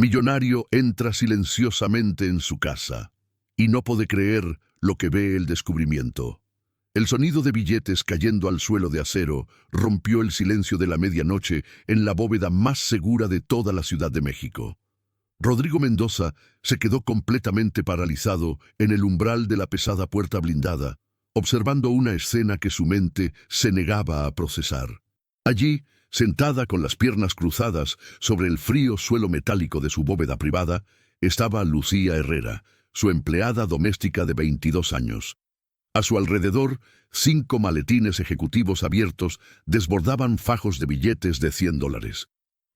Millonario entra silenciosamente en su casa y no puede creer lo que ve el descubrimiento. El sonido de billetes cayendo al suelo de acero rompió el silencio de la medianoche en la bóveda más segura de toda la Ciudad de México. Rodrigo Mendoza se quedó completamente paralizado en el umbral de la pesada puerta blindada, observando una escena que su mente se negaba a procesar. Allí, sentada con las piernas cruzadas sobre el frío suelo metálico de su bóveda privada, estaba Lucía Herrera, su empleada doméstica de 22 años. A su alrededor, 5 maletines ejecutivos abiertos desbordaban fajos de billetes de $100.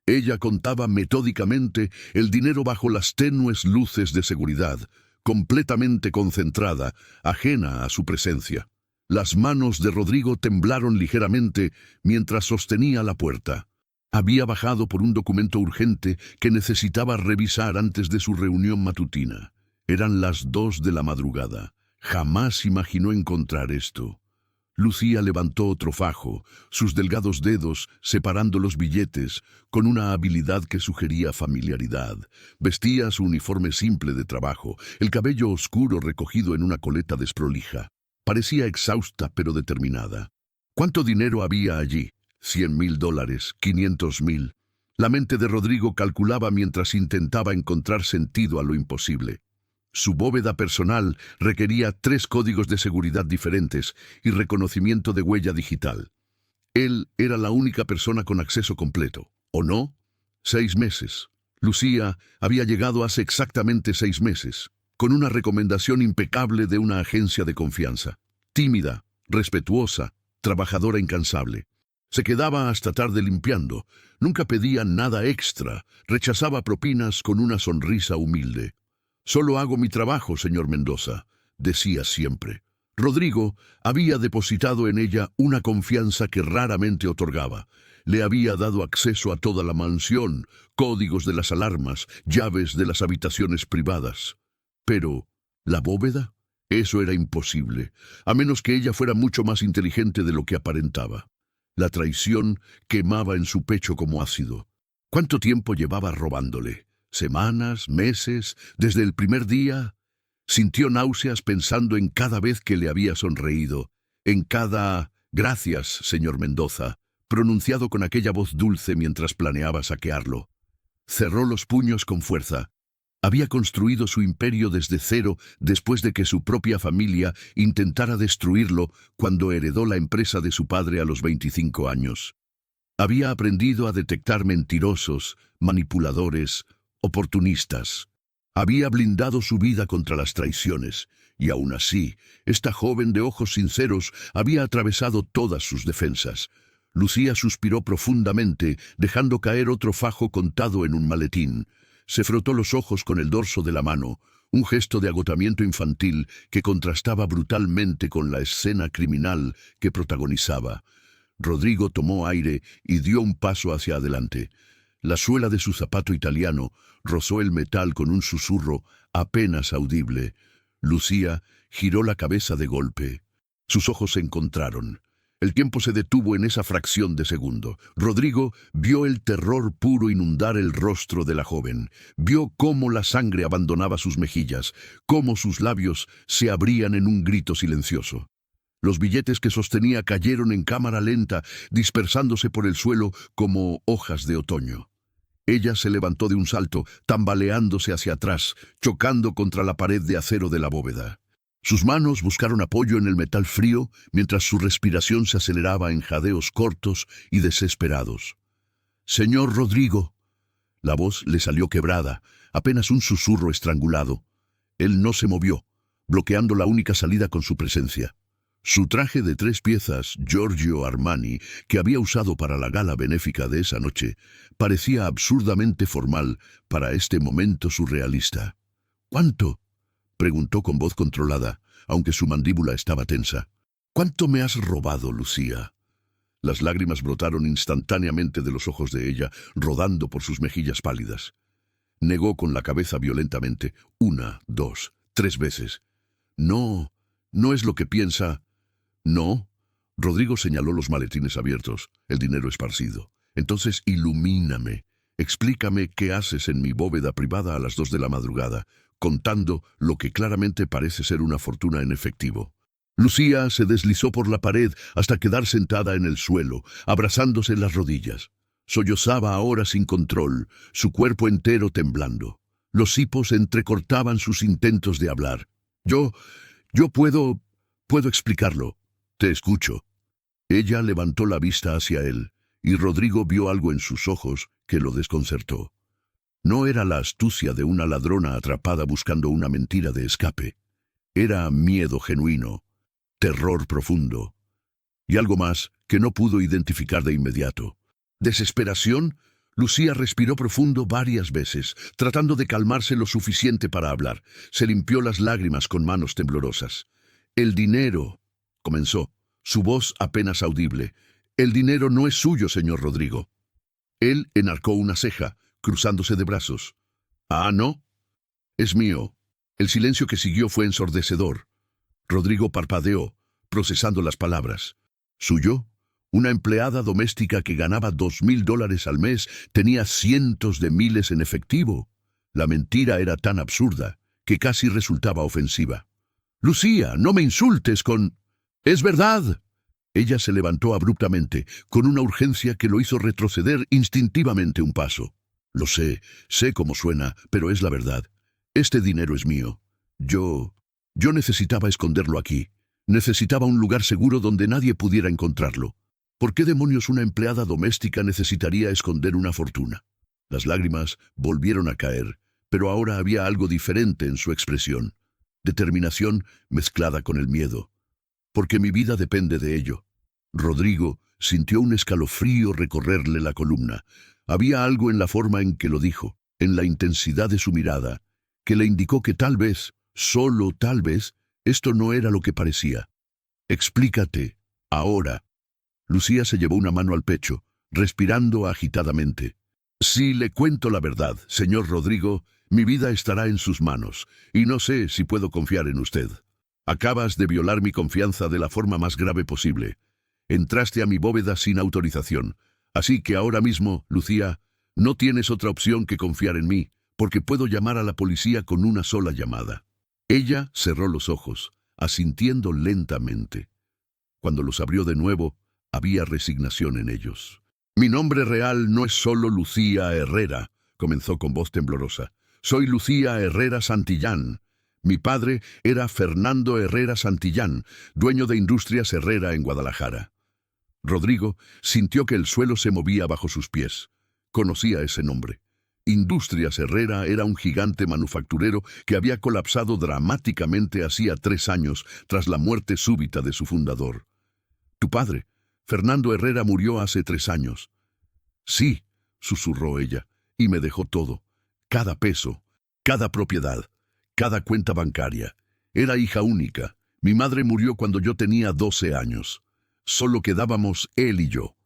Ella contaba metódicamente el dinero bajo las tenues luces de seguridad, completamente concentrada, ajena a su presencia. Las manos de Rodrigo temblaron ligeramente mientras sostenía la puerta. Había bajado por un documento urgente que necesitaba revisar antes de su reunión matutina. Eran las 2 de la madrugada. Jamás imaginó encontrar esto. Lucía levantó otro fajo, sus delgados dedos separando los billetes con una habilidad que sugería familiaridad. Vestía su uniforme simple de trabajo, el cabello oscuro recogido en una coleta desprolija. Parecía exhausta pero determinada. ¿Cuánto dinero había allí? $100,000, $500,000. La mente de Rodrigo calculaba mientras intentaba encontrar sentido a lo imposible. Su bóveda personal requería 3 códigos de seguridad diferentes y reconocimiento de huella digital. Él era la única persona con acceso completo, ¿o no? 6 meses. Lucía había llegado hace exactamente 6 meses, con una recomendación impecable de una agencia de confianza. Tímida, respetuosa, trabajadora incansable. Se quedaba hasta tarde limpiando, nunca pedía nada extra, rechazaba propinas con una sonrisa humilde. «Solo hago mi trabajo, señor Mendoza», decía siempre. Rodrigo había depositado en ella una confianza que raramente otorgaba. Le había dado acceso a toda la mansión, códigos de las alarmas, llaves de las habitaciones privadas. Pero, ¿la bóveda? Eso era imposible, a menos que ella fuera mucho más inteligente de lo que aparentaba. La traición quemaba en su pecho como ácido. ¿Cuánto tiempo llevaba robándole? ¿Semanas? ¿Meses? ¿Desde el primer día? Sintió náuseas pensando en cada vez que le había sonreído, en cada «gracias, señor Mendoza», pronunciado con aquella voz dulce mientras planeaba saquearlo. Cerró los puños con fuerza. Había construido su imperio desde cero después de que su propia familia intentara destruirlo cuando heredó la empresa de su padre a los 25 años. Había aprendido a detectar mentirosos, manipuladores, oportunistas. Había blindado su vida contra las traiciones, y aún así, esta joven de ojos sinceros había atravesado todas sus defensas. Lucía suspiró profundamente, dejando caer otro fajo contado en un maletín. Se frotó los ojos con el dorso de la mano, un gesto de agotamiento infantil que contrastaba brutalmente con la escena criminal que protagonizaba. Rodrigo tomó aire y dio un paso hacia adelante. La suela de su zapato italiano rozó el metal con un susurro apenas audible. Lucía giró la cabeza de golpe. Sus ojos se encontraron. El tiempo se detuvo en esa fracción de segundo. Rodrigo vio el terror puro inundar el rostro de la joven. Vio cómo la sangre abandonaba sus mejillas, cómo sus labios se abrían en un grito silencioso. Los billetes que sostenía cayeron en cámara lenta, dispersándose por el suelo como hojas de otoño. Ella se levantó de un salto, tambaleándose hacia atrás, chocando contra la pared de acero de la bóveda. Sus manos buscaron apoyo en el metal frío, mientras su respiración se aceleraba en jadeos cortos y desesperados. «Señor Rodrigo». La voz le salió quebrada, apenas un susurro estrangulado. Él no se movió, bloqueando la única salida con su presencia. Su traje de 3 piezas, Giorgio Armani, que había usado para la gala benéfica de esa noche, parecía absurdamente formal para este momento surrealista. «¿Cuánto?», preguntó con voz controlada, aunque su mandíbula estaba tensa. «¿Cuánto me has robado, Lucía?». Las lágrimas brotaron instantáneamente de los ojos de ella, rodando por sus mejillas pálidas. Negó con la cabeza violentamente, 1, 2, 3 veces. «No, no es lo que piensa». «¿No?». Rodrigo señaló los maletines abiertos, el dinero esparcido. «Entonces ilumíname. Explícame qué haces en mi bóveda privada a las 2 de la madrugada, contando lo que claramente parece ser una fortuna en efectivo. Lucía se deslizó por la pared hasta quedar sentada en el suelo, abrazándose las rodillas. Sollozaba ahora sin control, su cuerpo entero temblando. Los hipos entrecortaban sus intentos de hablar. Yo puedo explicarlo. Te escucho. Ella levantó la vista hacia él, y Rodrigo vio algo en sus ojos que lo desconcertó. No era la astucia de una ladrona atrapada buscando una mentira de escape. Era miedo genuino, terror profundo, y algo más que no pudo identificar de inmediato. ¿Desesperación? Lucía respiró profundo varias veces, tratando de calmarse lo suficiente para hablar. Se limpió las lágrimas con manos temblorosas. «El dinero», comenzó, su voz apenas audible. «El dinero no es suyo, señor Rodrigo». Él enarcó una ceja, cruzándose de brazos. «Ah, ¿no? Es mío». El silencio que siguió fue ensordecedor. Rodrigo parpadeó, procesando las palabras. ¿Suyo? Una empleada doméstica que ganaba $2,000 al mes tenía cientos de miles en efectivo. La mentira era tan absurda que casi resultaba ofensiva. «Lucía, no me insultes con...» «Es verdad». Ella se levantó abruptamente, con una urgencia que lo hizo retroceder instintivamente un paso. Sé cómo suena, pero es la verdad. Este dinero es mío. Yo necesitaba esconderlo aquí. Necesitaba un lugar seguro donde nadie pudiera encontrarlo. ¿Por qué demonios una empleada doméstica necesitaría esconder una fortuna? Las lágrimas volvieron a caer, pero ahora había algo diferente en su expresión. Determinación mezclada con el miedo. Porque mi vida depende de ello. Rodrigo sintió un escalofrío recorrerle la columna. Había algo en la forma en que lo dijo, en la intensidad de su mirada, que le indicó que tal vez, solo tal vez, esto no era lo que parecía. «Explícate, ahora». Lucía se llevó una mano al pecho, respirando agitadamente. «Si le cuento la verdad, señor Rodrigo, mi vida estará en sus manos, y no sé si puedo confiar en usted. Acabas de violar mi confianza de la forma más grave posible. Entraste a mi bóveda sin autorización, así que ahora mismo, Lucía, no tienes otra opción que confiar en mí, porque puedo llamar a la policía con una sola llamada». Ella cerró los ojos, asintiendo lentamente. Cuando los abrió de nuevo, había resignación en ellos. «Mi nombre real no es solo Lucía Herrera», comenzó con voz temblorosa. «Soy Lucía Herrera Santillán. Mi padre era Fernando Herrera Santillán, dueño de Industrias Herrera en Guadalajara». Rodrigo sintió que el suelo se movía bajo sus pies. Conocía ese nombre. Industrias Herrera era un gigante manufacturero que había colapsado dramáticamente hacía 3 años tras la muerte súbita de su fundador. «Tu padre, Fernando Herrera, murió hace 3 años». «Sí», susurró ella, «y me dejó todo. Cada peso, cada propiedad, cada cuenta bancaria. Era hija única. Mi madre murió cuando yo tenía 12 años. Solo quedábamos él y yo».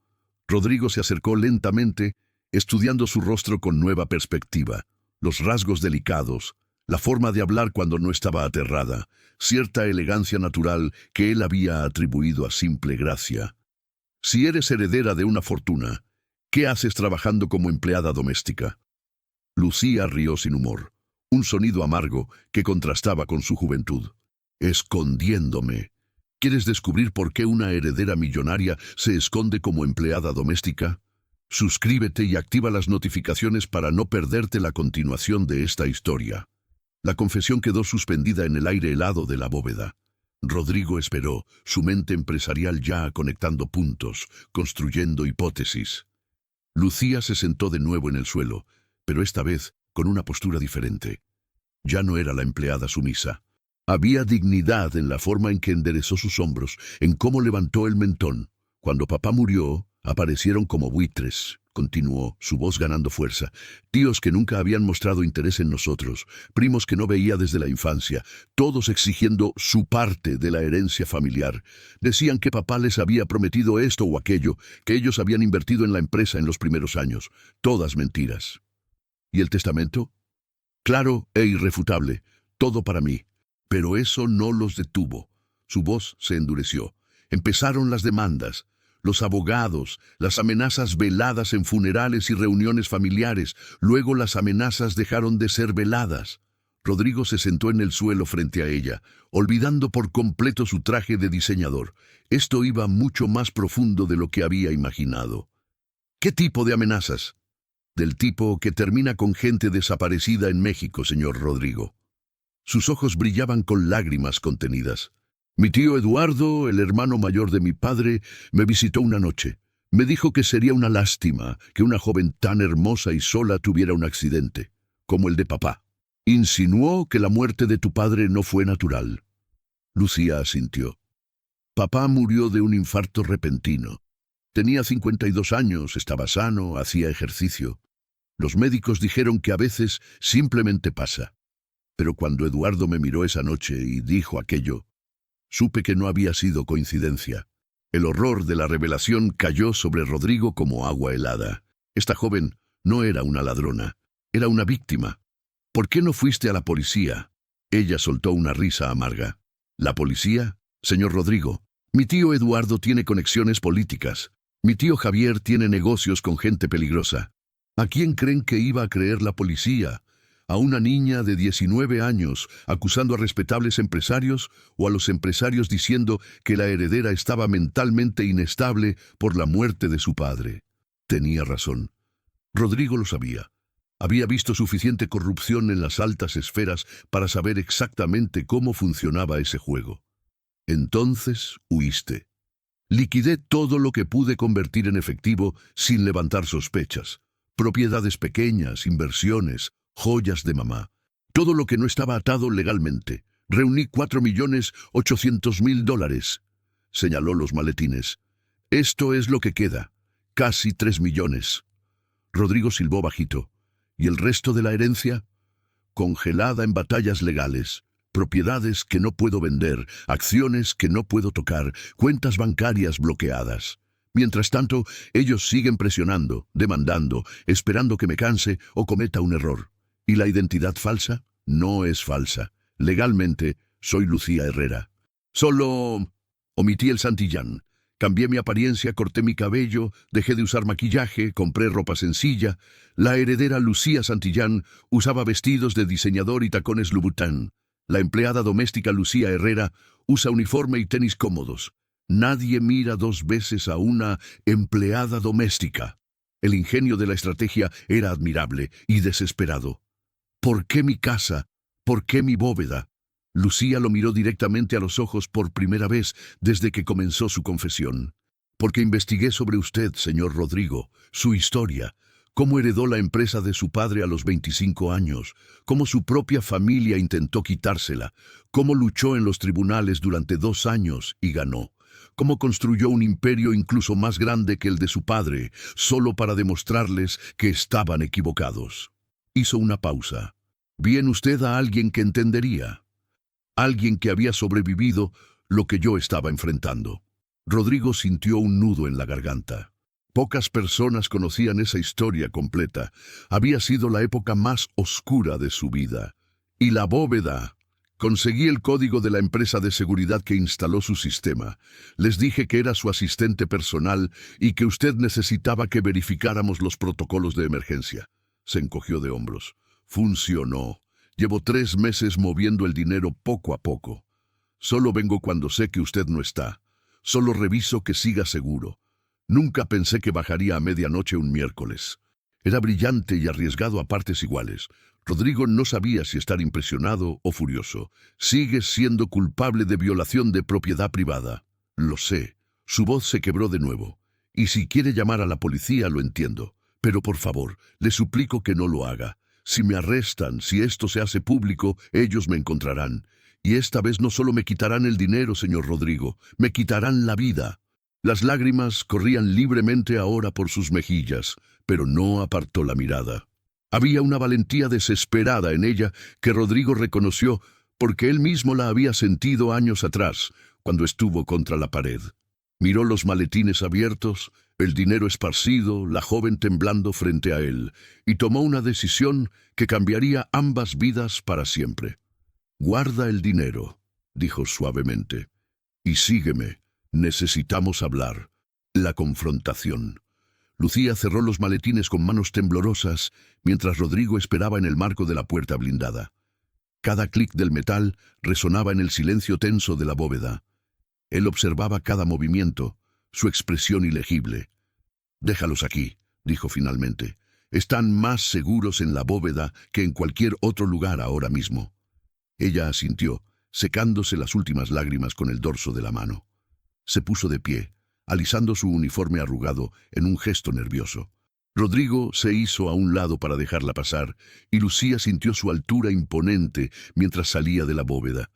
Rodrigo se acercó lentamente, estudiando su rostro con nueva perspectiva. Los rasgos delicados, la forma de hablar cuando no estaba aterrada, cierta elegancia natural que él había atribuido a simple gracia. «Si eres heredera de una fortuna, ¿qué haces trabajando como empleada doméstica?» Lucía rió sin humor, un sonido amargo que contrastaba con su juventud. «Escondiéndome. ¿Quieres descubrir por qué una heredera millonaria se esconde como empleada doméstica? Suscríbete y activa las notificaciones para no perderte la continuación de esta historia». La confesión quedó suspendida en el aire helado de la bóveda. Rodrigo esperó, su mente empresarial ya conectando puntos, construyendo hipótesis. Lucía se sentó de nuevo en el suelo, pero esta vez con una postura diferente. Ya no era la empleada sumisa. Había dignidad en la forma en que enderezó sus hombros, en cómo levantó el mentón. «Cuando papá murió, aparecieron como buitres», continuó, su voz ganando fuerza. «Tíos que nunca habían mostrado interés en nosotros, primos que no veía desde la infancia, todos exigiendo su parte de la herencia familiar. Decían que papá les había prometido esto o aquello, que ellos habían invertido en la empresa en los primeros años. Todas mentiras». «¿Y el testamento?» «Claro e irrefutable, todo para mí». Pero eso no los detuvo. Su voz se endureció. Empezaron las demandas. los abogados, las amenazas veladas en funerales y reuniones familiares. Luego las amenazas dejaron de ser veladas. Rodrigo se sentó en el suelo frente a ella, olvidando por completo su traje de diseñador. Esto iba mucho más profundo de lo que había imaginado. ¿Qué tipo de amenazas? Del tipo que termina con gente desaparecida en México, señor Rodrigo. Sus ojos brillaban con lágrimas contenidas. Mi tío Eduardo, el hermano mayor de mi padre, me visitó una noche. Me dijo que sería una lástima que una joven tan hermosa y sola tuviera un accidente, como el de papá. Insinuó que la muerte de tu padre no fue natural. Lucía asintió. Papá murió de un infarto repentino. Tenía 52 años, estaba sano, hacía ejercicio. Los médicos dijeron que a veces simplemente pasa. Pero cuando Eduardo me miró esa noche y dijo aquello, supe que no había sido coincidencia. El horror de la revelación cayó sobre Rodrigo como agua helada. Esta joven no era una ladrona, era una víctima. ¿Por qué no fuiste a la policía? Ella soltó una risa amarga. ¿La policía? Señor Rodrigo, mi tío Eduardo tiene conexiones políticas. Mi tío Javier tiene negocios con gente peligrosa. ¿A quién creen que iba a creer la policía? ¿A una niña de 19 años acusando a respetables empresarios o a los empresarios diciendo que la heredera estaba mentalmente inestable por la muerte de su padre? Tenía razón. Rodrigo lo sabía. Había visto suficiente corrupción en las altas esferas para saber exactamente cómo funcionaba ese juego. Entonces huiste. Liquidé todo lo que pude convertir en efectivo sin levantar sospechas. Propiedades pequeñas, inversiones, joyas de mamá. Todo lo que no estaba atado legalmente. Reuní $4.800.000. Señaló los maletines. Esto es lo que queda. Casi 3 millones. Rodrigo silbó bajito. ¿Y el resto de la herencia? Congelada en batallas legales. Propiedades que no puedo vender, acciones que no puedo tocar, cuentas bancarias bloqueadas. Mientras tanto, ellos siguen presionando, demandando, esperando que me canse o cometa un error. ¿Y la identidad falsa? No es falsa. Legalmente, soy Lucía Herrera. Solo omití el Santillán. Cambié mi apariencia, corté mi cabello, dejé de usar maquillaje, compré ropa sencilla. La heredera Lucía Santillán usaba vestidos de diseñador y tacones Louboutin. La empleada doméstica Lucía Herrera usa uniforme y tenis cómodos. Nadie mira 2 veces a una empleada doméstica. El ingenio de la estrategia era admirable y desesperado. ¿Por qué mi casa? ¿Por qué mi bóveda? Lucía lo miró directamente a los ojos por primera vez desde que comenzó su confesión. Porque investigué sobre usted, señor Rodrigo, su historia, cómo heredó la empresa de su padre a los 25 años, cómo su propia familia intentó quitársela, cómo luchó en los tribunales durante 2 años y ganó, cómo construyó un imperio incluso más grande que el de su padre, solo para demostrarles que estaban equivocados. Hizo una pausa. Vi en usted a alguien que entendería. Alguien que había sobrevivido lo que yo estaba enfrentando. Rodrigo sintió un nudo en la garganta. Pocas personas conocían esa historia completa. Había sido la época más oscura de su vida. Y la bóveda. Conseguí el código de la empresa de seguridad que instaló su sistema. Les dije que era su asistente personal y que usted necesitaba que verificáramos los protocolos de emergencia. Se encogió de hombros. Funcionó. Llevo 3 meses moviendo el dinero poco a poco. Solo vengo cuando sé que usted no está. Solo reviso que siga seguro. Nunca pensé que bajaría a medianoche un miércoles. Era brillante y arriesgado a partes iguales. Rodrigo no sabía si estar impresionado o furioso. Sigue siendo culpable de violación de propiedad privada. Lo sé. Su voz se quebró de nuevo. Y si quiere llamar a la policía, lo entiendo. Pero por favor, le suplico que no lo haga. Si me arrestan, si esto se hace público, ellos me encontrarán. Y esta vez no solo me quitarán el dinero, señor Rodrigo, me quitarán la vida. Las lágrimas corrían libremente ahora por sus mejillas, pero no apartó la mirada. Había una valentía desesperada en ella que Rodrigo reconoció porque él mismo la había sentido años atrás, cuando estuvo contra la pared. Miró los maletines abiertos, el dinero esparcido, la joven temblando frente a él, y tomó una decisión que cambiaría ambas vidas para siempre. «Guarda el dinero», dijo suavemente, «y sígueme. Necesitamos hablar». La confrontación. Lucía cerró los maletines con manos temblorosas mientras Rodrigo esperaba en el marco de la puerta blindada. Cada clic del metal resonaba en el silencio tenso de la bóveda. Él observaba cada movimiento, su expresión ilegible. «Déjalos aquí», dijo finalmente. «Están más seguros en la bóveda que en cualquier otro lugar ahora mismo». Ella asintió, secándose las últimas lágrimas con el dorso de la mano. Se puso de pie, alisando su uniforme arrugado en un gesto nervioso. Rodrigo se hizo a un lado para dejarla pasar, y Lucía sintió su altura imponente mientras salía de la bóveda.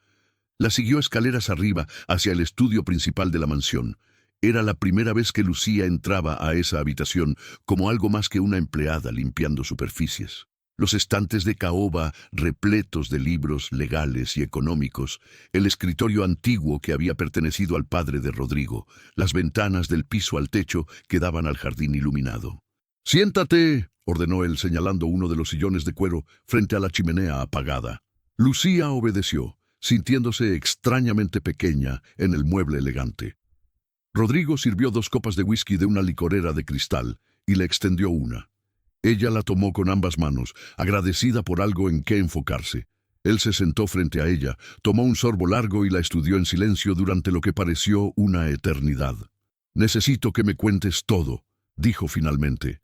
La siguió escaleras arriba hacia el estudio principal de la mansión. Era la primera vez que Lucía entraba a esa habitación como algo más que una empleada limpiando superficies. Los estantes de caoba repletos de libros legales y económicos, el escritorio antiguo que había pertenecido al padre de Rodrigo, las ventanas del piso al techo que daban al jardín iluminado. «Siéntate», ordenó él señalando uno de los sillones de cuero frente a la chimenea apagada. Lucía obedeció, sintiéndose extrañamente pequeña en el mueble elegante. Rodrigo sirvió 2 copas de whisky de una licorera de cristal y le extendió una. Ella la tomó con ambas manos, agradecida por algo en qué enfocarse. Él se sentó frente a ella, tomó un sorbo largo y la estudió en silencio durante lo que pareció una eternidad. «Necesito que me cuentes todo», dijo finalmente.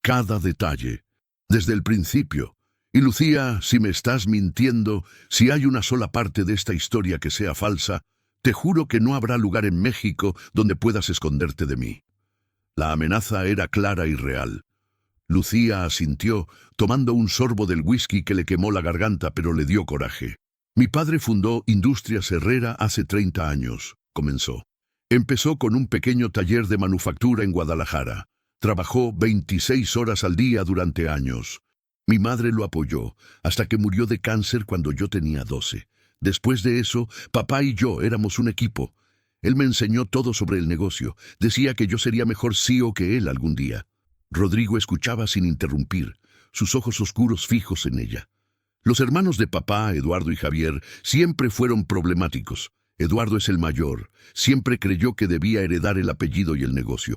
«Cada detalle, desde el principio. Y Lucía, si me estás mintiendo, si hay una sola parte de esta historia que sea falsa, te juro que no habrá lugar en México donde puedas esconderte de mí». La amenaza era clara y real. Lucía asintió, tomando un sorbo del whisky que le quemó la garganta, pero le dio coraje. «Mi padre fundó Industrias Herrera hace 30 años», comenzó. «Empezó con un pequeño taller de manufactura en Guadalajara. Trabajó 26 horas al día durante años. Mi madre lo apoyó, hasta que murió de cáncer cuando yo tenía 12. Después de eso, papá y yo éramos un equipo. Él me enseñó todo sobre el negocio. Decía que yo sería mejor CEO que él algún día». Rodrigo escuchaba sin interrumpir, sus ojos oscuros fijos en ella. Los hermanos de papá, Eduardo y Javier, siempre fueron problemáticos. Eduardo es el mayor, siempre creyó que debía heredar el apellido y el negocio.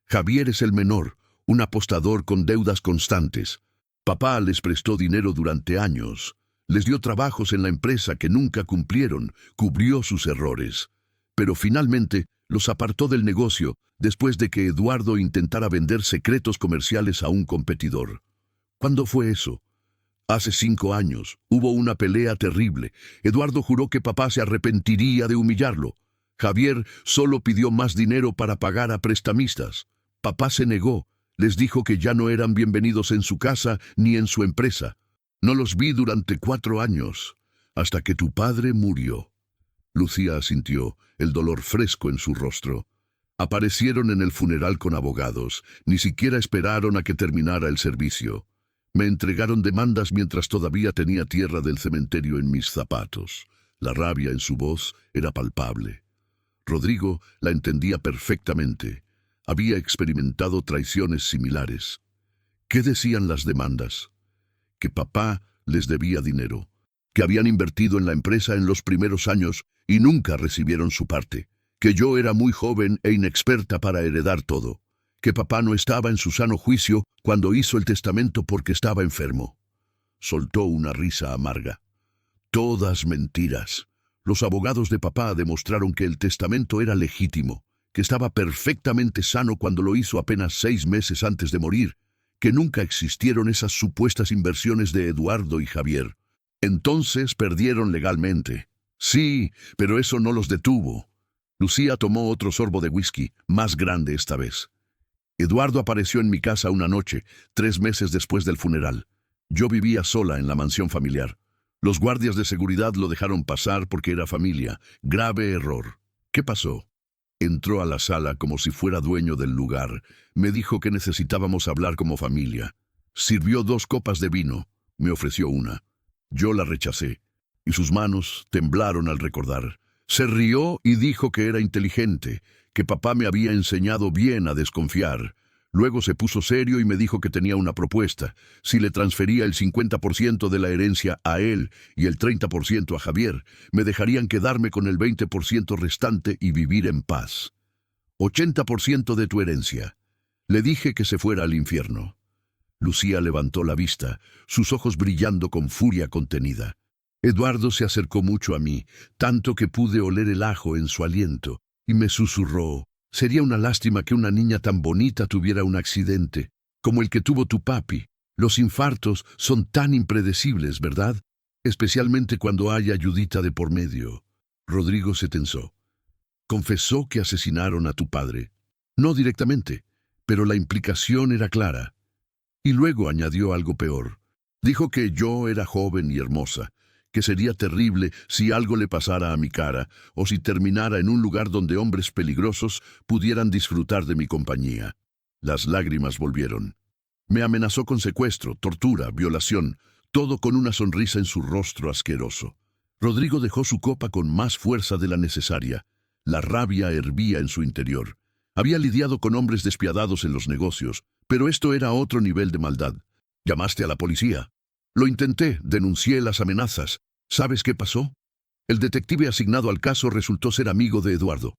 Javier es el menor, un apostador con deudas constantes. Papá les prestó dinero durante años. Les dio trabajos en la empresa que nunca cumplieron, cubrió sus errores. Pero finalmente los apartó del negocio después de que Eduardo intentara vender secretos comerciales a un competidor. ¿Cuándo fue eso? Hace 5 años. Hubo una pelea terrible. Eduardo juró que papá se arrepentiría de humillarlo. Javier solo pidió más dinero para pagar a prestamistas. Papá se negó. Les dijo que ya no eran bienvenidos en su casa ni en su empresa. No los vi durante 4 años, hasta que tu padre murió. Lucía asintió, el dolor fresco en su rostro. Aparecieron en el funeral con abogados. Ni siquiera esperaron a que terminara el servicio. Me entregaron demandas mientras todavía tenía tierra del cementerio en mis zapatos. La rabia en su voz era palpable. Rodrigo la entendía perfectamente. Había experimentado traiciones similares. ¿Qué decían las demandas? Que papá les debía dinero, que habían invertido en la empresa en los primeros años y nunca recibieron su parte, que yo era muy joven e inexperta para heredar todo, que papá no estaba en su sano juicio cuando hizo el testamento porque estaba enfermo. Soltó una risa amarga. Todas mentiras. Los abogados de papá demostraron que el testamento era legítimo, que estaba perfectamente sano cuando lo hizo apenas 6 meses antes de morir, que nunca existieron esas supuestas inversiones de Eduardo y Javier. Entonces perdieron legalmente. Sí, pero eso no los detuvo. Lucía tomó otro sorbo de whisky, más grande esta vez. Eduardo apareció en mi casa una noche, 3 meses después del funeral. Yo vivía sola en la mansión familiar. Los guardias de seguridad lo dejaron pasar porque era familia. Grave error. ¿Qué pasó? Entró a la sala como si fuera dueño del lugar. Me dijo que necesitábamos hablar como familia. Sirvió 2 copas de vino. Me ofreció una. Yo la rechacé, y sus manos temblaron al recordar. Se rió y dijo que era inteligente, que papá me había enseñado bien a desconfiar. Luego se puso serio y me dijo que tenía una propuesta. Si le transfería el 50% de la herencia a él y el 30% a Javier, me dejarían quedarme con el 20% restante y vivir en paz. 80% de tu herencia. Le dije que se fuera al infierno. Lucía levantó la vista, sus ojos brillando con furia contenida. Eduardo se acercó mucho a mí, tanto que pude oler el ajo en su aliento, y me susurró: «Sería una lástima que una niña tan bonita tuviera un accidente, como el que tuvo tu papi. Los infartos son tan impredecibles, ¿verdad? Especialmente cuando hay ayudita de por medio». Rodrigo se tensó. «Confesó que asesinaron a tu padre. No directamente, pero la implicación era clara». Y luego añadió algo peor. Dijo que yo era joven y hermosa, que sería terrible si algo le pasara a mi cara o si terminara en un lugar donde hombres peligrosos pudieran disfrutar de mi compañía. Las lágrimas volvieron. Me amenazó con secuestro, tortura, violación, todo con una sonrisa en su rostro asqueroso. Rodrigo dejó su copa con más fuerza de la necesaria. La rabia hervía en su interior. Había lidiado con hombres despiadados en los negocios, pero esto era otro nivel de maldad. «¿Llamaste a la policía?» «Lo intenté, denuncié las amenazas. ¿Sabes qué pasó? El detective asignado al caso resultó ser amigo de Eduardo.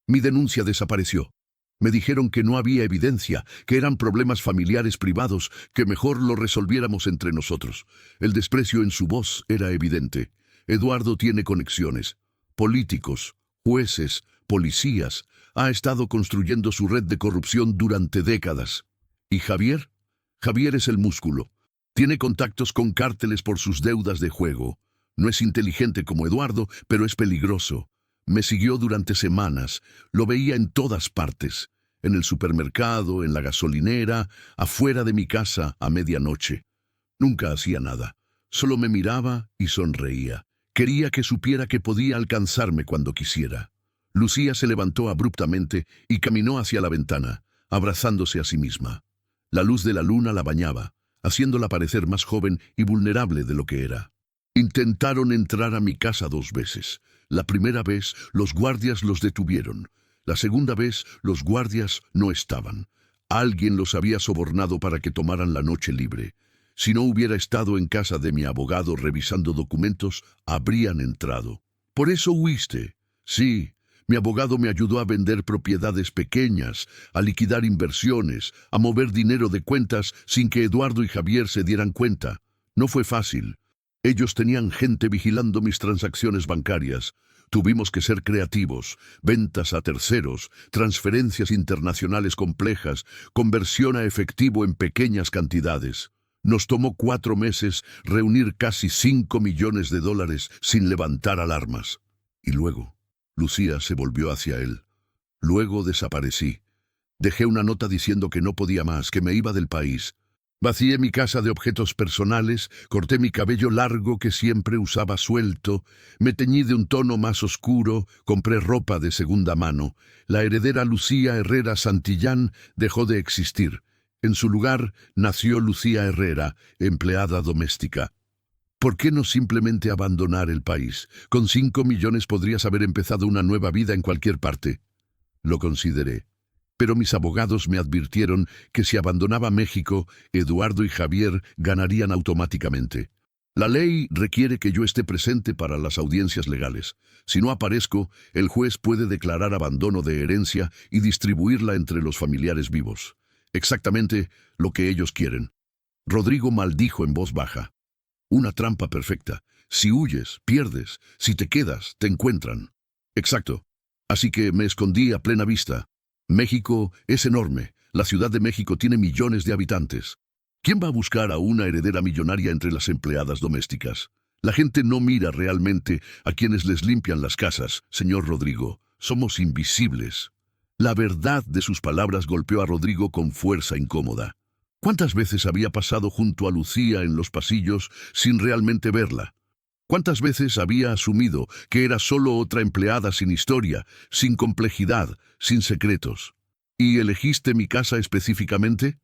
Mi denuncia desapareció. Me dijeron que no había evidencia, que eran problemas familiares privados, que mejor lo resolviéramos entre nosotros». El desprecio en su voz era evidente. Eduardo tiene conexiones. Políticos, jueces, policías. Ha estado construyendo su red de corrupción durante décadas. ¿Y Javier? Javier es el músculo. Tiene contactos con cárteles por sus deudas de juego. No es inteligente como Eduardo, pero es peligroso. Me siguió durante semanas. Lo veía en todas partes. En el supermercado, en la gasolinera, afuera de mi casa a medianoche. Nunca hacía nada. Solo me miraba y sonreía. Quería que supiera que podía alcanzarme cuando quisiera. Lucía se levantó abruptamente y caminó hacia la ventana, abrazándose a sí misma. La luz de la luna la bañaba, haciéndola parecer más joven y vulnerable de lo que era. Intentaron entrar a mi casa 2 veces. La primera vez, los guardias los detuvieron. La segunda vez, los guardias no estaban. Alguien los había sobornado para que tomaran la noche libre. Si no hubiera estado en casa de mi abogado revisando documentos, habrían entrado. «¿Por eso huiste?» «Sí. Mi abogado me ayudó a vender propiedades pequeñas, a liquidar inversiones, a mover dinero de cuentas sin que Eduardo y Javier se dieran cuenta. No fue fácil. Ellos tenían gente vigilando mis transacciones bancarias. Tuvimos que ser creativos, ventas a terceros, transferencias internacionales complejas, conversión a efectivo en pequeñas cantidades. Nos tomó 4 meses reunir casi $5 millones sin levantar alarmas». Y luego, Lucía se volvió hacia él. «Luego desaparecí. Dejé una nota diciendo que no podía más, que me iba del país. Vacié mi casa de objetos personales, corté mi cabello largo que siempre usaba suelto, me teñí de un tono más oscuro, compré ropa de segunda mano. La heredera Lucía Herrera Santillán dejó de existir. En su lugar nació Lucía Herrera, empleada doméstica. ¿Por qué no simplemente abandonar el país? Con 5 millones podrías haber empezado una nueva vida en cualquier parte». Lo consideré. Pero mis abogados me advirtieron que si abandonaba México, Eduardo y Javier ganarían automáticamente. La ley requiere que yo esté presente para las audiencias legales. Si no aparezco, el juez puede declarar abandono de herencia y distribuirla entre los familiares vivos. Exactamente lo que ellos quieren. Rodrigo maldijo en voz baja. «Una trampa perfecta. Si huyes, pierdes. Si te quedas, te encuentran». «Exacto. Así que me escondí a plena vista. México es enorme. La Ciudad de México tiene millones de habitantes. ¿Quién va a buscar a una heredera millonaria entre las empleadas domésticas? La gente no mira realmente a quienes les limpian las casas, señor Rodrigo. Somos invisibles». La verdad de sus palabras golpeó a Rodrigo con fuerza incómoda. ¿Cuántas veces había pasado junto a Lucía en los pasillos sin realmente verla? ¿Cuántas veces había asumido que era solo otra empleada sin historia, sin complejidad, sin secretos? ¿Y elegiste mi casa específicamente?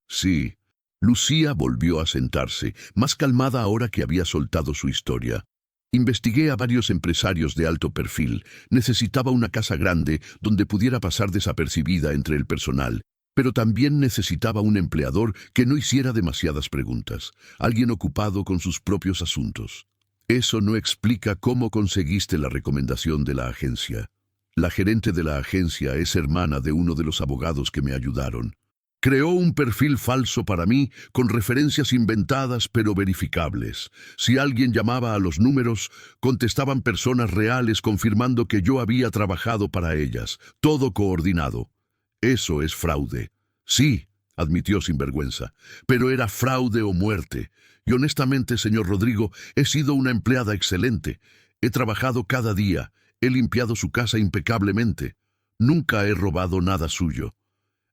Sí. Lucía volvió a sentarse, más calmada ahora que había soltado su historia. Investigué a varios empresarios de alto perfil. Necesitaba una casa grande donde pudiera pasar desapercibida entre el personal. Pero también necesitaba un empleador que no hiciera demasiadas preguntas, alguien ocupado con sus propios asuntos. Eso no explica cómo conseguiste la recomendación de la agencia. La gerente de la agencia es hermana de uno de los abogados que me ayudaron. Creó un perfil falso para mí con referencias inventadas pero verificables. Si alguien llamaba a los números, contestaban personas reales confirmando que yo había trabajado para ellas. Todo coordinado. Eso es fraude. Sí, admitió sin vergüenza, pero era fraude o muerte. Y honestamente, señor Rodrigo, he sido una empleada excelente. He trabajado cada día. He limpiado su casa impecablemente. Nunca he robado nada suyo,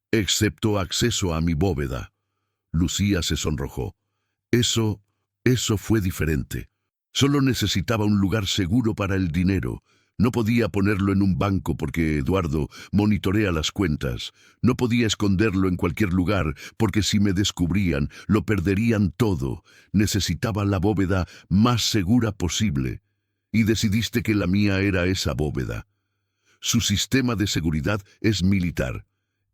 excepto acceso a mi bóveda. Lucía se sonrojó. Eso fue diferente. Solo necesitaba un lugar seguro para el dinero. No podía ponerlo en un banco porque Eduardo monitorea las cuentas. No podía esconderlo en cualquier lugar porque si me descubrían, lo perderían todo. Necesitaba la bóveda más segura posible. Y decidiste que la mía era esa bóveda. Su sistema de seguridad es militar.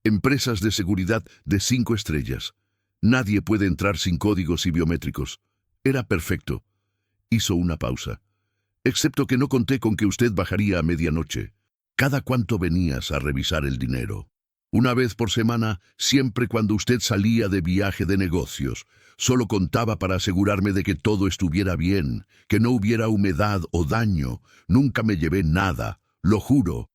Empresas de seguridad de 5 estrellas. Nadie puede entrar sin códigos y biométricos. Era perfecto. Hizo una pausa. Excepto que no conté con que usted bajaría a medianoche. ¿Cada cuánto venías a revisar el dinero? Una vez por semana, siempre cuando usted salía de viaje de negocios. Solo contaba para asegurarme de que todo estuviera bien, que no hubiera humedad o daño. Nunca me llevé nada, lo juro.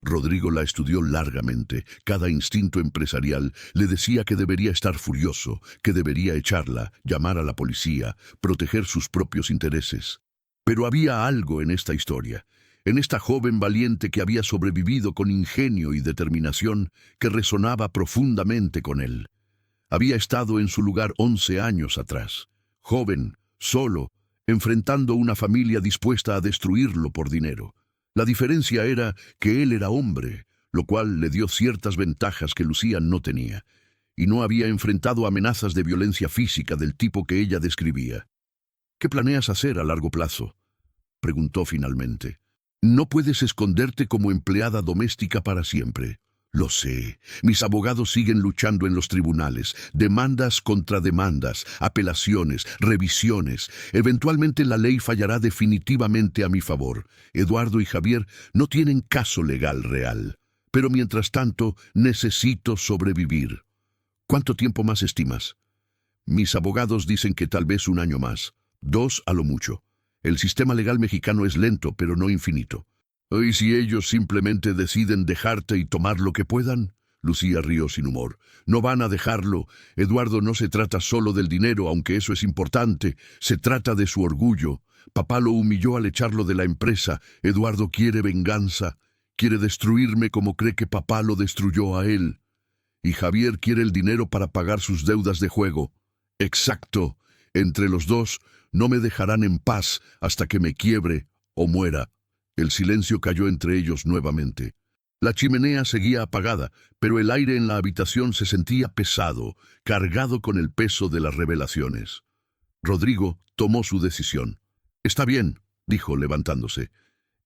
Rodrigo la estudió largamente. Cada instinto empresarial le decía que debería estar furioso, que debería echarla, llamar a la policía, proteger sus propios intereses. Pero había algo en esta historia, en esta joven valiente que había sobrevivido con ingenio y determinación, que resonaba profundamente con él. Había estado en su lugar 11 años atrás, joven, solo, enfrentando una familia dispuesta a destruirlo por dinero. La diferencia era que él era hombre, lo cual le dio ciertas ventajas que Lucía no tenía, y no había enfrentado amenazas de violencia física del tipo que ella describía. ¿Qué planeas hacer a largo plazo?, preguntó finalmente. No puedes esconderte como empleada doméstica para siempre. Lo sé. Mis abogados siguen luchando en los tribunales. Demandas contra demandas, apelaciones, revisiones. Eventualmente la ley fallará definitivamente a mi favor. Eduardo y Javier no tienen caso legal real. Pero mientras tanto, necesito sobrevivir. ¿Cuánto tiempo más estimas? Mis abogados dicen que tal vez 1 año más. 2 a lo mucho. El sistema legal mexicano es lento, pero no infinito. ¿Y si ellos simplemente deciden dejarte y tomar lo que puedan? Lucía rió sin humor. No van a dejarlo. Eduardo, no se trata solo del dinero, aunque eso es importante. Se trata de su orgullo. Papá lo humilló al echarlo de la empresa. Eduardo quiere venganza. Quiere destruirme como cree que papá lo destruyó a él. Y Javier quiere el dinero para pagar sus deudas de juego. Exacto. Entre los dos, no me dejarán en paz hasta que me quiebre o muera. El silencio cayó entre ellos nuevamente. La chimenea seguía apagada, pero el aire en la habitación se sentía pesado, cargado con el peso de las revelaciones. Rodrigo tomó su decisión. Está bien, dijo levantándose.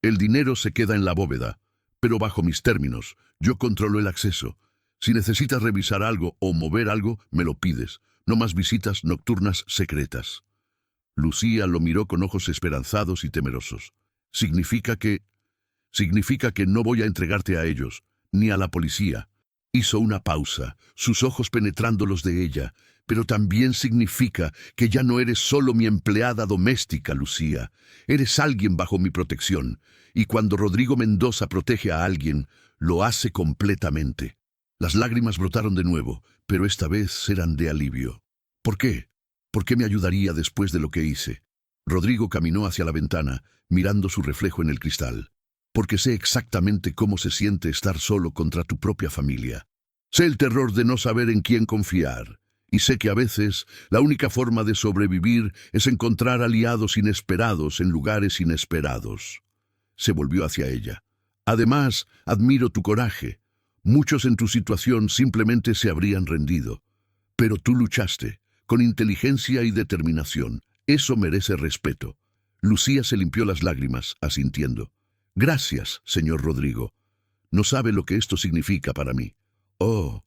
El dinero se queda en la bóveda, pero bajo mis términos. Yo controlo el acceso. Si necesitas revisar algo o mover algo, me lo pides. No más visitas nocturnas secretas. Lucía lo miró con ojos esperanzados y temerosos. Significa que no voy a entregarte a ellos, ni a la policía. Hizo una pausa, sus ojos penetrando los de ella. Pero también significa que ya no eres solo mi empleada doméstica, Lucía. Eres alguien bajo mi protección. Y cuando Rodrigo Mendoza protege a alguien, lo hace completamente. Las lágrimas brotaron de nuevo, pero esta vez eran de alivio. ¿Por qué? ¿Por qué me ayudaría después de lo que hice? Rodrigo caminó hacia la ventana, mirando su reflejo en el cristal. Porque sé exactamente cómo se siente estar solo contra tu propia familia. Sé el terror de no saber en quién confiar. Y sé que a veces la única forma de sobrevivir es encontrar aliados inesperados en lugares inesperados. Se volvió hacia ella. Además, admiro tu coraje. Muchos en tu situación simplemente se habrían rendido. Pero tú luchaste, con inteligencia y determinación. Eso merece respeto. Lucía se limpió las lágrimas, asintiendo. Gracias, señor Rodrigo. No sabe lo que esto significa para mí. Oh,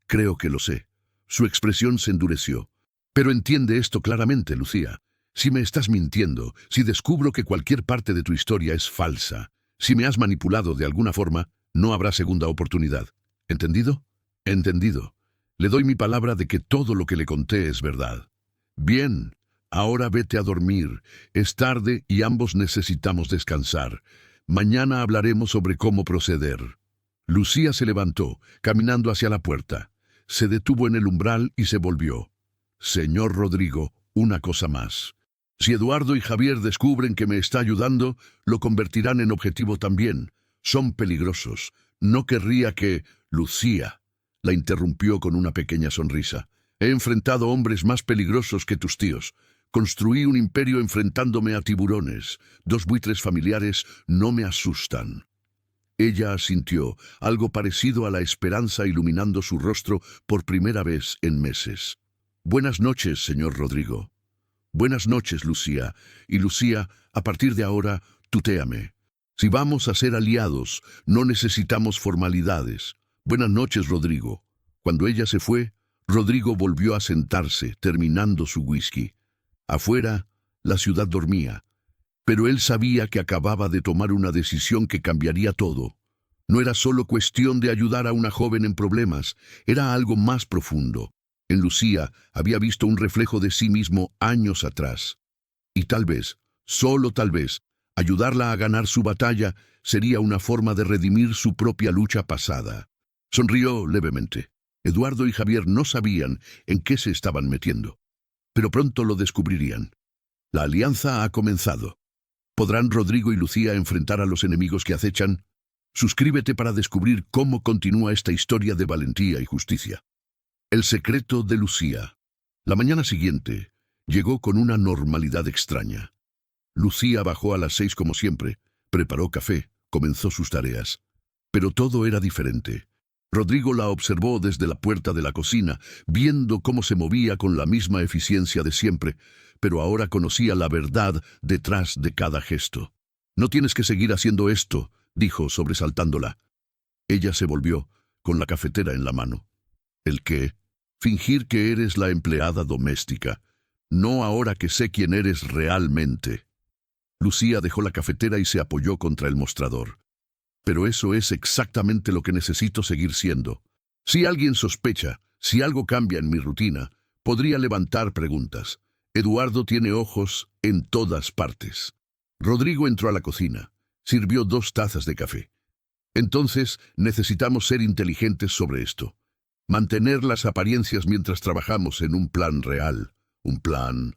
creo que lo sé. Su expresión se endureció. Pero entiende esto claramente, Lucía. Si me estás mintiendo, si descubro que cualquier parte de tu historia es falsa, Si me has manipulado de alguna forma, no habrá segunda oportunidad. ¿Entendido? Entendido. Le doy mi palabra de que todo lo que le conté es verdad. Bien, ahora vete a dormir. Es tarde y ambos necesitamos descansar. Mañana hablaremos sobre cómo proceder. Lucía se levantó, caminando hacia la puerta. Se detuvo en el umbral y se volvió. Señor Rodrigo, una cosa más. Si Eduardo y Javier descubren que me está ayudando, lo convertirán en objetivo también. Son peligrosos. No querría que... Lucía la interrumpió con una pequeña sonrisa. He enfrentado hombres más peligrosos que tus tíos. Construí un imperio enfrentándome a tiburones. 2 buitres familiares no me asustan. Ella asintió, algo parecido a la esperanza iluminando su rostro por primera vez en meses. Buenas noches, señor Rodrigo. Buenas noches, Lucía. Y Lucía, a partir de ahora, tutéame. Si vamos a ser aliados, no necesitamos formalidades. Buenas noches, Rodrigo. Cuando ella se fue, Rodrigo volvió a sentarse, terminando su whisky. Afuera, la ciudad dormía. Pero él sabía que acababa de tomar una decisión que cambiaría todo. No era solo cuestión de ayudar a una joven en problemas, era algo más profundo. En Lucía había visto un reflejo de sí mismo años atrás. Y tal vez, solo tal vez, ayudarla a ganar su batalla sería una forma de redimir su propia lucha pasada. Sonrió levemente. Eduardo y Javier no sabían en qué se estaban metiendo, pero pronto lo descubrirían. La alianza ha comenzado. ¿Podrán Rodrigo y Lucía enfrentar a los enemigos que acechan? Suscríbete para descubrir cómo continúa esta historia de valentía y justicia. El secreto de Lucía. La mañana siguiente llegó con una normalidad extraña. Lucía bajó a las 6 como siempre, preparó café, comenzó sus tareas. Pero todo era diferente. Rodrigo la observó desde la puerta de la cocina, viendo cómo se movía con la misma eficiencia de siempre, pero ahora conocía la verdad detrás de cada gesto. «No tienes que seguir haciendo esto», dijo, sobresaltándola. Ella se volvió, con la cafetera en la mano. «¿El qué? Fingir que eres la empleada doméstica. No ahora que sé quién eres realmente». Lucía dejó la cafetera y se apoyó contra el mostrador. «Pero eso es exactamente lo que necesito seguir siendo. Si alguien sospecha, si algo cambia en mi rutina, podría levantar preguntas. Eduardo tiene ojos en todas partes». Rodrigo entró a la cocina. Sirvió 2 tazas de café. «Entonces, necesitamos ser inteligentes sobre esto. Mantener las apariencias mientras trabajamos en un plan real. Un plan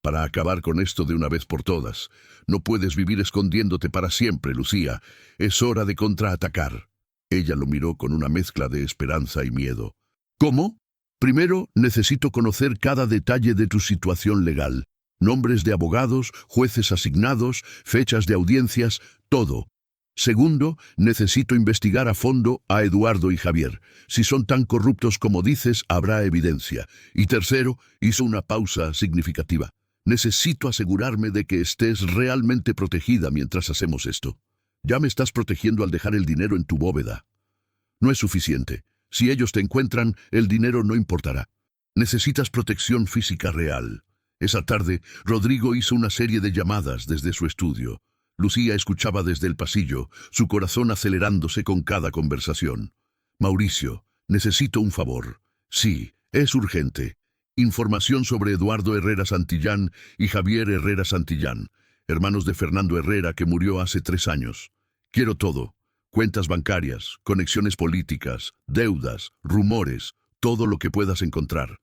para acabar con esto de una vez por todas. No puedes vivir escondiéndote para siempre, Lucía. Es hora de contraatacar». Ella lo miró con una mezcla de esperanza y miedo. «¿Cómo? Primero, necesito conocer cada detalle de tu situación legal. Nombres de abogados, jueces asignados, fechas de audiencias, todo. Segundo, necesito investigar a fondo a Eduardo y Javier. Si son tan corruptos como dices, habrá evidencia. Y tercero, hizo una pausa significativa. Necesito asegurarme de que estés realmente protegida mientras hacemos esto. Ya me estás protegiendo al dejar el dinero en tu bóveda. No es suficiente. Si ellos te encuentran, el dinero no importará. Necesitas protección física real». Esa tarde, Rodrigo hizo una serie de llamadas desde su estudio. Lucía escuchaba desde el pasillo, su corazón acelerándose con cada conversación. «Mauricio, necesito un favor». «Sí, es urgente. Información sobre Eduardo Herrera Santillán y Javier Herrera Santillán, hermanos de Fernando Herrera que murió hace 3 años. Quiero todo. Cuentas bancarias, conexiones políticas, deudas, rumores, todo lo que puedas encontrar.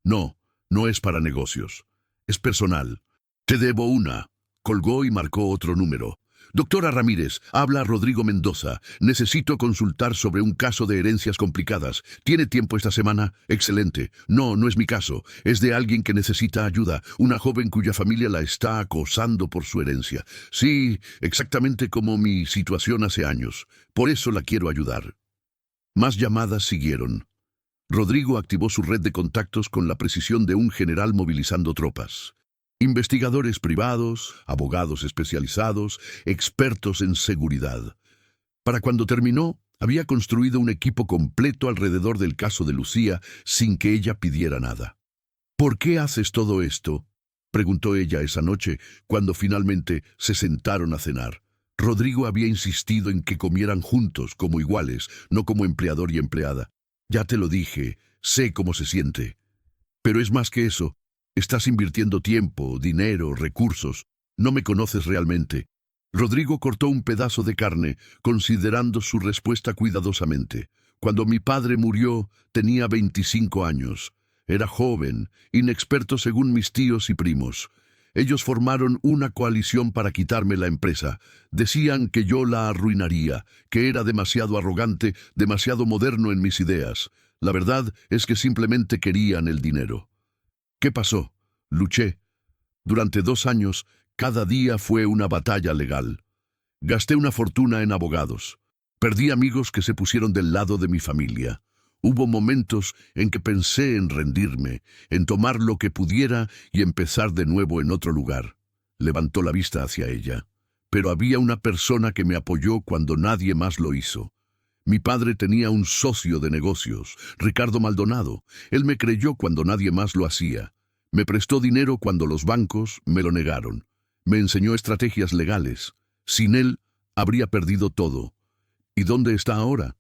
No, no es para negocios. Es personal. Te debo una». Colgó y marcó otro número. «Doctora Ramírez, habla Rodrigo Mendoza. Necesito consultar sobre un caso de herencias complicadas. ¿Tiene tiempo esta semana? Excelente. No, no es mi caso. Es de alguien que necesita ayuda. Una joven cuya familia la está acosando por su herencia. Sí, exactamente como mi situación hace años. Por eso la quiero ayudar». Más llamadas siguieron. Rodrigo activó su red de contactos con la precisión de un general movilizando tropas. Investigadores privados, abogados especializados, expertos en seguridad. Para cuando terminó, había construido un equipo completo alrededor del caso de Lucía sin que ella pidiera nada. «¿Por qué haces todo esto?», preguntó ella esa noche cuando finalmente se sentaron a cenar. Rodrigo había insistido en que comieran juntos, como iguales, no como empleador y empleada. Ya te lo dije, sé cómo se siente. Pero es más que eso. Estás invirtiendo tiempo, dinero, recursos. No me conoces realmente. Rodrigo cortó un pedazo de carne, considerando su respuesta cuidadosamente. Cuando mi padre murió, tenía 25 años. Era joven, inexperto según mis tíos y primos. Ellos formaron una coalición para quitarme la empresa. Decían que yo la arruinaría, que era demasiado arrogante, demasiado moderno en mis ideas. La verdad es que simplemente querían el dinero. ¿Qué pasó? Luché. Durante 2 años, cada día fue una batalla legal. Gasté una fortuna en abogados. Perdí amigos que se pusieron del lado de mi familia. Hubo momentos en que pensé en rendirme, en tomar lo que pudiera y empezar de nuevo en otro lugar. Levantó la vista hacia ella. Pero había una persona que me apoyó cuando nadie más lo hizo. Mi padre tenía un socio de negocios, Ricardo Maldonado. Él me creyó cuando nadie más lo hacía. Me prestó dinero cuando los bancos me lo negaron. Me enseñó estrategias legales. Sin él, habría perdido todo. ¿Y dónde está ahora?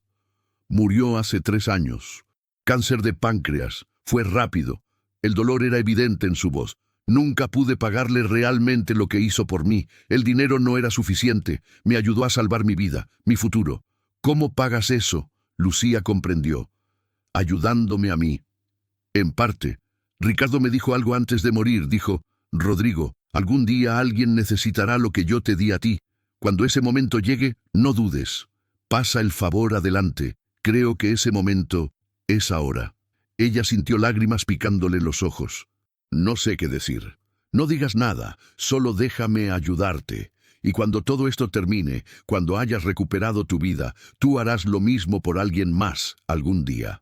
Murió hace 3 años. Cáncer de páncreas. Fue rápido. El dolor era evidente en su voz. Nunca pude pagarle realmente lo que hizo por mí. El dinero no era suficiente. Me ayudó a salvar mi vida, mi futuro. ¿Cómo pagas eso? Lucía comprendió. Ayudándome a mí. En parte. Ricardo me dijo algo antes de morir. Dijo, Rodrigo, algún día alguien necesitará lo que yo te di a ti. Cuando ese momento llegue, no dudes. Pasa el favor adelante. Creo que ese momento es ahora. Ella sintió lágrimas picándole los ojos. No sé qué decir. No digas nada, solo déjame ayudarte. Y cuando todo esto termine, cuando hayas recuperado tu vida, tú harás lo mismo por alguien más algún día.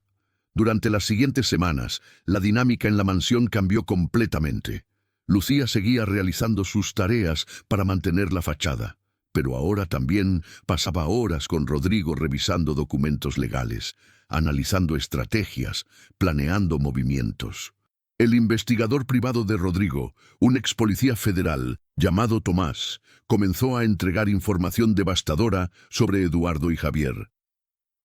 Durante las siguientes semanas, la dinámica en la mansión cambió completamente. Lucía seguía realizando sus tareas para mantener la fachada. Pero ahora también pasaba horas con Rodrigo revisando documentos legales, analizando estrategias, planeando movimientos. El investigador privado de Rodrigo, un ex policía federal llamado Tomás, comenzó a entregar información devastadora sobre Eduardo y Javier.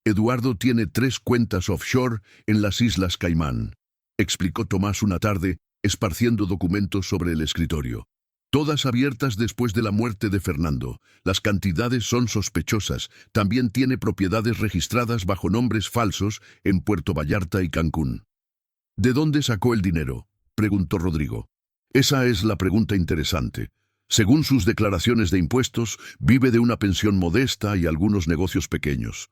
Eduardo tiene 3 cuentas offshore en las Islas Caimán, explicó Tomás una tarde, esparciendo documentos sobre el escritorio. Todas abiertas después de la muerte de Fernando. Las cantidades son sospechosas. También tiene propiedades registradas bajo nombres falsos en Puerto Vallarta y Cancún. ¿De dónde sacó el dinero?, preguntó Rodrigo. Esa es la pregunta interesante. Según sus declaraciones de impuestos, vive de una pensión modesta y algunos negocios pequeños.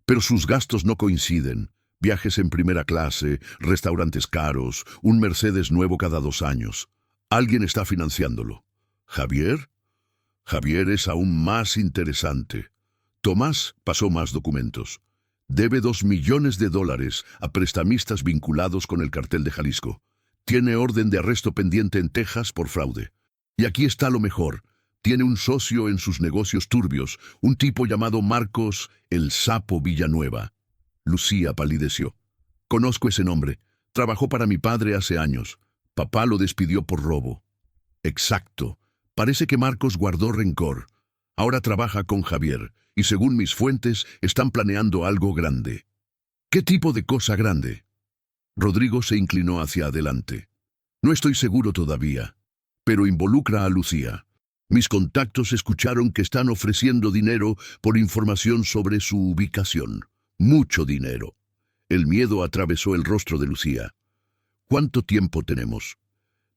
Pero sus gastos no coinciden. Viajes en primera clase, restaurantes caros, un Mercedes nuevo cada 2 años. Alguien está financiándolo. ¿Javier? Javier es aún más interesante. Tomás pasó más documentos. Debe $2 millones a prestamistas vinculados con el cartel de Jalisco. Tiene orden de arresto pendiente en Texas por fraude. Y aquí está lo mejor. Tiene un socio en sus negocios turbios, un tipo llamado Marcos el Sapo Villanueva. Lucía palideció. Conozco ese nombre. Trabajó para mi padre hace años. Papá lo despidió por robo. Exacto. Parece que Marcos guardó rencor. Ahora trabaja con Javier, y según mis fuentes, están planeando algo grande. ¿Qué tipo de cosa grande? Rodrigo se inclinó hacia adelante. No estoy seguro todavía, pero involucra a Lucía. Mis contactos escucharon que están ofreciendo dinero por información sobre su ubicación. Mucho dinero. El miedo atravesó el rostro de Lucía. ¿Cuánto tiempo tenemos?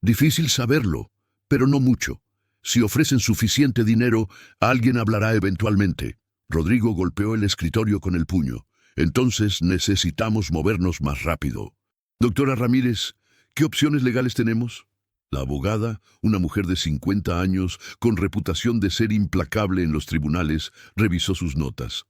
Difícil saberlo, pero no mucho. Si ofrecen suficiente dinero, alguien hablará eventualmente. Rodrigo golpeó el escritorio con el puño. Entonces necesitamos movernos más rápido. Doctora Ramírez, ¿qué opciones legales tenemos? La abogada, una mujer de 50 años, con reputación de ser implacable en los tribunales, revisó sus notas.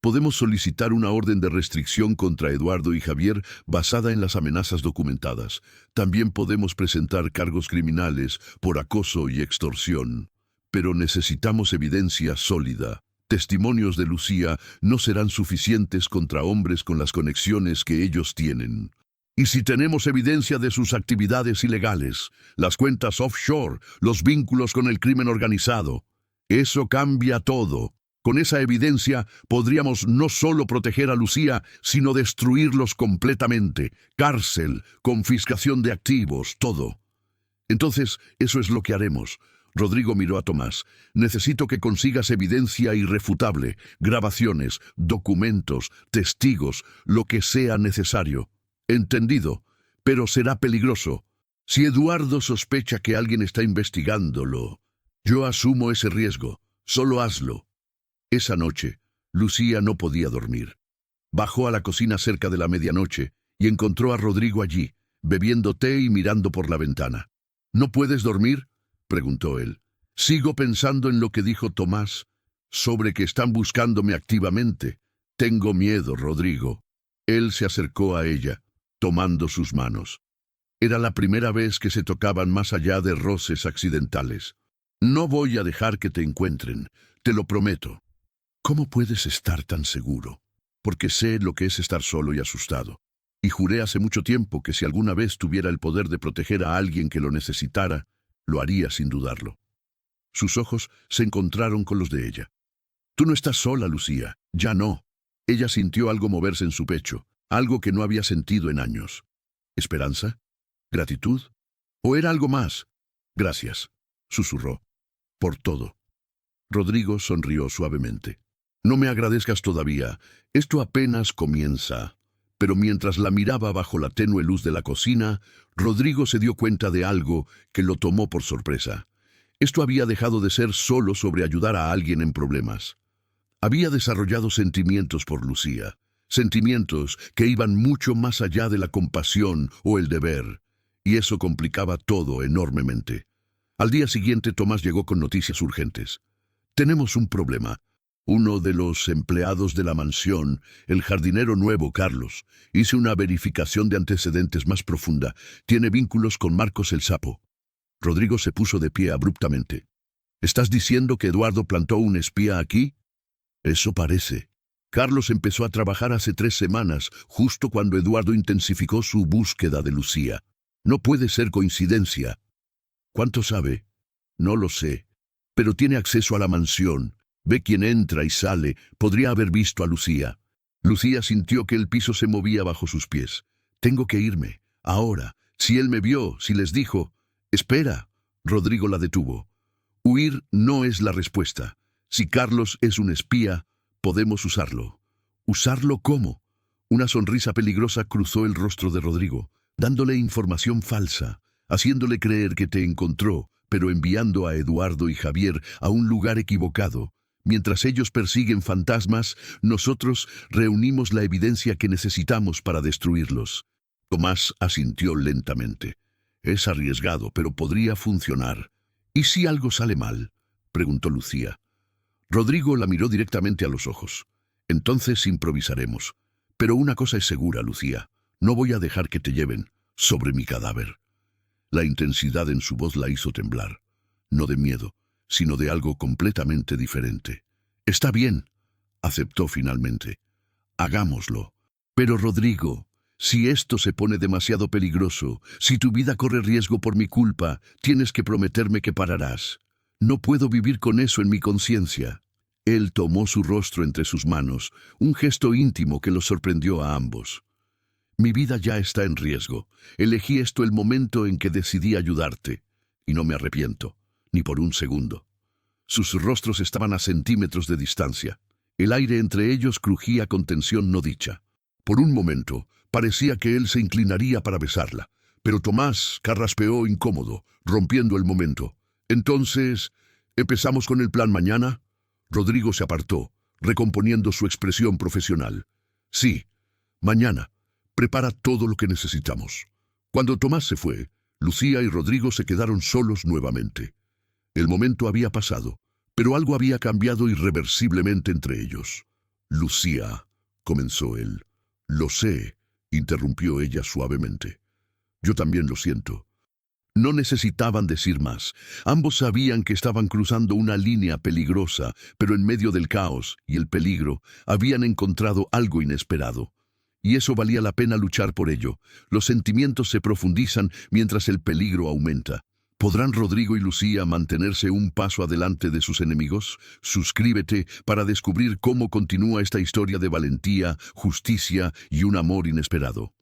Podemos solicitar una orden de restricción contra Eduardo y Javier basada en las amenazas documentadas. También podemos presentar cargos criminales por acoso y extorsión. Pero necesitamos evidencia sólida. Testimonios de Lucía no serán suficientes contra hombres con las conexiones que ellos tienen. Y si tenemos evidencia de sus actividades ilegales, las cuentas offshore, los vínculos con el crimen organizado, Eso cambia todo. Con esa evidencia podríamos no solo proteger a Lucía, sino destruirlos completamente. Cárcel, confiscación de activos, todo. Entonces, eso es lo que haremos. Rodrigo miró a Tomás. Necesito que consigas evidencia irrefutable, grabaciones, documentos, testigos, lo que sea necesario. Entendido, pero será peligroso. Si Eduardo sospecha que alguien está investigándolo, yo asumo ese riesgo. Solo hazlo. Esa noche, Lucía no podía dormir. Bajó a la cocina cerca de la medianoche y encontró a Rodrigo allí, bebiendo té y mirando por la ventana. ¿No puedes dormir?, preguntó él. Sigo pensando en lo que dijo Tomás, sobre que están buscándome activamente. Tengo miedo, Rodrigo. Él se acercó a ella, tomando sus manos. Era la primera vez que se tocaban más allá de roces accidentales. No voy a dejar que te encuentren, te lo prometo. ¿Cómo puedes estar tan seguro? Porque sé lo que es estar solo y asustado. Y juré hace mucho tiempo que si alguna vez tuviera el poder de proteger a alguien que lo necesitara, lo haría sin dudarlo. Sus ojos se encontraron con los de ella. Tú no estás sola, Lucía. Ya no. Ella sintió algo moverse en su pecho, algo que no había sentido en años. ¿Esperanza? ¿Gratitud? ¿O era algo más? Gracias, susurró. Por todo. Rodrigo sonrió suavemente. No me agradezcas todavía. Esto apenas comienza. Pero mientras la miraba bajo la tenue luz de la cocina, Rodrigo se dio cuenta de algo que lo tomó por sorpresa. Esto había dejado de ser solo sobre ayudar a alguien en problemas. Había desarrollado sentimientos por Lucía, sentimientos que iban mucho más allá de la compasión o el deber, y eso complicaba todo enormemente. Al día siguiente, Tomás llegó con noticias urgentes. Tenemos un problema. Uno de los empleados de la mansión, el jardinero nuevo, Carlos, hizo una verificación de antecedentes más profunda. Tiene vínculos con Marcos el Sapo. Rodrigo se puso de pie abruptamente. ¿Estás diciendo que Eduardo plantó un espía aquí? Eso parece. Carlos empezó a trabajar hace 3 semanas, justo cuando Eduardo intensificó su búsqueda de Lucía. No puede ser coincidencia. ¿Cuánto sabe? No lo sé. Pero tiene acceso a la mansión. Ve quién entra y sale. Podría haber visto a Lucía. Lucía sintió que el piso se movía bajo sus pies. Tengo que irme. Ahora. Si él me vio, si les dijo... Espera. Rodrigo la detuvo. Huir no es la respuesta. Si Carlos es un espía, podemos usarlo. ¿Usarlo cómo? Una sonrisa peligrosa cruzó el rostro de Rodrigo, dándole información falsa, haciéndole creer que te encontró, pero enviando a Eduardo y Javier a un lugar equivocado. Mientras ellos persiguen fantasmas, nosotros reunimos la evidencia que necesitamos para destruirlos. Tomás asintió lentamente. Es arriesgado, pero podría funcionar. ¿Y si algo sale mal?, preguntó Lucía. Rodrigo la miró directamente a los ojos. Entonces improvisaremos. Pero una cosa es segura, Lucía. No voy a dejar que te lleven sobre mi cadáver. La intensidad en su voz la hizo temblar. No de miedo, sino de algo completamente diferente. Está bien, aceptó finalmente. Hagámoslo. Pero Rodrigo, si esto se pone demasiado peligroso, si tu vida corre riesgo por mi culpa, tienes que prometerme que pararás. No puedo vivir con eso en mi conciencia. Él tomó su rostro entre sus manos, un gesto íntimo que los sorprendió a ambos. Mi vida ya está en riesgo. Elegí esto el momento en que decidí ayudarte, y no me arrepiento, ni por un segundo. Sus rostros estaban a centímetros de distancia. El aire entre ellos crujía con tensión no dicha. Por un momento, parecía que él se inclinaría para besarla, pero Tomás carraspeó incómodo, rompiendo el momento. Entonces, ¿empezamos con el plan mañana? Rodrigo se apartó, recomponiendo su expresión profesional. Sí, mañana. Prepara todo lo que necesitamos. Cuando Tomás se fue, Lucía y Rodrigo se quedaron solos nuevamente. El momento había pasado, pero algo había cambiado irreversiblemente entre ellos. Lucía, comenzó él. Lo sé, interrumpió ella suavemente. Yo también lo siento. No necesitaban decir más. Ambos sabían que estaban cruzando una línea peligrosa, pero en medio del caos y el peligro habían encontrado algo inesperado. Y eso valía la pena luchar por ello. Los sentimientos se profundizan mientras el peligro aumenta. ¿Podrán Rodrigo y Lucía mantenerse un paso adelante de sus enemigos? Suscríbete para descubrir cómo continúa esta historia de valentía, justicia y un amor inesperado.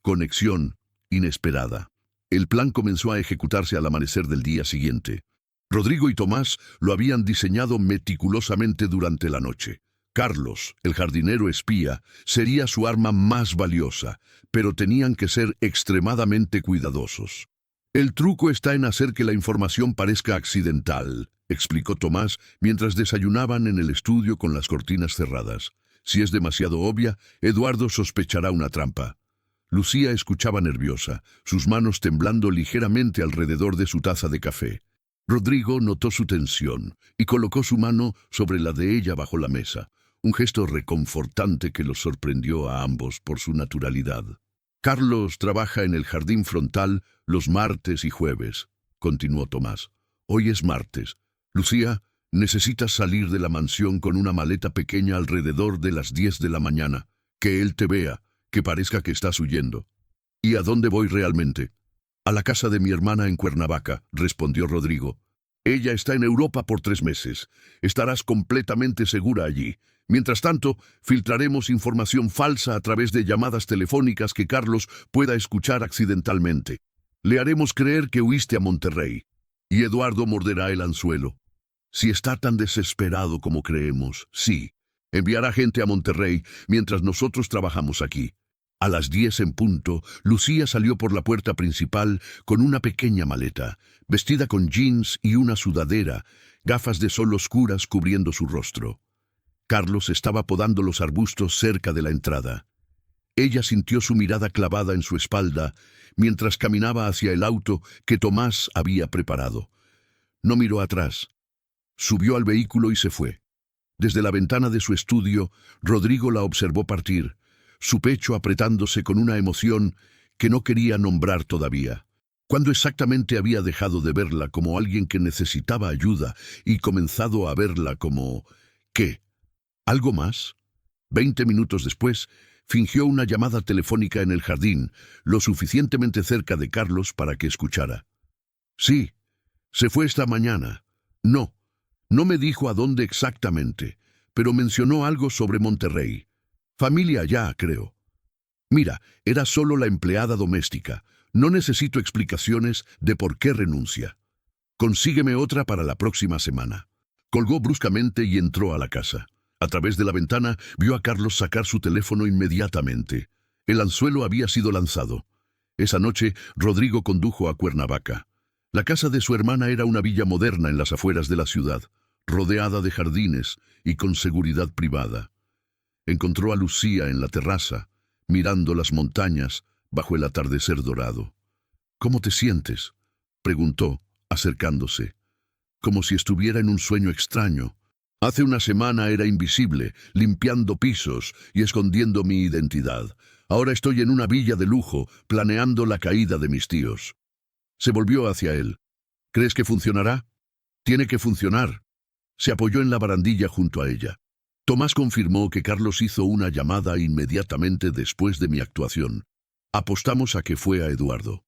Conexión inesperada. El plan comenzó a ejecutarse al amanecer del día siguiente. Rodrigo y Tomás lo habían diseñado meticulosamente durante la noche. Carlos, el jardinero espía, sería su arma más valiosa, pero tenían que ser extremadamente cuidadosos. El truco está en hacer que la información parezca accidental, explicó Tomás mientras desayunaban en el estudio con las cortinas cerradas. Si es demasiado obvia, Eduardo sospechará una trampa. Lucía escuchaba nerviosa, sus manos temblando ligeramente alrededor de su taza de café. Rodrigo notó su tensión y colocó su mano sobre la de ella bajo la mesa, un gesto reconfortante que los sorprendió a ambos por su naturalidad. Carlos trabaja en el jardín frontal los martes y jueves, continuó Tomás. Hoy es martes. Lucía, necesitas salir de la mansión con una maleta pequeña alrededor de las 10 de la mañana. Que él te vea, que parezca que estás huyendo. ¿Y a dónde voy realmente? A la casa de mi hermana en Cuernavaca, respondió Rodrigo. Ella está en Europa por 3 meses. Estarás completamente segura allí. Mientras tanto, filtraremos información falsa a través de llamadas telefónicas que Carlos pueda escuchar accidentalmente. Le haremos creer que huiste a Monterrey, y Eduardo morderá el anzuelo. Si está tan desesperado como creemos, sí, enviará gente a Monterrey mientras nosotros trabajamos aquí. A las 10 en punto, Lucía salió por la puerta principal con una pequeña maleta, vestida con jeans y una sudadera, gafas de sol oscuras cubriendo su rostro. Carlos estaba podando los arbustos cerca de la entrada. Ella sintió su mirada clavada en su espalda mientras caminaba hacia el auto que Tomás había preparado. No miró atrás. Subió al vehículo y se fue. Desde la ventana de su estudio, Rodrigo la observó partir, su pecho apretándose con una emoción que no quería nombrar todavía. ¿Cuándo exactamente había dejado de verla como alguien que necesitaba ayuda y comenzado a verla como... ¿qué? ¿Algo más? 20 minutos después, fingió una llamada telefónica en el jardín, lo suficientemente cerca de Carlos para que escuchara. Sí, se fue esta mañana. No me dijo a dónde exactamente, pero mencionó algo sobre Monterrey. Familia allá, creo. Mira, era solo la empleada doméstica. No necesito explicaciones de por qué renuncia. Consígueme otra para la próxima semana. Colgó bruscamente y entró a la casa. A través de la ventana vio a Carlos sacar su teléfono inmediatamente. El anzuelo había sido lanzado. Esa noche, Rodrigo condujo a Cuernavaca. La casa de su hermana era una villa moderna en las afueras de la ciudad, rodeada de jardines y con seguridad privada. Encontró a Lucía en la terraza, mirando las montañas bajo el atardecer dorado. ¿Cómo te sientes?, preguntó, acercándose, como si estuviera en un sueño extraño. Hace una semana era invisible, limpiando pisos y escondiendo mi identidad. Ahora estoy en una villa de lujo, planeando la caída de mis tíos. Se volvió hacia él. ¿Crees que funcionará? Tiene que funcionar. Se apoyó en la barandilla junto a ella. Tomás confirmó que Carlos hizo una llamada inmediatamente después de mi actuación. Apostamos a que fue a Eduardo.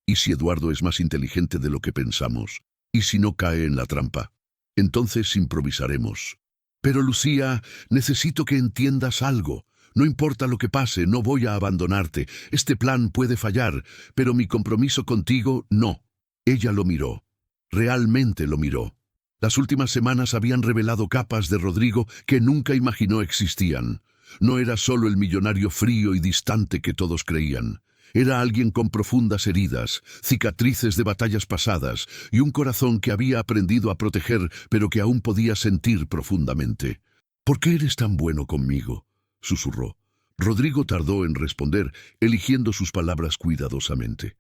¿Y si Eduardo es más inteligente de lo que pensamos? ¿Y si no cae en la trampa? Entonces improvisaremos. Pero Lucía, necesito que entiendas algo. No importa lo que pase, no voy a abandonarte. Este plan puede fallar, pero mi compromiso contigo, no. Ella lo miró. Realmente lo miró. Las últimas semanas habían revelado capas de Rodrigo que nunca imaginó existían. No era solo el millonario frío y distante que todos creían. Era alguien con profundas heridas, cicatrices de batallas pasadas y un corazón que había aprendido a proteger, pero que aún podía sentir profundamente. ¿Por qué eres tan bueno conmigo?, susurró. Rodrigo tardó en responder, eligiendo sus palabras cuidadosamente.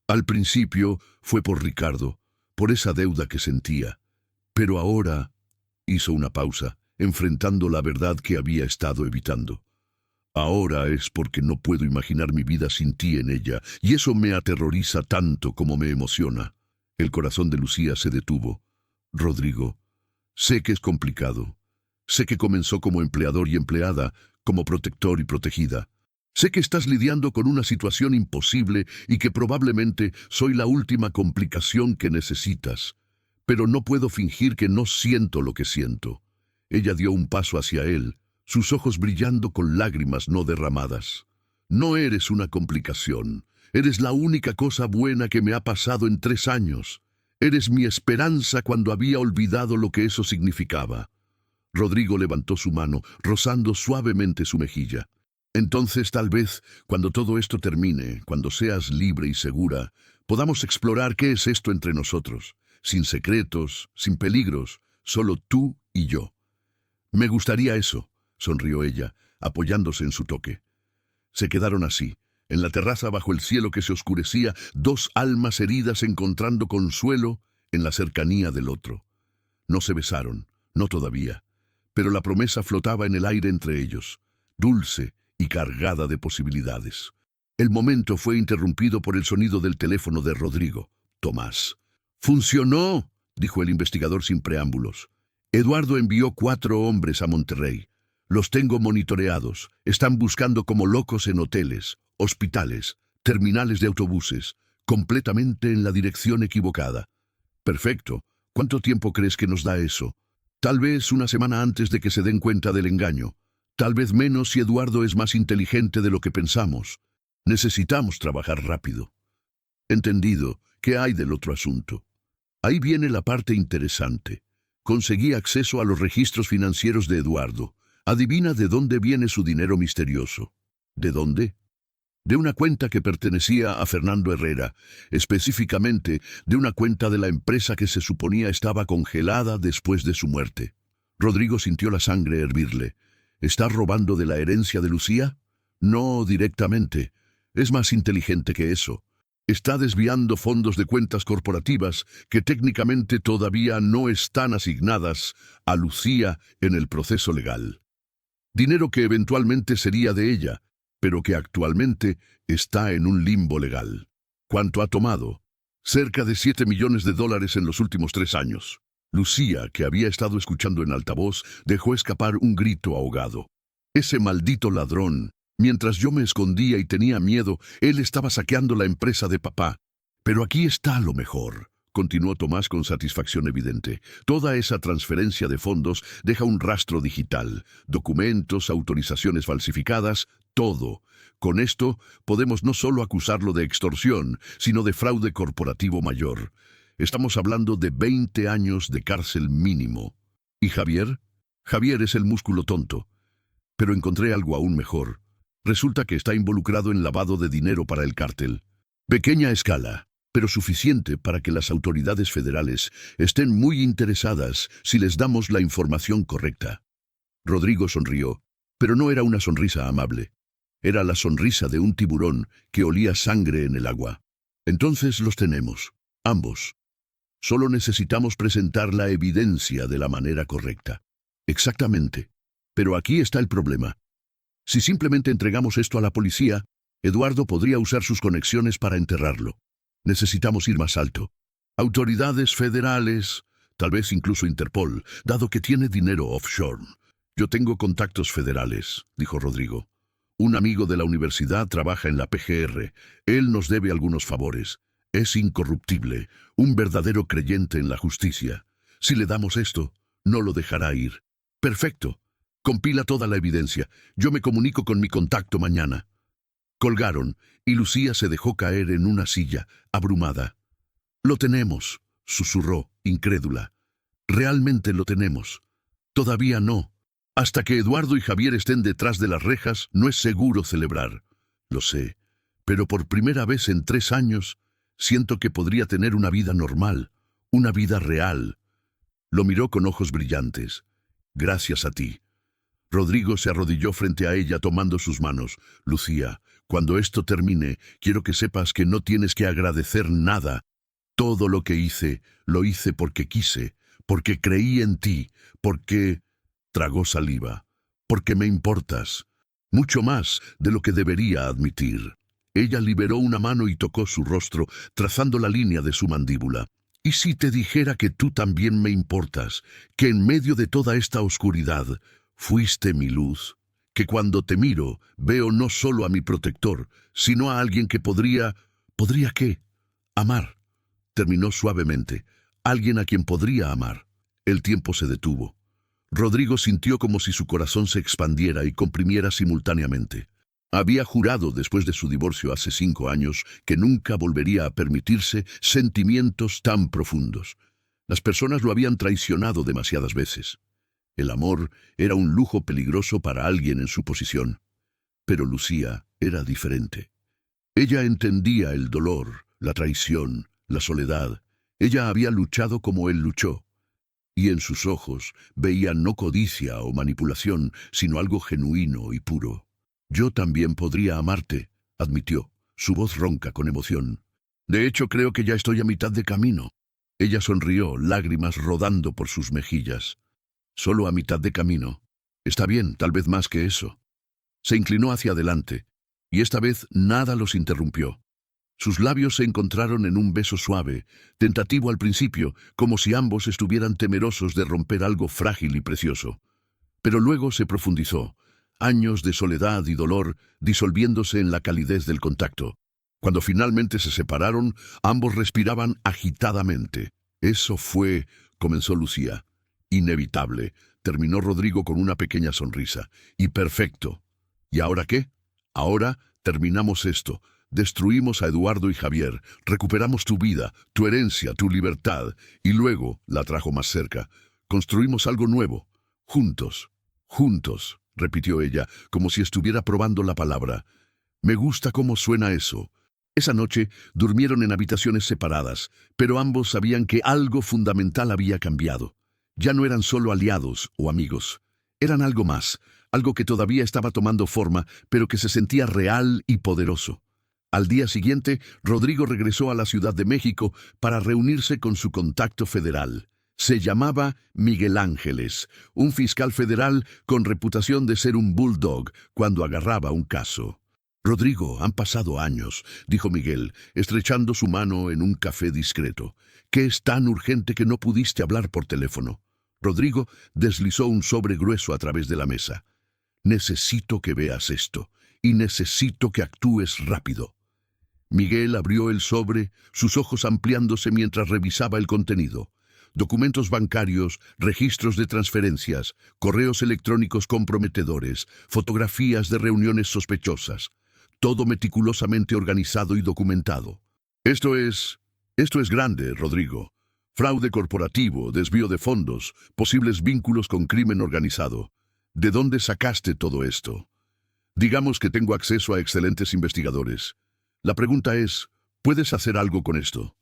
Al principio fue por Ricardo, por esa deuda que sentía. Pero ahora... Hizo una pausa, enfrentando la verdad que había estado evitando. Ahora es porque no puedo imaginar mi vida sin ti en ella, y eso me aterroriza tanto como me emociona. El corazón de Lucía se detuvo. Rodrigo, sé que es complicado. Sé que comenzó como empleador y empleada, como protector y protegida. Sé que estás lidiando con una situación imposible y que probablemente soy la última complicación que necesitas, pero no puedo fingir que no siento lo que siento. Ella dio un paso hacia él, sus ojos brillando con lágrimas no derramadas. No eres una complicación. Eres la única cosa buena que me ha pasado en 3 años. Eres mi esperanza cuando había olvidado lo que eso significaba. Rodrigo levantó su mano, rozando suavemente su mejilla. Entonces, tal vez, cuando todo esto termine, cuando seas libre y segura, podamos explorar qué es esto entre nosotros, sin secretos, sin peligros, solo tú y yo. Me gustaría eso, sonrió ella, apoyándose en su toque. Se quedaron así, en la terraza bajo el cielo que se oscurecía, 2 almas heridas encontrando consuelo en la cercanía del otro. No se besaron, no todavía, pero la promesa flotaba en el aire entre ellos, dulce y cargada de posibilidades. El momento fue interrumpido por el sonido del teléfono de Rodrigo. Tomás. «¡Funcionó!», dijo el investigador sin preámbulos. Eduardo envió 4 hombres a Monterrey. Los tengo monitoreados. Están buscando como locos en hoteles, hospitales, terminales de autobuses, completamente en la dirección equivocada. Perfecto. ¿Cuánto tiempo crees que nos da eso? Tal vez una semana antes de que se den cuenta del engaño. Tal vez menos si Eduardo es más inteligente de lo que pensamos. Necesitamos trabajar rápido. Entendido. ¿Qué hay del otro asunto? Ahí viene la parte interesante. Conseguí acceso a los registros financieros de Eduardo. Adivina de dónde viene su dinero misterioso. ¿De dónde? De una cuenta que pertenecía a Fernando Herrera, específicamente de una cuenta de la empresa que se suponía estaba congelada después de su muerte. Rodrigo sintió la sangre hervirle. ¿Está robando de la herencia de Lucía? No directamente. Es más inteligente que eso. Está desviando fondos de cuentas corporativas que técnicamente todavía no están asignadas a Lucía en el proceso legal. Dinero que eventualmente sería de ella, pero que actualmente está en un limbo legal. ¿Cuánto ha tomado? Cerca de $7 millones en los últimos 3 años. Lucía, que había estado escuchando en altavoz, dejó escapar un grito ahogado. Ese maldito ladrón. Mientras yo me escondía y tenía miedo, él estaba saqueando la empresa de papá. Pero aquí está lo mejor, continuó Tomás con satisfacción evidente. Toda esa transferencia de fondos deja un rastro digital, documentos, autorizaciones falsificadas, todo. Con esto podemos no solo acusarlo de extorsión, sino de fraude corporativo mayor. Estamos hablando de 20 años de cárcel mínimo. ¿Y Javier? Javier es el músculo tonto. Pero encontré algo aún mejor. Resulta que está involucrado en lavado de dinero para el cártel. Pequeña escala, pero suficiente para que las autoridades federales estén muy interesadas si les damos la información correcta. Rodrigo sonrió, pero no era una sonrisa amable. Era la sonrisa de un tiburón que olía sangre en el agua. Entonces los tenemos, ambos. Solo necesitamos presentar la evidencia de la manera correcta. Exactamente. Pero aquí está el problema. Si simplemente entregamos esto a la policía, Eduardo podría usar sus conexiones para enterrarlo. Necesitamos ir más alto. Autoridades federales, tal vez incluso Interpol, dado que tiene dinero offshore. Yo tengo contactos federales, dijo Rodrigo. Un amigo de la universidad trabaja en la PGR. Él nos debe algunos favores. Es incorruptible, un verdadero creyente en la justicia. Si le damos esto, no lo dejará ir. Perfecto. Compila toda la evidencia. Yo me comunico con mi contacto mañana. Colgaron, y Lucía se dejó caer en una silla, abrumada. Lo tenemos, susurró, incrédula. Realmente lo tenemos. Todavía no. Hasta que Eduardo y Javier estén detrás de las rejas, no es seguro celebrar. Lo sé, pero por primera vez en 3 años, siento que podría tener una vida normal, una vida real. Lo miró con ojos brillantes. Gracias a ti. Rodrigo se arrodilló frente a ella tomando sus manos. Lucía, cuando esto termine, quiero que sepas que no tienes que agradecer nada. Todo lo que hice, lo hice porque quise, porque creí en ti, porque... Tragó saliva. Porque me importas. Mucho más de lo que debería admitir. Ella liberó una mano y tocó su rostro, trazando la línea de su mandíbula. ¿Y si te dijera que tú también me importas? Que en medio de toda esta oscuridad, fuiste mi luz, que cuando te miro veo no solo a mi protector, sino a alguien que ¿podría qué? Amar. Terminó suavemente. Alguien a quien podría amar. El tiempo se detuvo. Rodrigo sintió como si su corazón se expandiera y comprimiera simultáneamente. Había jurado después de su divorcio hace 5 años que nunca volvería a permitirse sentimientos tan profundos. Las personas lo habían traicionado demasiadas veces. El amor era un lujo peligroso para alguien en su posición. Pero Lucía era diferente. Ella entendía el dolor, la traición, la soledad. Ella había luchado como él luchó. Y en sus ojos veía no codicia o manipulación, sino algo genuino y puro. «Yo también podría amarte», admitió, su voz ronca con emoción. «De hecho, creo que ya estoy a mitad de camino». Ella sonrió, lágrimas rodando por sus mejillas. «Solo a mitad de camino. Está bien, tal vez más que eso». Se inclinó hacia adelante, y esta vez nada los interrumpió. Sus labios se encontraron en un beso suave, tentativo al principio, como si ambos estuvieran temerosos de romper algo frágil y precioso. Pero luego se profundizó, años de soledad y dolor disolviéndose en la calidez del contacto. Cuando finalmente se separaron, ambos respiraban agitadamente. «Eso fue», comenzó Lucía. «Inevitable», terminó Rodrigo con una pequeña sonrisa. «Y perfecto. ¿Y ahora qué? Ahora terminamos esto. Destruimos a Eduardo y Javier, recuperamos tu vida, tu herencia, tu libertad, y luego, la trajo más cerca, construimos algo nuevo. Juntos, juntos», repitió ella, como si estuviera probando la palabra. «Me gusta cómo suena eso». Esa noche durmieron en habitaciones separadas, pero ambos sabían que algo fundamental había cambiado. Ya no eran solo aliados o amigos. Eran algo más, algo que todavía estaba tomando forma, pero que se sentía real y poderoso. Al día siguiente, Rodrigo regresó a la Ciudad de México para reunirse con su contacto federal. Se llamaba Miguel Ángeles, un fiscal federal con reputación de ser un bulldog cuando agarraba un caso. «Rodrigo, han pasado años», dijo Miguel, estrechando su mano en un café discreto. «¿Qué es tan urgente que no pudiste hablar por teléfono?» Rodrigo deslizó un sobre grueso a través de la mesa. «Necesito que veas esto, y necesito que actúes rápido». Miguel abrió el sobre, sus ojos ampliándose mientras revisaba el contenido. Documentos bancarios, registros de transferencias, correos electrónicos comprometedores, fotografías de reuniones sospechosas. Todo meticulosamente organizado y documentado. Esto es grande, Rodrigo. Fraude corporativo, desvío de fondos, posibles vínculos con crimen organizado. ¿De dónde sacaste todo esto? Digamos que tengo acceso a excelentes investigadores. La pregunta es, ¿puedes hacer algo con esto?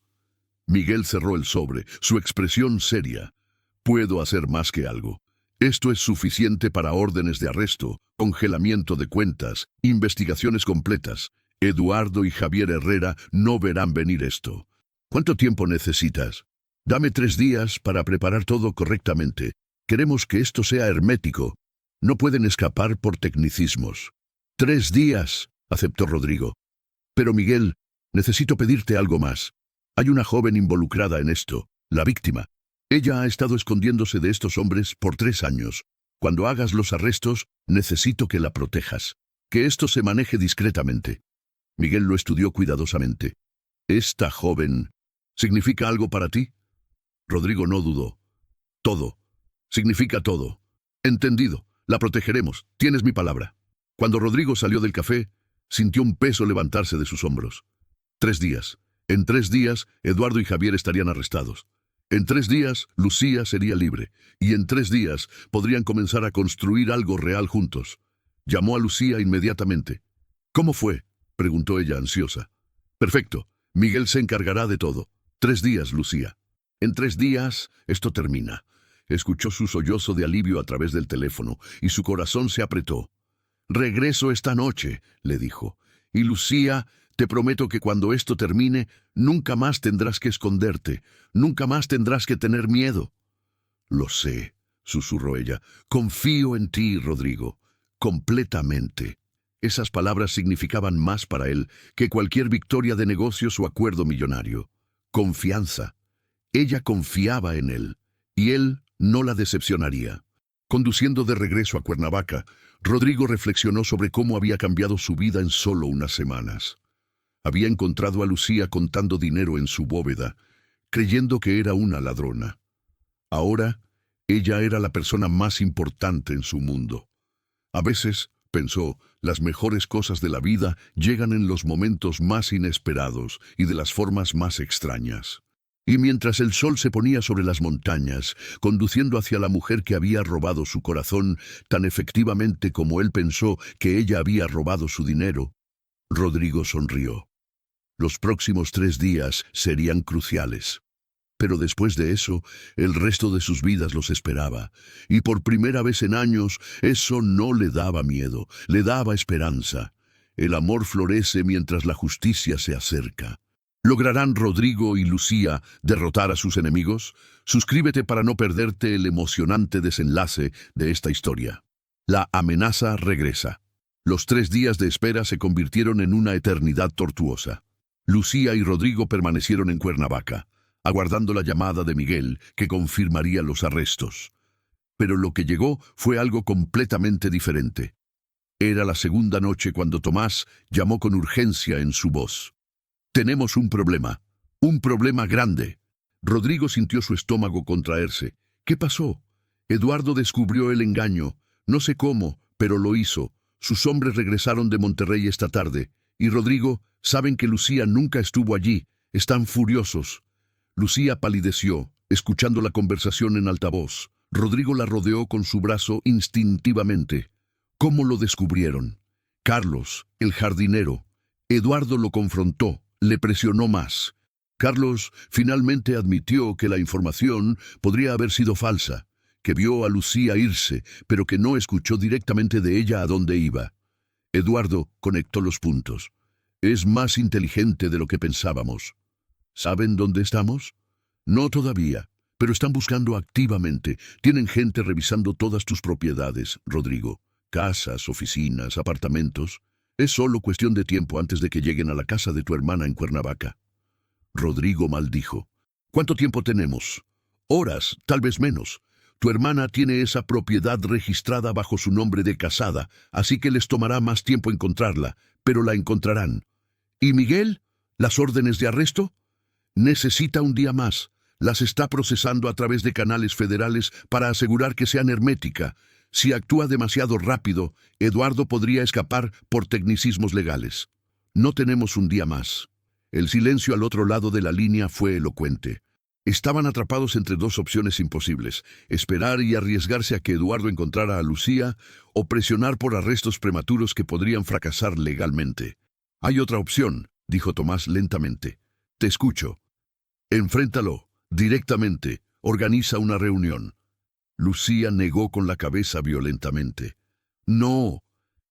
Miguel cerró el sobre, su expresión seria. Puedo hacer más que algo. Esto es suficiente para órdenes de arresto, congelamiento de cuentas, investigaciones completas. Eduardo y Javier Herrera no verán venir esto. ¿Cuánto tiempo necesitas? Dame 3 días para preparar todo correctamente. Queremos que esto sea hermético. No pueden escapar por tecnicismos. 3 días, aceptó Rodrigo. Pero Miguel, necesito pedirte algo más. Hay una joven involucrada en esto, la víctima. Ella ha estado escondiéndose de estos hombres por 3 años. Cuando hagas los arrestos, necesito que la protejas. Que esto se maneje discretamente. Miguel lo estudió cuidadosamente. ¿Esta joven significa algo para ti? Rodrigo no dudó. Todo. Significa todo. Entendido. La protegeremos. Tienes mi palabra. Cuando Rodrigo salió del café, sintió un peso levantarse de sus hombros. 3 días. En 3 días, Eduardo y Javier estarían arrestados. En 3 días, Lucía sería libre, y en 3 días podrían comenzar a construir algo real juntos. Llamó a Lucía inmediatamente. «¿Cómo fue?», preguntó ella ansiosa. «Perfecto. Miguel se encargará de todo. 3 días, Lucía». «En 3 días, esto termina». Escuchó su sollozo de alivio a través del teléfono, y su corazón se apretó. «Regreso esta noche», le dijo. «Y Lucía, te prometo que cuando esto termine, nunca más tendrás que esconderte, nunca más tendrás que tener miedo». «Lo sé», susurró ella. «Confío en ti, Rodrigo. Completamente». Esas palabras significaban más para él que cualquier victoria de negocios o acuerdo millonario. Confianza. Ella confiaba en él, y él no la decepcionaría. Conduciendo de regreso a Cuernavaca, Rodrigo reflexionó sobre cómo había cambiado su vida en solo unas semanas. Había encontrado a Lucía contando dinero en su bóveda, creyendo que era una ladrona. Ahora, ella era la persona más importante en su mundo. A veces, pensó, las mejores cosas de la vida llegan en los momentos más inesperados y de las formas más extrañas. Y mientras el sol se ponía sobre las montañas, conduciendo hacia la mujer que había robado su corazón tan efectivamente como él pensó que ella había robado su dinero, Rodrigo sonrió. Los próximos 3 días serían cruciales. Pero después de eso, el resto de sus vidas los esperaba, y por primera vez en años, eso no le daba miedo, le daba esperanza. El amor florece mientras la justicia se acerca. ¿Lograrán Rodrigo y Lucía derrotar a sus enemigos? Suscríbete para no perderte el emocionante desenlace de esta historia. La amenaza regresa. Los 3 días de espera se convirtieron en una eternidad tortuosa. Lucía y Rodrigo permanecieron en Cuernavaca, aguardando la llamada de Miguel, que confirmaría los arrestos. Pero lo que llegó fue algo completamente diferente. Era la segunda noche cuando Tomás llamó con urgencia en su voz. «Tenemos un problema grande». Rodrigo sintió su estómago contraerse. ¿Qué pasó? Eduardo descubrió el engaño. No sé cómo, pero lo hizo. Sus hombres regresaron de Monterrey esta tarde. Y Rodrigo, saben que Lucía nunca estuvo allí. Están furiosos. Lucía palideció, escuchando la conversación en altavoz. Rodrigo la rodeó con su brazo instintivamente. ¿Cómo lo descubrieron? Carlos, el jardinero. Eduardo lo confrontó, le presionó más. Carlos finalmente admitió que la información podría haber sido falsa, que vio a Lucía irse, pero que no escuchó directamente de ella a dónde iba. Eduardo conectó los puntos. Es más inteligente de lo que pensábamos. ¿Saben dónde estamos? No todavía, pero están buscando activamente. Tienen gente revisando todas tus propiedades, Rodrigo. Casas, oficinas, apartamentos. Es solo cuestión de tiempo antes de que lleguen a la casa de tu hermana en Cuernavaca. Rodrigo maldijo. ¿Cuánto tiempo tenemos? Horas, tal vez menos. Tu hermana tiene esa propiedad registrada bajo su nombre de casada, así que les tomará más tiempo encontrarla, pero la encontrarán. ¿Y Miguel? ¿Las órdenes de arresto? Necesita un día más. Las está procesando a través de canales federales para asegurar que sean herméticas. Si actúa demasiado rápido, Eduardo podría escapar por tecnicismos legales. No tenemos un día más. El silencio al otro lado de la línea fue elocuente. Estaban atrapados entre 2 opciones imposibles: esperar y arriesgarse a que Eduardo encontrara a Lucía, o presionar por arrestos prematuros que podrían fracasar legalmente. Hay otra opción, dijo Tomás lentamente. Te escucho. Enfréntalo, directamente. Organiza una reunión. Lucía negó con la cabeza violentamente. No,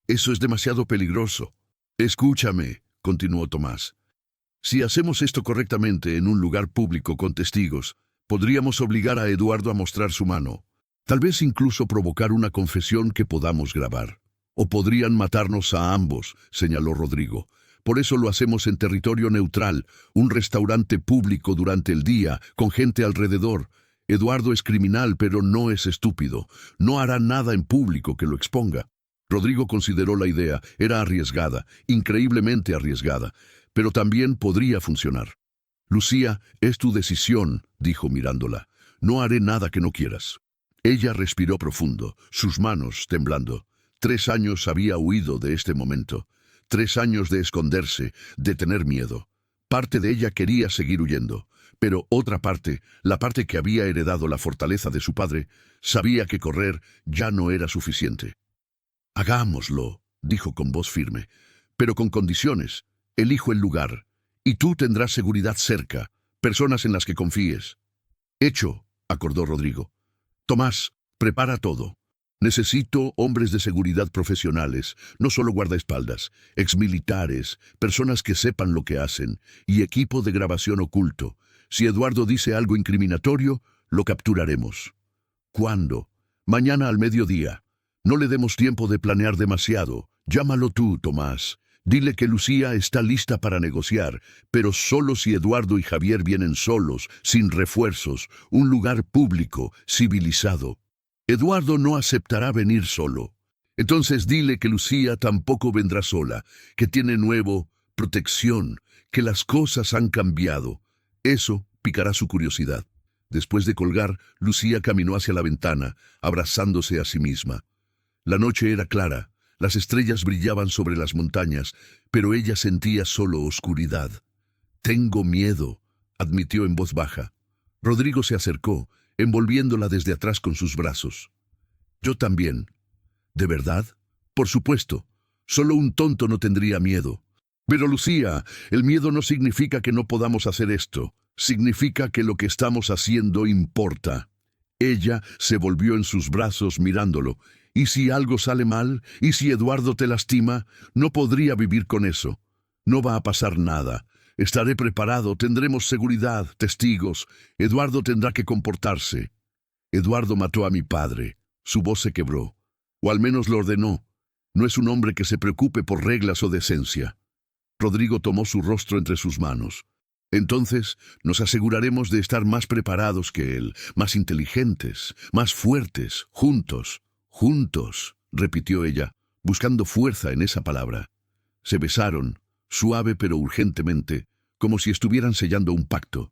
eso es demasiado peligroso. Escúchame, continuó Tomás. Si hacemos esto correctamente en un lugar público con testigos, podríamos obligar a Eduardo a mostrar su mano. Tal vez incluso provocar una confesión que podamos grabar. O podrían matarnos a ambos, señaló Rodrigo. Por eso lo hacemos en territorio neutral, un restaurante público durante el día, con gente alrededor. Eduardo es criminal, pero no es estúpido. No hará nada en público que lo exponga. Rodrigo consideró la idea. Era arriesgada, increíblemente arriesgada, pero también podría funcionar. Lucía, es tu decisión, dijo mirándola. No haré nada que no quieras. Ella respiró profundo, sus manos temblando. 3 años había huido de este momento. 3 años de esconderse, de tener miedo. Parte de ella quería seguir huyendo, pero otra parte, la parte que había heredado la fortaleza de su padre, sabía que correr ya no era suficiente. Hagámoslo, dijo con voz firme, pero con condiciones. Elijo el lugar, y tú tendrás seguridad cerca, personas en las que confíes. Hecho, acordó Rodrigo. Tomás, prepara todo. Necesito hombres de seguridad profesionales, no solo guardaespaldas, exmilitares, personas que sepan lo que hacen, y equipo de grabación oculto. Si Eduardo dice algo incriminatorio, lo capturaremos. ¿Cuándo? Mañana al mediodía. No le demos tiempo de planear demasiado. Llámalo tú, Tomás. Dile que Lucía está lista para negociar, pero solo si Eduardo y Javier vienen solos, sin refuerzos, un lugar público, civilizado. Eduardo no aceptará venir solo. Entonces dile que Lucía tampoco vendrá sola, que tiene nuevo protección, que las cosas han cambiado. Eso picará su curiosidad. Después de colgar, Lucía caminó hacia la ventana, abrazándose a sí misma. La noche era clara, las estrellas brillaban sobre las montañas, pero ella sentía solo oscuridad. «Tengo miedo», admitió en voz baja. Rodrigo se acercó, envolviéndola desde atrás con sus brazos. «Yo también». «¿De verdad?» «Por supuesto. Solo un tonto no tendría miedo». «Pero Lucía, el miedo no significa que no podamos hacer esto. Significa que lo que estamos haciendo importa». Ella se volvió en sus brazos mirándolo. «¿Y si algo sale mal? ¿Y si Eduardo te lastima? No podría vivir con eso. No va a pasar nada. Estaré preparado, tendremos seguridad, testigos. Eduardo tendrá que comportarse». «Eduardo mató a mi padre». Su voz se quebró. «O al menos lo ordenó. No es un hombre que se preocupe por reglas o decencia». Rodrigo tomó su rostro entre sus manos. «Entonces nos aseguraremos de estar más preparados que él, más inteligentes, más fuertes, juntos». «Juntos», repitió ella, buscando fuerza en esa palabra. Se besaron, suave pero urgentemente, como si estuvieran sellando un pacto.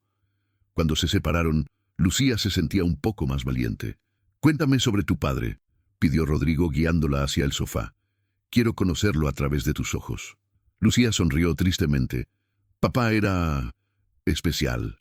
Cuando se separaron, Lucía se sentía un poco más valiente. «Cuéntame sobre tu padre», pidió Rodrigo guiándola hacia el sofá. «Quiero conocerlo a través de tus ojos». Lucía sonrió tristemente. «Papá era especial.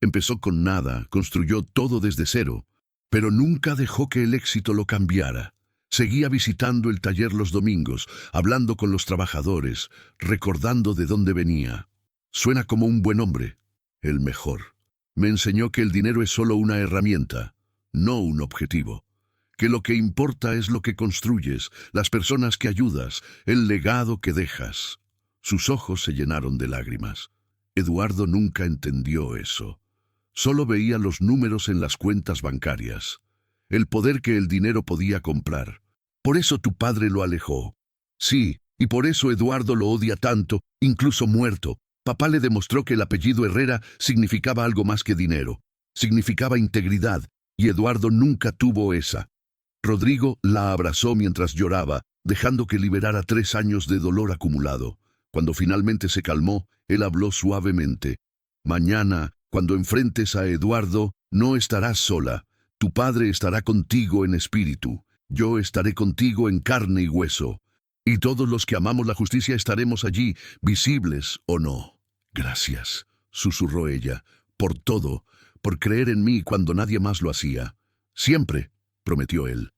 Empezó con nada, construyó todo desde cero, pero nunca dejó que el éxito lo cambiara. Seguía visitando el taller los domingos, hablando con los trabajadores, recordando de dónde venía. Suena como un buen hombre, el mejor. Me enseñó que el dinero es solo una herramienta, no un objetivo. Que lo que importa es lo que construyes, las personas que ayudas, el legado que dejas». Sus ojos se llenaron de lágrimas. Eduardo nunca entendió eso. Solo veía los números en las cuentas bancarias, el poder que el dinero podía comprar. «Por eso tu padre lo alejó». «Sí, y por eso Eduardo lo odia tanto, incluso muerto. Papá le demostró que el apellido Herrera significaba algo más que dinero. Significaba integridad, y Eduardo nunca tuvo esa». Rodrigo la abrazó mientras lloraba, dejando que liberara 3 años de dolor acumulado. Cuando finalmente se calmó, él habló suavemente. «Mañana, cuando enfrentes a Eduardo, no estarás sola. Tu padre estará contigo en espíritu. Yo estaré contigo en carne y hueso. Y todos los que amamos la justicia estaremos allí, visibles o no». «Gracias», susurró ella, «por todo, por creer en mí cuando nadie más lo hacía». «Siempre», prometió él.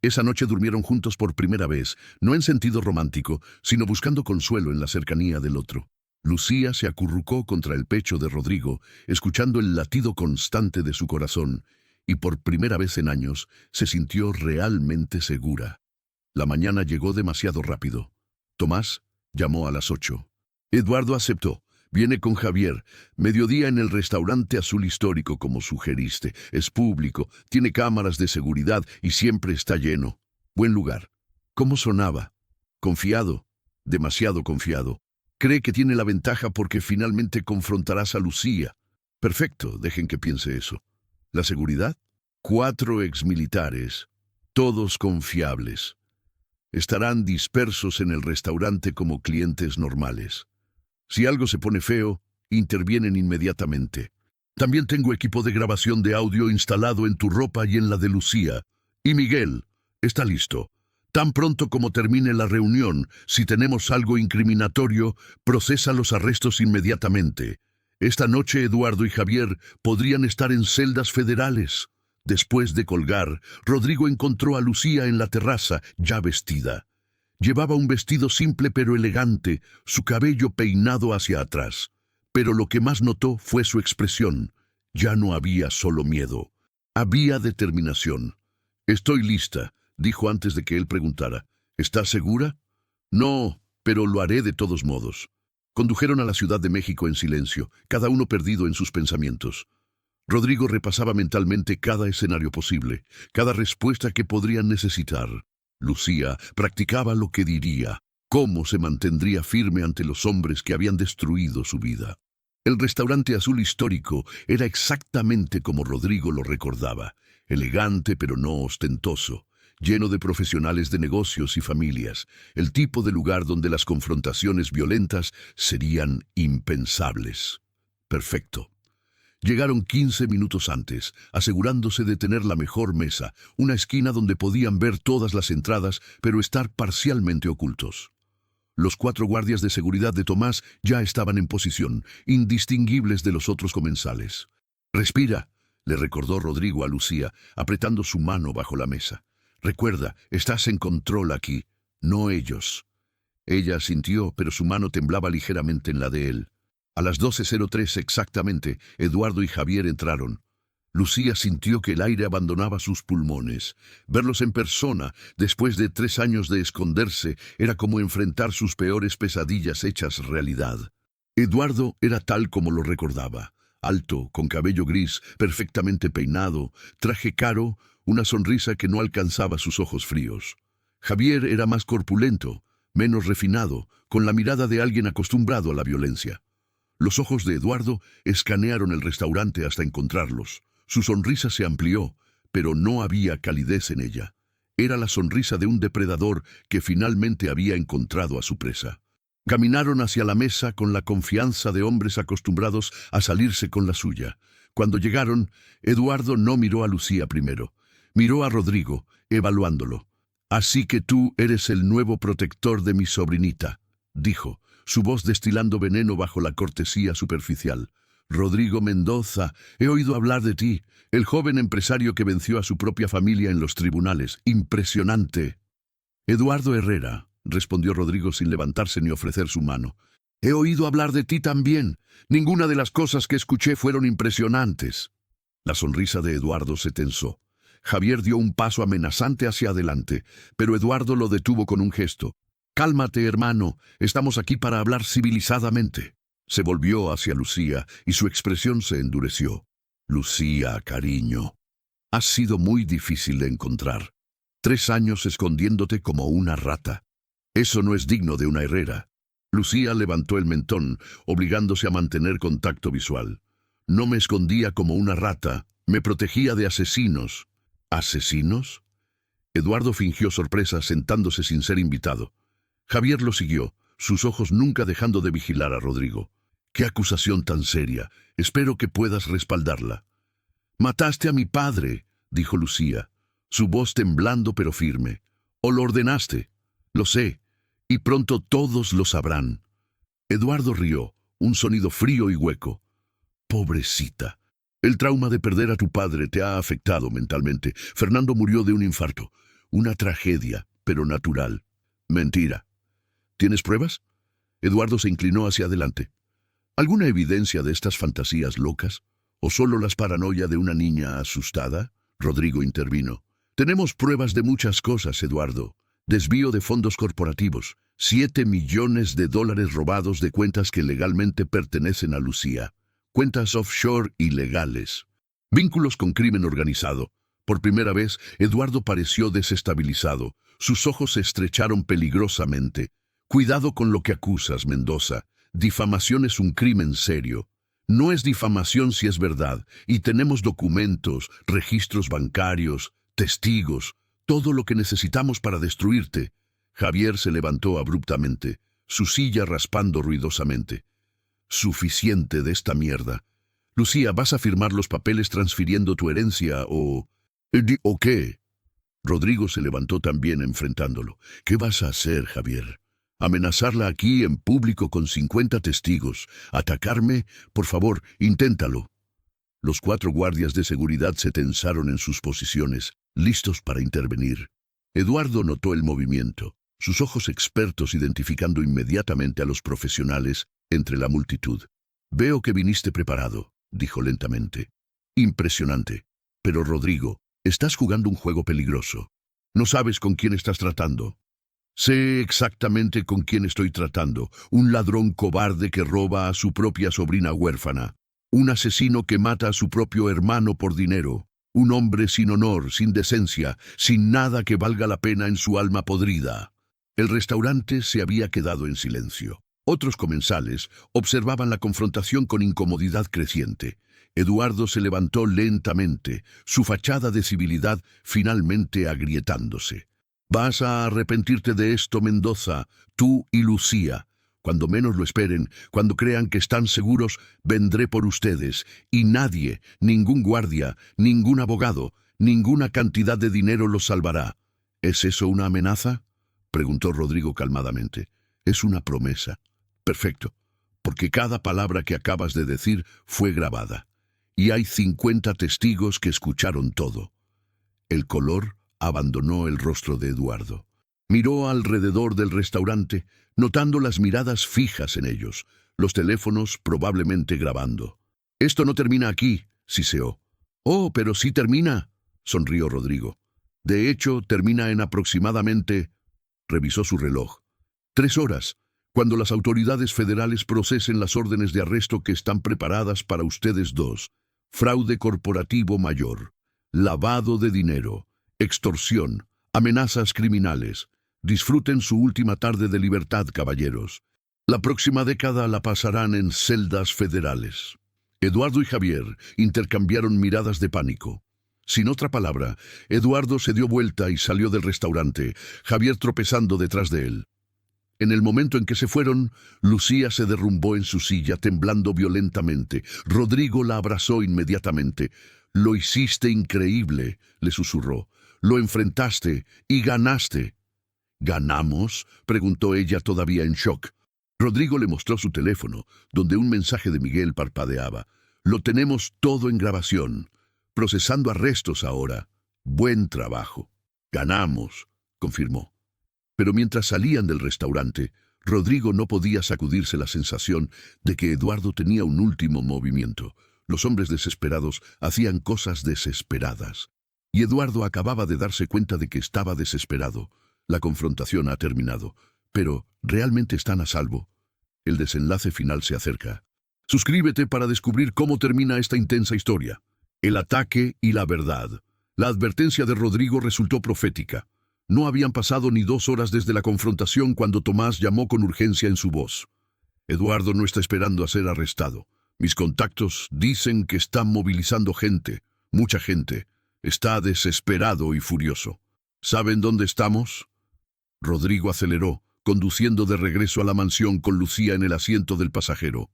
Esa noche durmieron juntos por primera vez, no en sentido romántico, sino buscando consuelo en la cercanía del otro. Lucía se acurrucó contra el pecho de Rodrigo, escuchando el latido constante de su corazón, y por primera vez en años se sintió realmente segura. La mañana llegó demasiado rápido. Tomás llamó a las 8. Eduardo aceptó. «Viene con Javier. Mediodía en el restaurante Azul Histórico, como sugeriste. Es público, tiene cámaras de seguridad y siempre está lleno. Buen lugar». ¿Cómo sonaba? Confiado, demasiado confiado. Cree que tiene la ventaja porque finalmente confrontarás a Lucía. Perfecto, dejen que piense eso. ¿La seguridad? 4 exmilitares, todos confiables. Estarán dispersos en el restaurante como clientes normales. Si algo se pone feo, intervienen inmediatamente. También tengo equipo de grabación de audio instalado en tu ropa y en la de Lucía. Y Miguel está listo. Tan pronto como termine la reunión, si tenemos algo incriminatorio, procesa los arrestos inmediatamente. Esta noche Eduardo y Javier podrían estar en celdas federales. Después de colgar, Rodrigo encontró a Lucía en la terraza, ya vestida. Llevaba un vestido simple pero elegante, su cabello peinado hacia atrás. Pero lo que más notó fue su expresión. Ya no había solo miedo. Había determinación. «Estoy lista», dijo antes de que él preguntara. «¿Estás segura?» «No, pero lo haré de todos modos». Condujeron a la Ciudad de México en silencio, cada uno perdido en sus pensamientos. Rodrigo repasaba mentalmente cada escenario posible, cada respuesta que podrían necesitar. Lucía practicaba lo que diría, cómo se mantendría firme ante los hombres que habían destruido su vida. El restaurante Azul Histórico era exactamente como Rodrigo lo recordaba, elegante pero no ostentoso, lleno de profesionales de negocios y familias, el tipo de lugar donde las confrontaciones violentas serían impensables. Perfecto. Llegaron 15 minutos antes, asegurándose de tener la mejor mesa, una esquina donde podían ver todas las entradas, pero estar parcialmente ocultos. Los 4 guardias de seguridad de Tomás ya estaban en posición, indistinguibles de los otros comensales. «Respira», le recordó Rodrigo a Lucía, apretando su mano bajo la mesa. «Recuerda, estás en control aquí, no ellos». Ella asintió, pero su mano temblaba ligeramente en la de él. A las 12:03 exactamente, Eduardo y Javier entraron. Lucía sintió que el aire abandonaba sus pulmones. Verlos en persona, después de 3 años de esconderse, era como enfrentar sus peores pesadillas hechas realidad. Eduardo era tal como lo recordaba. Alto, con cabello gris, perfectamente peinado, traje caro, una sonrisa que no alcanzaba sus ojos fríos. Javier era más corpulento, menos refinado, con la mirada de alguien acostumbrado a la violencia. Los ojos de Eduardo escanearon el restaurante hasta encontrarlos. Su sonrisa se amplió, pero no había calidez en ella. Era la sonrisa de un depredador que finalmente había encontrado a su presa. Caminaron hacia la mesa con la confianza de hombres acostumbrados a salirse con la suya. Cuando llegaron, Eduardo no miró a Lucía primero. Miró a Rodrigo, evaluándolo. «Así que tú eres el nuevo protector de mi sobrinita», dijo, su voz destilando veneno bajo la cortesía superficial. «Rodrigo Mendoza, he oído hablar de ti, el joven empresario que venció a su propia familia en los tribunales. Impresionante». «Eduardo Herrera», respondió Rodrigo sin levantarse ni ofrecer su mano. «He oído hablar de ti también. Ninguna de las cosas que escuché fueron impresionantes». La sonrisa de Eduardo se tensó. Javier dio un paso amenazante hacia adelante, pero Eduardo lo detuvo con un gesto. «Cálmate, hermano, estamos aquí para hablar civilizadamente». Se volvió hacia Lucía y su expresión se endureció. «Lucía, cariño, has sido muy difícil de encontrar. 3 años escondiéndote como una rata. Eso no es digno de una herrera». Lucía levantó el mentón, obligándose a mantener contacto visual. «No me escondía como una rata, me protegía de asesinos». «¿Asesinos?». Eduardo fingió sorpresa, sentándose sin ser invitado. Javier lo siguió, sus ojos nunca dejando de vigilar a Rodrigo. «Qué acusación tan seria. Espero que puedas respaldarla». «Mataste a mi padre», dijo Lucía, su voz temblando pero firme. «¿O lo ordenaste?» «Lo sé, y pronto todos lo sabrán». Eduardo rió, un sonido frío y hueco. «Pobrecita. El trauma de perder a tu padre te ha afectado mentalmente. Fernando murió de un infarto. Una tragedia, pero natural». «Mentira». «¿Tienes pruebas?». Eduardo se inclinó hacia adelante. «¿Alguna evidencia de estas fantasías locas? ¿O solo las paranoia de una niña asustada?». Rodrigo intervino. «Tenemos pruebas de muchas cosas, Eduardo. Desvío de fondos corporativos, $7 millones robados de cuentas que legalmente pertenecen a Lucía. Cuentas offshore ilegales. Vínculos con crimen organizado». Por primera vez, Eduardo pareció desestabilizado. Sus ojos se estrecharon peligrosamente. «Cuidado con lo que acusas, Mendoza. Difamación es un crimen serio. No es difamación si es verdad, y tenemos documentos, registros bancarios, testigos, todo lo que necesitamos para destruirte». Javier se levantó abruptamente, su silla raspando ruidosamente. «Suficiente de esta mierda. Lucía, ¿vas a firmar los papeles transfiriendo tu herencia o...». «¿O qué?». Rodrigo se levantó también enfrentándolo. «¿Qué vas a hacer, Javier? ¿Amenazarla aquí en público con 50 testigos? ¿Atacarme? Por favor, inténtalo». Los 4 guardias de seguridad se tensaron en sus posiciones, listos para intervenir. Eduardo notó el movimiento, sus ojos expertos identificando inmediatamente a los profesionales entre la multitud. «Veo que viniste preparado», dijo lentamente. «Impresionante. Pero, Rodrigo, estás jugando un juego peligroso. No sabes con quién estás tratando». «Sé exactamente con quién estoy tratando. Un ladrón cobarde que roba a su propia sobrina huérfana. Un asesino que mata a su propio hermano por dinero. Un hombre sin honor, sin decencia, sin nada que valga la pena en su alma podrida». El restaurante se había quedado en silencio. Otros comensales observaban la confrontación con incomodidad creciente. Eduardo se levantó lentamente, su fachada de civilidad finalmente agrietándose. «Vas a arrepentirte de esto, Mendoza, tú y Lucía. Cuando menos lo esperen, cuando crean que están seguros, vendré por ustedes, y nadie, ningún guardia, ningún abogado, ninguna cantidad de dinero los salvará». «¿Es eso una amenaza?», preguntó Rodrigo calmadamente. «Es una promesa». «Perfecto, porque cada palabra que acabas de decir fue grabada. Y hay 50 testigos que escucharon todo». El color abandonó el rostro de Eduardo. Miró alrededor del restaurante, notando las miradas fijas en ellos, los teléfonos probablemente grabando. «Esto no termina aquí», siseó. «Oh, pero sí termina», sonrió Rodrigo. «De hecho, termina en aproximadamente…» Revisó su reloj. 3 horas, cuando las autoridades federales procesen las órdenes de arresto que están preparadas para ustedes dos. Fraude corporativo mayor, lavado de dinero, extorsión, amenazas criminales. Disfruten su última tarde de libertad, caballeros. La próxima década la pasarán en celdas federales». Eduardo y Javier intercambiaron miradas de pánico. Sin otra palabra, Eduardo se dio vuelta y salió del restaurante, Javier tropezando detrás de él. En el momento en que se fueron, Lucía se derrumbó en su silla, temblando violentamente. Rodrigo la abrazó inmediatamente. «Lo hiciste increíble», le susurró. «Lo enfrentaste y ganaste». «¿Ganamos?», preguntó ella todavía en shock. Rodrigo le mostró su teléfono, donde un mensaje de Miguel parpadeaba. «Lo tenemos todo en grabación. Procesando arrestos ahora. Buen trabajo». «Ganamos», confirmó. Pero mientras salían del restaurante, Rodrigo no podía sacudirse la sensación de que Eduardo tenía un último movimiento. Los hombres desesperados hacían cosas desesperadas. Y Eduardo acababa de darse cuenta de que estaba desesperado. La confrontación ha terminado, pero ¿realmente están a salvo? El desenlace final se acerca. Suscríbete para descubrir cómo termina esta intensa historia. El ataque y la verdad. La advertencia de Rodrigo resultó profética. No habían pasado ni 2 horas desde la confrontación cuando Tomás llamó con urgencia en su voz. «Eduardo no está esperando a ser arrestado. Mis contactos dicen que están movilizando gente, mucha gente. Está desesperado y furioso. ¿Saben dónde estamos?». Rodrigo aceleró, conduciendo de regreso a la mansión con Lucía en el asiento del pasajero.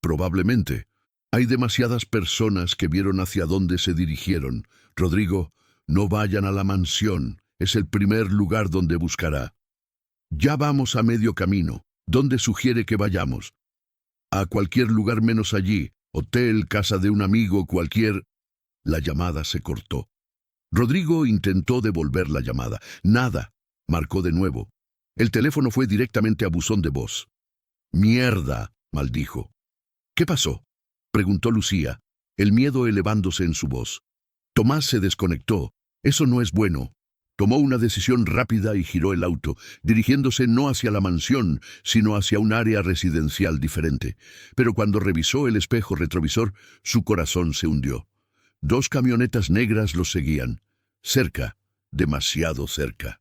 «Probablemente. Hay demasiadas personas que vieron hacia dónde se dirigieron. Rodrigo, no vayan a la mansión. Es el primer lugar donde buscará». «Ya vamos a medio camino. ¿Dónde sugiere que vayamos?». «A cualquier lugar menos allí. Hotel, casa de un amigo, cualquier…». La llamada se cortó. Rodrigo intentó devolver la llamada. Nada. Marcó de nuevo. El teléfono fue directamente a buzón de voz. «Mierda», maldijo. «¿Qué pasó?», preguntó Lucía, el miedo elevándose en su voz. Tomás se desconectó. «Eso no es bueno». Tomó una decisión rápida y giró el auto, dirigiéndose no hacia la mansión, sino hacia un área residencial diferente. Pero cuando revisó el espejo retrovisor, su corazón se hundió. 2 camionetas negras los seguían. Cerca, demasiado cerca.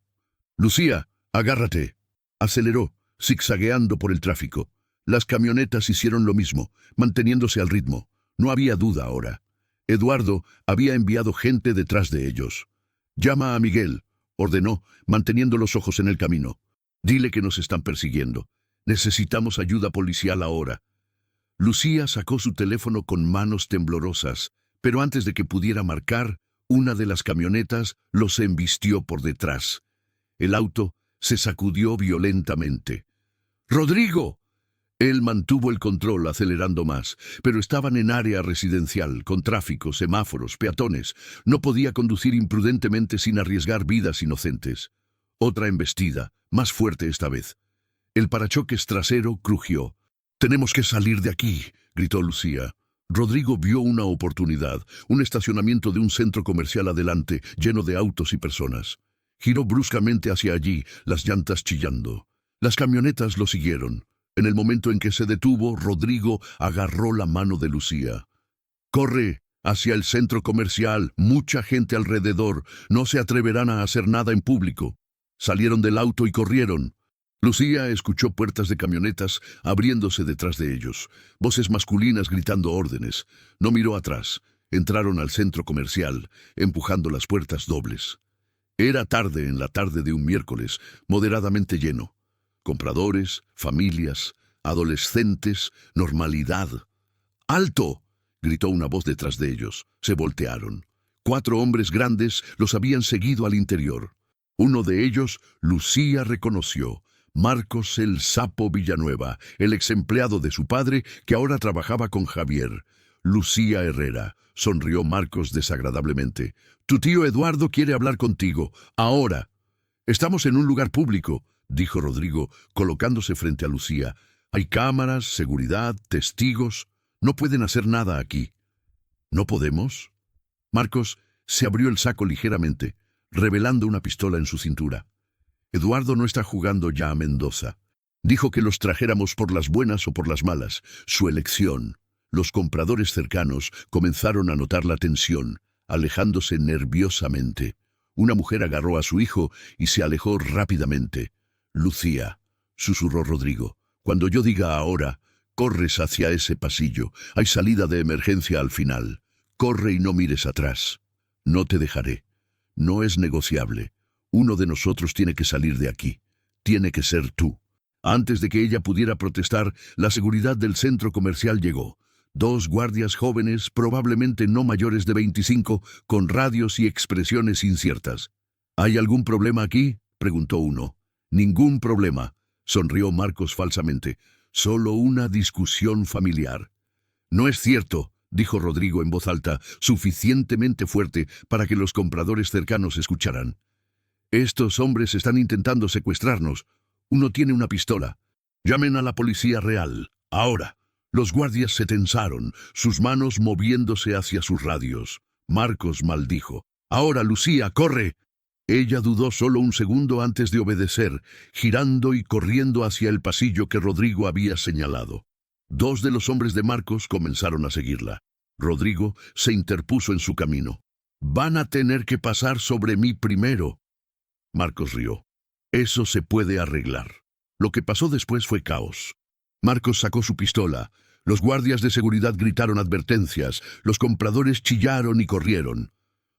«Lucía, agárrate». Aceleró, zigzagueando por el tráfico. Las camionetas hicieron lo mismo, manteniéndose al ritmo. No había duda ahora. Eduardo había enviado gente detrás de ellos. «Llama a Miguel», ordenó, manteniendo los ojos en el camino. «Dile que nos están persiguiendo. Necesitamos ayuda policial ahora». Lucía sacó su teléfono con manos temblorosas, pero antes de que pudiera marcar, una de las camionetas los embistió por detrás. El auto se sacudió violentamente. «¡Rodrigo!». Él mantuvo el control acelerando más, pero estaban en área residencial, con tráfico, semáforos, peatones. No podía conducir imprudentemente sin arriesgar vidas inocentes. Otra embestida, más fuerte esta vez. El parachoques trasero crujió. «Tenemos que salir de aquí», gritó Lucía. Rodrigo vio una oportunidad, un estacionamiento de un centro comercial adelante, lleno de autos y personas. Giró bruscamente hacia allí, las llantas chillando. Las camionetas lo siguieron. En el momento en que se detuvo, Rodrigo agarró la mano de Lucía. «Corre hacia el centro comercial, mucha gente alrededor, no se atreverán a hacer nada en público». Salieron del auto y corrieron. Lucía escuchó puertas de camionetas abriéndose detrás de ellos, voces masculinas gritando órdenes. No miró atrás. Entraron al centro comercial, empujando las puertas dobles. Era tarde en la tarde de un miércoles, moderadamente lleno. Compradores, familias, adolescentes, normalidad. ¡Alto!, gritó una voz detrás de ellos. Se voltearon. 4 hombres grandes los habían seguido al interior. Uno de ellos, Lucía reconoció. Marcos el Sapo Villanueva, el ex empleado de su padre que ahora trabajaba con Javier. Lucía Herrera, sonrió Marcos desagradablemente. Tu tío Eduardo quiere hablar contigo, ahora. Estamos en un lugar público, dijo Rodrigo, colocándose frente a Lucía. Hay cámaras, seguridad, testigos. No pueden hacer nada aquí. ¿No podemos? Marcos se abrió el saco ligeramente, revelando una pistola en su cintura. Eduardo no está jugando ya a Mendoza. Dijo que los trajéramos por las buenas o por las malas, su elección. Los compradores cercanos comenzaron a notar la tensión, alejándose nerviosamente. Una mujer agarró a su hijo y se alejó rápidamente. Lucía, susurró Rodrigo, cuando yo diga ahora, corres hacia ese pasillo. Hay salida de emergencia al final. Corre y no mires atrás. No te dejaré. No es negociable. Uno de nosotros tiene que salir de aquí. Tiene que ser tú. Antes de que ella pudiera protestar, la seguridad del centro comercial llegó. 2 guardias jóvenes, probablemente no mayores de 25, con radios y expresiones inciertas. ¿Hay algún problema aquí?, preguntó uno. Ningún problema, sonrió Marcos falsamente. Solo una discusión familiar. No es cierto, dijo Rodrigo en voz alta, suficientemente fuerte para que los compradores cercanos escucharan. Estos hombres están intentando secuestrarnos. Uno tiene una pistola. Llamen a la policía real, ahora. Los guardias se tensaron, sus manos moviéndose hacia sus radios. Marcos maldijo. Ahora, Lucía, corre. Ella dudó solo un segundo antes de obedecer, girando y corriendo hacia el pasillo que Rodrigo había señalado. 2 de los hombres de Marcos comenzaron a seguirla. Rodrigo se interpuso en su camino. Van a tener que pasar sobre mí primero. Marcos rió. Eso se puede arreglar. Lo que pasó después fue caos. Marcos sacó su pistola. Los guardias de seguridad gritaron advertencias. Los compradores chillaron y corrieron.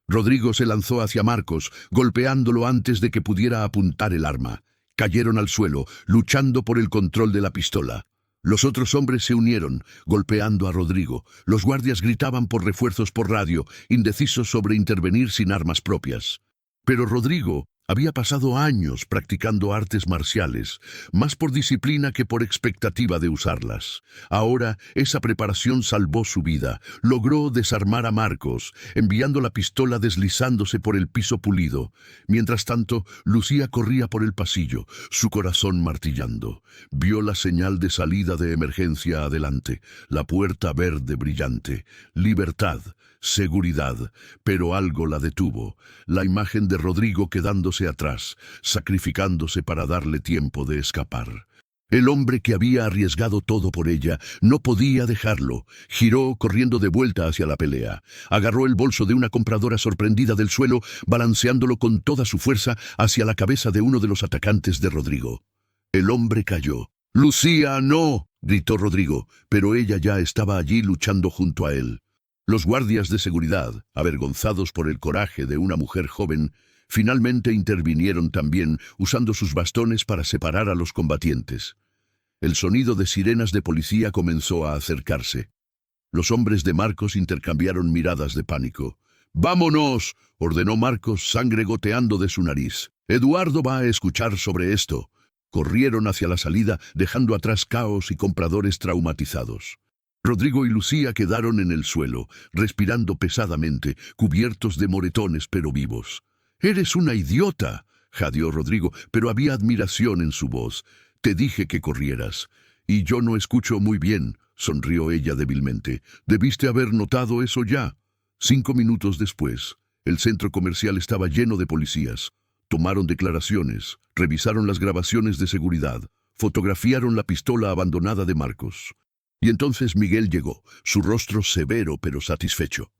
Rodrigo se lanzó hacia Marcos, golpeándolo antes de que pudiera apuntar el arma. Cayeron al suelo, luchando por el control de la pistola. Los otros hombres se unieron, golpeando a Rodrigo. Los guardias gritaban por refuerzos por radio, indecisos sobre intervenir sin armas propias. Pero Rodrigo había pasado años practicando artes marciales, más por disciplina que por expectativa de usarlas. Ahora esa preparación salvó su vida. Logró desarmar a Marcos, enviando la pistola deslizándose por el piso pulido. Mientras tanto, Lucía corría por el pasillo, su corazón martillando. Vio la señal de salida de emergencia adelante, la puerta verde brillante. Libertad, seguridad, pero algo la detuvo. La imagen de Rodrigo quedándose atrás, sacrificándose para darle tiempo de escapar. El hombre que había arriesgado todo por ella no podía dejarlo. Giró corriendo de vuelta hacia la pelea. Agarró el bolso de una compradora sorprendida del suelo, balanceándolo con toda su fuerza hacia la cabeza de uno de los atacantes de Rodrigo. El hombre cayó. «¡Lucía, no!», gritó Rodrigo, pero ella ya estaba allí luchando junto a él. Los guardias de seguridad, avergonzados por el coraje de una mujer joven, finalmente intervinieron también, usando sus bastones para separar a los combatientes. El sonido de sirenas de policía comenzó a acercarse. Los hombres de Marcos intercambiaron miradas de pánico. «¡Vámonos!», ordenó Marcos, sangre goteando de su nariz. «Eduardo va a escuchar sobre esto». Corrieron hacia la salida, dejando atrás caos y compradores traumatizados. Rodrigo y Lucía quedaron en el suelo, respirando pesadamente, cubiertos de moretones pero vivos. «Eres una idiota», jadeó Rodrigo, pero había admiración en su voz. «Te dije que corrieras». «Y yo no escucho muy bien», sonrió ella débilmente. «Debiste haber notado eso ya». 5 minutos después, el centro comercial estaba lleno de policías. Tomaron declaraciones, revisaron las grabaciones de seguridad, fotografiaron la pistola abandonada de Marcos. Y entonces Miguel llegó, su rostro severo pero satisfecho.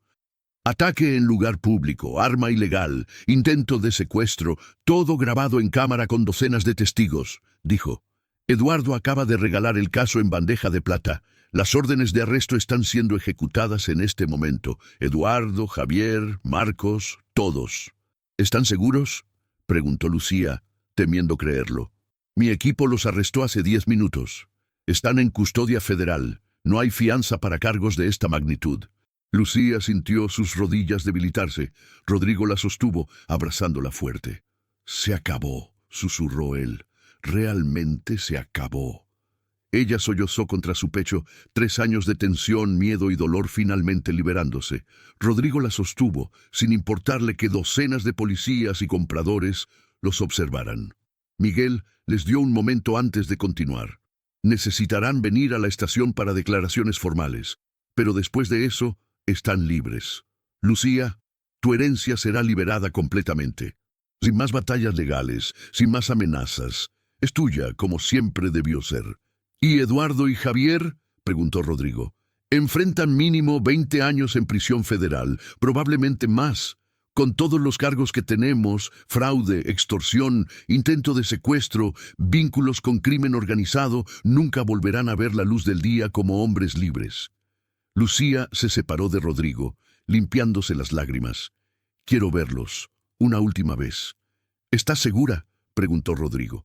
«Ataque en lugar público, arma ilegal, intento de secuestro, todo grabado en cámara con docenas de testigos», dijo. Eduardo acaba de regalar el caso en bandeja de plata. Las órdenes de arresto están siendo ejecutadas en este momento. Eduardo, Javier, Marcos, todos. ¿Están seguros?, preguntó Lucía, temiendo creerlo. Mi equipo los arrestó hace 10 minutos. Están en custodia federal. No hay fianza para cargos de esta magnitud. Lucía sintió sus rodillas debilitarse. Rodrigo la sostuvo, abrazándola fuerte. Se acabó, susurró él. Realmente se acabó. Ella sollozó contra su pecho, 3 años de tensión, miedo y dolor finalmente liberándose. Rodrigo la sostuvo, sin importarle que docenas de policías y compradores los observaran. Miguel les dio un momento antes de continuar. Necesitarán venir a la estación para declaraciones formales, pero después de eso, están libres. Lucía, tu herencia será liberada completamente. Sin más batallas legales, sin más amenazas. Es tuya, como siempre debió ser. ¿Y Eduardo y Javier?, preguntó Rodrigo. Enfrentan mínimo 20 años en prisión federal, probablemente más. Con todos los cargos que tenemos, fraude, extorsión, intento de secuestro, vínculos con crimen organizado, nunca volverán a ver la luz del día como hombres libres. Lucía se separó de Rodrigo, limpiándose las lágrimas. Quiero verlos, una última vez. ¿Estás segura?, preguntó Rodrigo.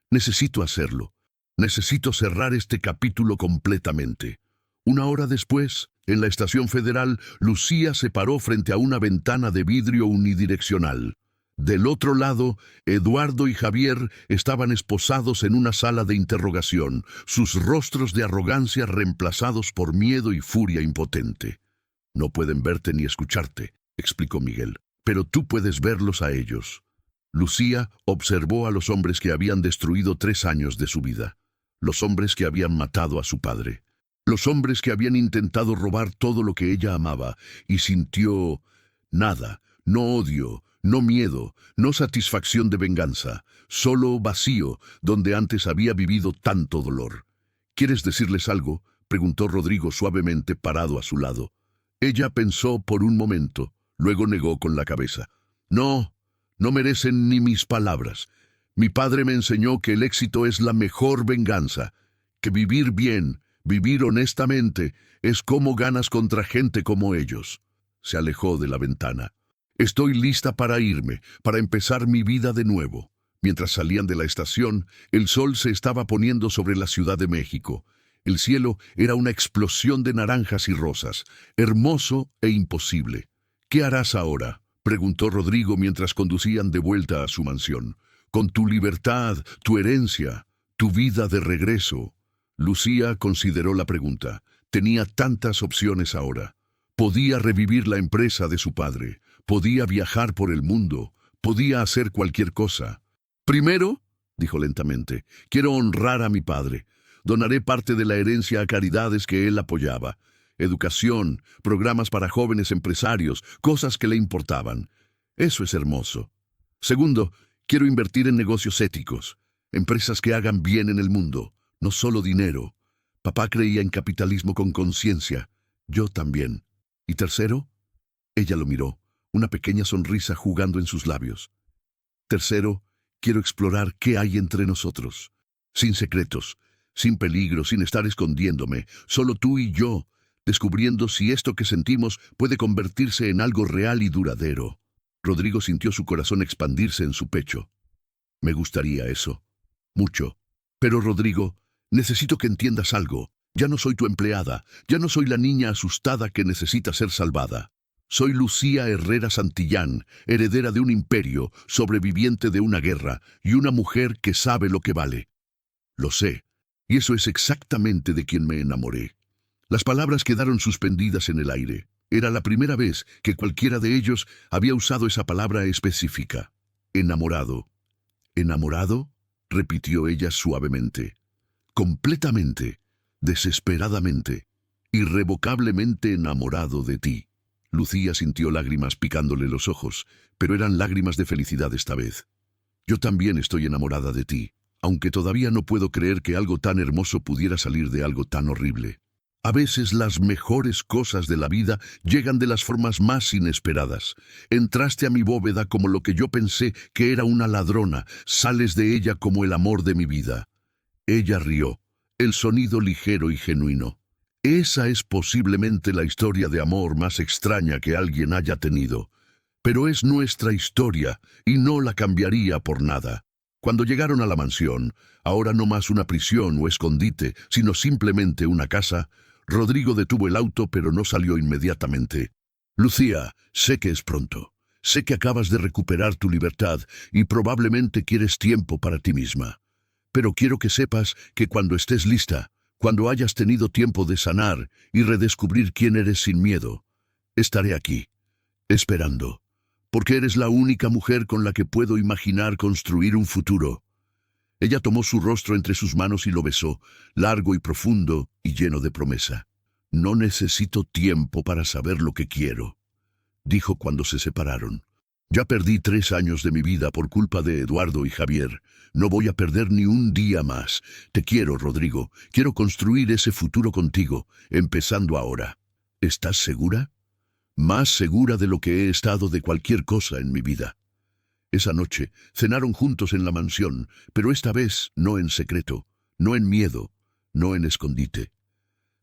Necesito hacerlo. Necesito cerrar este capítulo completamente. 1 hora después, en la estación federal, Lucía se paró frente a una ventana de vidrio unidireccional. Del otro lado, Eduardo y Javier estaban esposados en una sala de interrogación, sus rostros de arrogancia reemplazados por miedo y furia impotente. No pueden verte ni escucharte, explicó Miguel, pero tú puedes verlos a ellos. Lucía observó a los hombres que habían destruido 3 años de su vida. Los hombres que habían matado a su padre. Los hombres que habían intentado robar todo lo que ella amaba, y sintió nada, no odio, no miedo, no satisfacción de venganza, solo vacío, donde antes había vivido tanto dolor. ¿Quieres decirles algo?, preguntó Rodrigo suavemente, parado a su lado. Ella pensó por un momento, luego negó con la cabeza. No, no merecen ni mis palabras. Mi padre me enseñó que el éxito es la mejor venganza, que vivir bien, vivir honestamente, es como ganas contra gente como ellos. Se alejó de la ventana. Estoy lista para irme, para empezar mi vida de nuevo. Mientras salían de la estación, el sol se estaba poniendo sobre la Ciudad de México. El cielo era una explosión de naranjas y rosas, hermoso e imposible. ¿Qué harás ahora?, preguntó Rodrigo mientras conducían de vuelta a su mansión. Con tu libertad, tu herencia, tu vida de regreso. Lucía consideró la pregunta. Tenía tantas opciones ahora. Podía revivir la empresa de su padre, podía viajar por el mundo, podía hacer cualquier cosa. Primero, dijo lentamente, quiero honrar a mi padre. Donaré parte de la herencia a caridades que él apoyaba. Educación, programas para jóvenes empresarios, cosas que le importaban. Eso es hermoso. Segundo, quiero invertir en negocios éticos, empresas que hagan bien en el mundo, no solo dinero. Papá creía en capitalismo con conciencia, yo también. Y tercero, ella lo miró, una pequeña sonrisa jugando en sus labios. Tercero, quiero explorar qué hay entre nosotros, sin secretos, sin peligro, sin estar escondiéndome, solo tú y yo, descubriendo si esto que sentimos puede convertirse en algo real y duradero. Rodrigo sintió su corazón expandirse en su pecho. Me gustaría eso. Mucho. Pero, Rodrigo, necesito que entiendas algo. Ya no soy tu empleada. Ya no soy la niña asustada que necesita ser salvada. Soy Lucía Herrera Santillán, heredera de un imperio, sobreviviente de una guerra, y una mujer que sabe lo que vale. Lo sé. Y eso es exactamente de quien me enamoré. Las palabras quedaron suspendidas en el aire. Era la primera vez que cualquiera de ellos había usado esa palabra específica. Enamorado. ¿Enamorado?, repitió ella suavemente. Completamente, desesperadamente, irrevocablemente enamorado de ti. Lucía sintió lágrimas picándole los ojos, pero eran lágrimas de felicidad esta vez. Yo también estoy enamorada de ti, aunque todavía no puedo creer que algo tan hermoso pudiera salir de algo tan horrible. A veces las mejores cosas de la vida llegan de las formas más inesperadas. Entraste a mi bóveda como lo que yo pensé que era una ladrona, sales de ella como el amor de mi vida. Ella rió, el sonido ligero y genuino. Esa es posiblemente la historia de amor más extraña que alguien haya tenido. Pero es nuestra historia y no la cambiaría por nada. Cuando llegaron a la mansión, ahora no más una prisión o escondite, sino simplemente una casa, Rodrigo detuvo el auto pero no salió inmediatamente. Lucía, sé que es pronto. Sé que acabas de recuperar tu libertad y probablemente quieres tiempo para ti misma. Pero quiero que sepas que cuando estés lista, cuando hayas tenido tiempo de sanar y redescubrir quién eres sin miedo, estaré aquí, esperando, porque eres la única mujer con la que puedo imaginar construir un futuro. Ella tomó su rostro entre sus manos y lo besó, largo y profundo y lleno de promesa. No necesito tiempo para saber lo que quiero, dijo cuando se separaron. Ya perdí 3 años de mi vida por culpa de Eduardo y Javier. No voy a perder ni un día más. Te quiero, Rodrigo. Quiero construir ese futuro contigo, empezando ahora. ¿Estás segura? Más segura de lo que he estado de cualquier cosa en mi vida. Esa noche cenaron juntos en la mansión, pero esta vez no en secreto, no en miedo, no en escondite.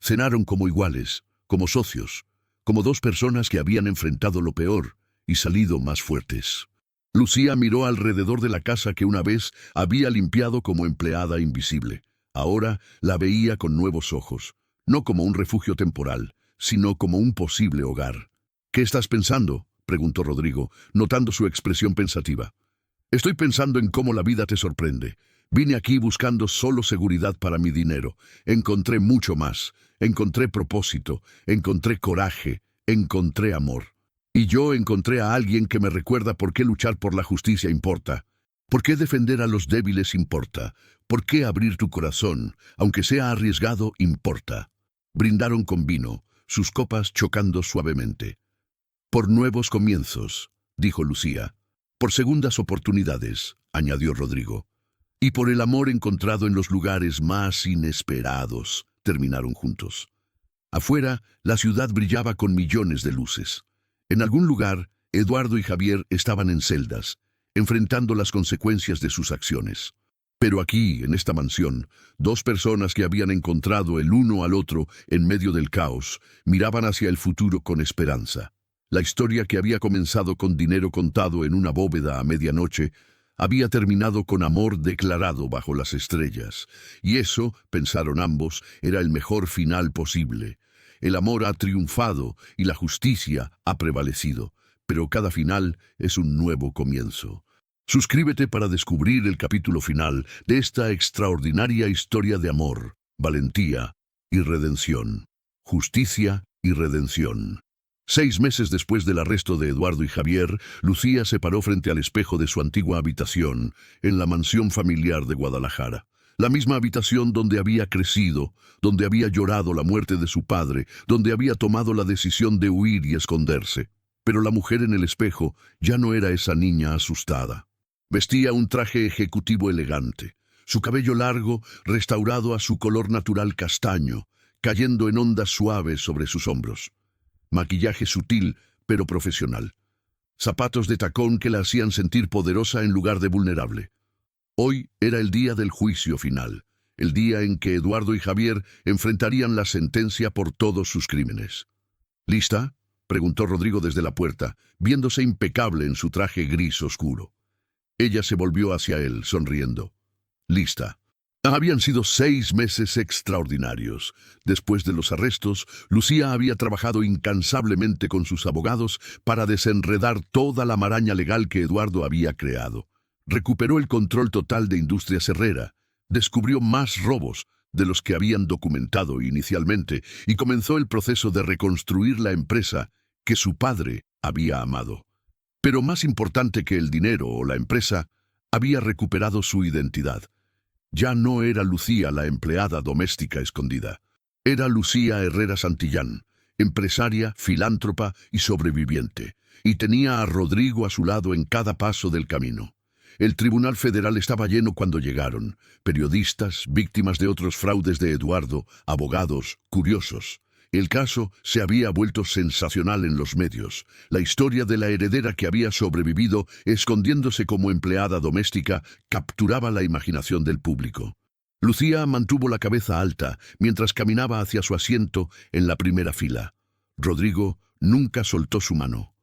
Cenaron como iguales, como socios, como 2 personas que habían enfrentado lo peor y salido más fuertes. Lucía miró alrededor de la casa que una vez había limpiado como empleada invisible. Ahora la veía con nuevos ojos, no como un refugio temporal, sino como un posible hogar. ¿Qué estás pensando?, preguntó Rodrigo, notando su expresión pensativa. Estoy pensando en cómo la vida te sorprende. Vine aquí buscando solo seguridad para mi dinero. Encontré mucho más. Encontré propósito, encontré coraje, encontré amor. Y yo encontré a alguien que me recuerda por qué luchar por la justicia importa. ¿Por qué defender a los débiles importa? ¿Por qué abrir tu corazón, aunque sea arriesgado, importa? Brindaron con vino, sus copas chocando suavemente. Por nuevos comienzos, dijo Lucía. Por segundas oportunidades, añadió Rodrigo. Y por el amor encontrado en los lugares más inesperados, terminaron juntos. Afuera, la ciudad brillaba con millones de luces. En algún lugar, Eduardo y Javier estaban en celdas, enfrentando las consecuencias de sus acciones. Pero aquí, en esta mansión, 2 personas que habían encontrado el uno al otro en medio del caos, miraban hacia el futuro con esperanza. La historia que había comenzado con dinero contado en una bóveda a medianoche, había terminado con amor declarado bajo las estrellas. Y eso, pensaron ambos, era el mejor final posible. El amor ha triunfado y la justicia ha prevalecido, pero cada final es un nuevo comienzo. Suscríbete para descubrir el capítulo final de esta extraordinaria historia de amor, valentía y redención. Justicia y redención. 6 meses después del arresto de Eduardo y Javier, Lucía se paró frente al espejo de su antigua habitación, en la mansión familiar de Guadalajara. La misma habitación donde había crecido, donde había llorado la muerte de su padre, donde había tomado la decisión de huir y esconderse. Pero la mujer en el espejo ya no era esa niña asustada. Vestía un traje ejecutivo elegante, su cabello largo, restaurado a su color natural castaño, cayendo en ondas suaves sobre sus hombros. Maquillaje sutil, pero profesional. Zapatos de tacón que la hacían sentir poderosa en lugar de vulnerable. Hoy era el día del juicio final, el día en que Eduardo y Javier enfrentarían la sentencia por todos sus crímenes. ¿Lista?, preguntó Rodrigo desde la puerta, viéndose impecable en su traje gris oscuro. Ella se volvió hacia él, sonriendo. Lista. Habían sido 6 meses extraordinarios. Después de los arrestos, Lucía había trabajado incansablemente con sus abogados para desenredar toda la maraña legal que Eduardo había creado. Recuperó el control total de Industrias Herrera, descubrió más robos de los que habían documentado inicialmente y comenzó el proceso de reconstruir la empresa que su padre había amado. Pero más importante que el dinero o la empresa, había recuperado su identidad. Ya no era Lucía la empleada doméstica escondida. Era Lucía Herrera Santillán, empresaria, filántropa y sobreviviente, y tenía a Rodrigo a su lado en cada paso del camino. El Tribunal Federal estaba lleno cuando llegaron. Periodistas, víctimas de otros fraudes de Eduardo, abogados, curiosos. El caso se había vuelto sensacional en los medios. La historia de la heredera que había sobrevivido, escondiéndose como empleada doméstica, capturaba la imaginación del público. Lucía mantuvo la cabeza alta mientras caminaba hacia su asiento en la primera fila. Rodrigo nunca soltó su mano.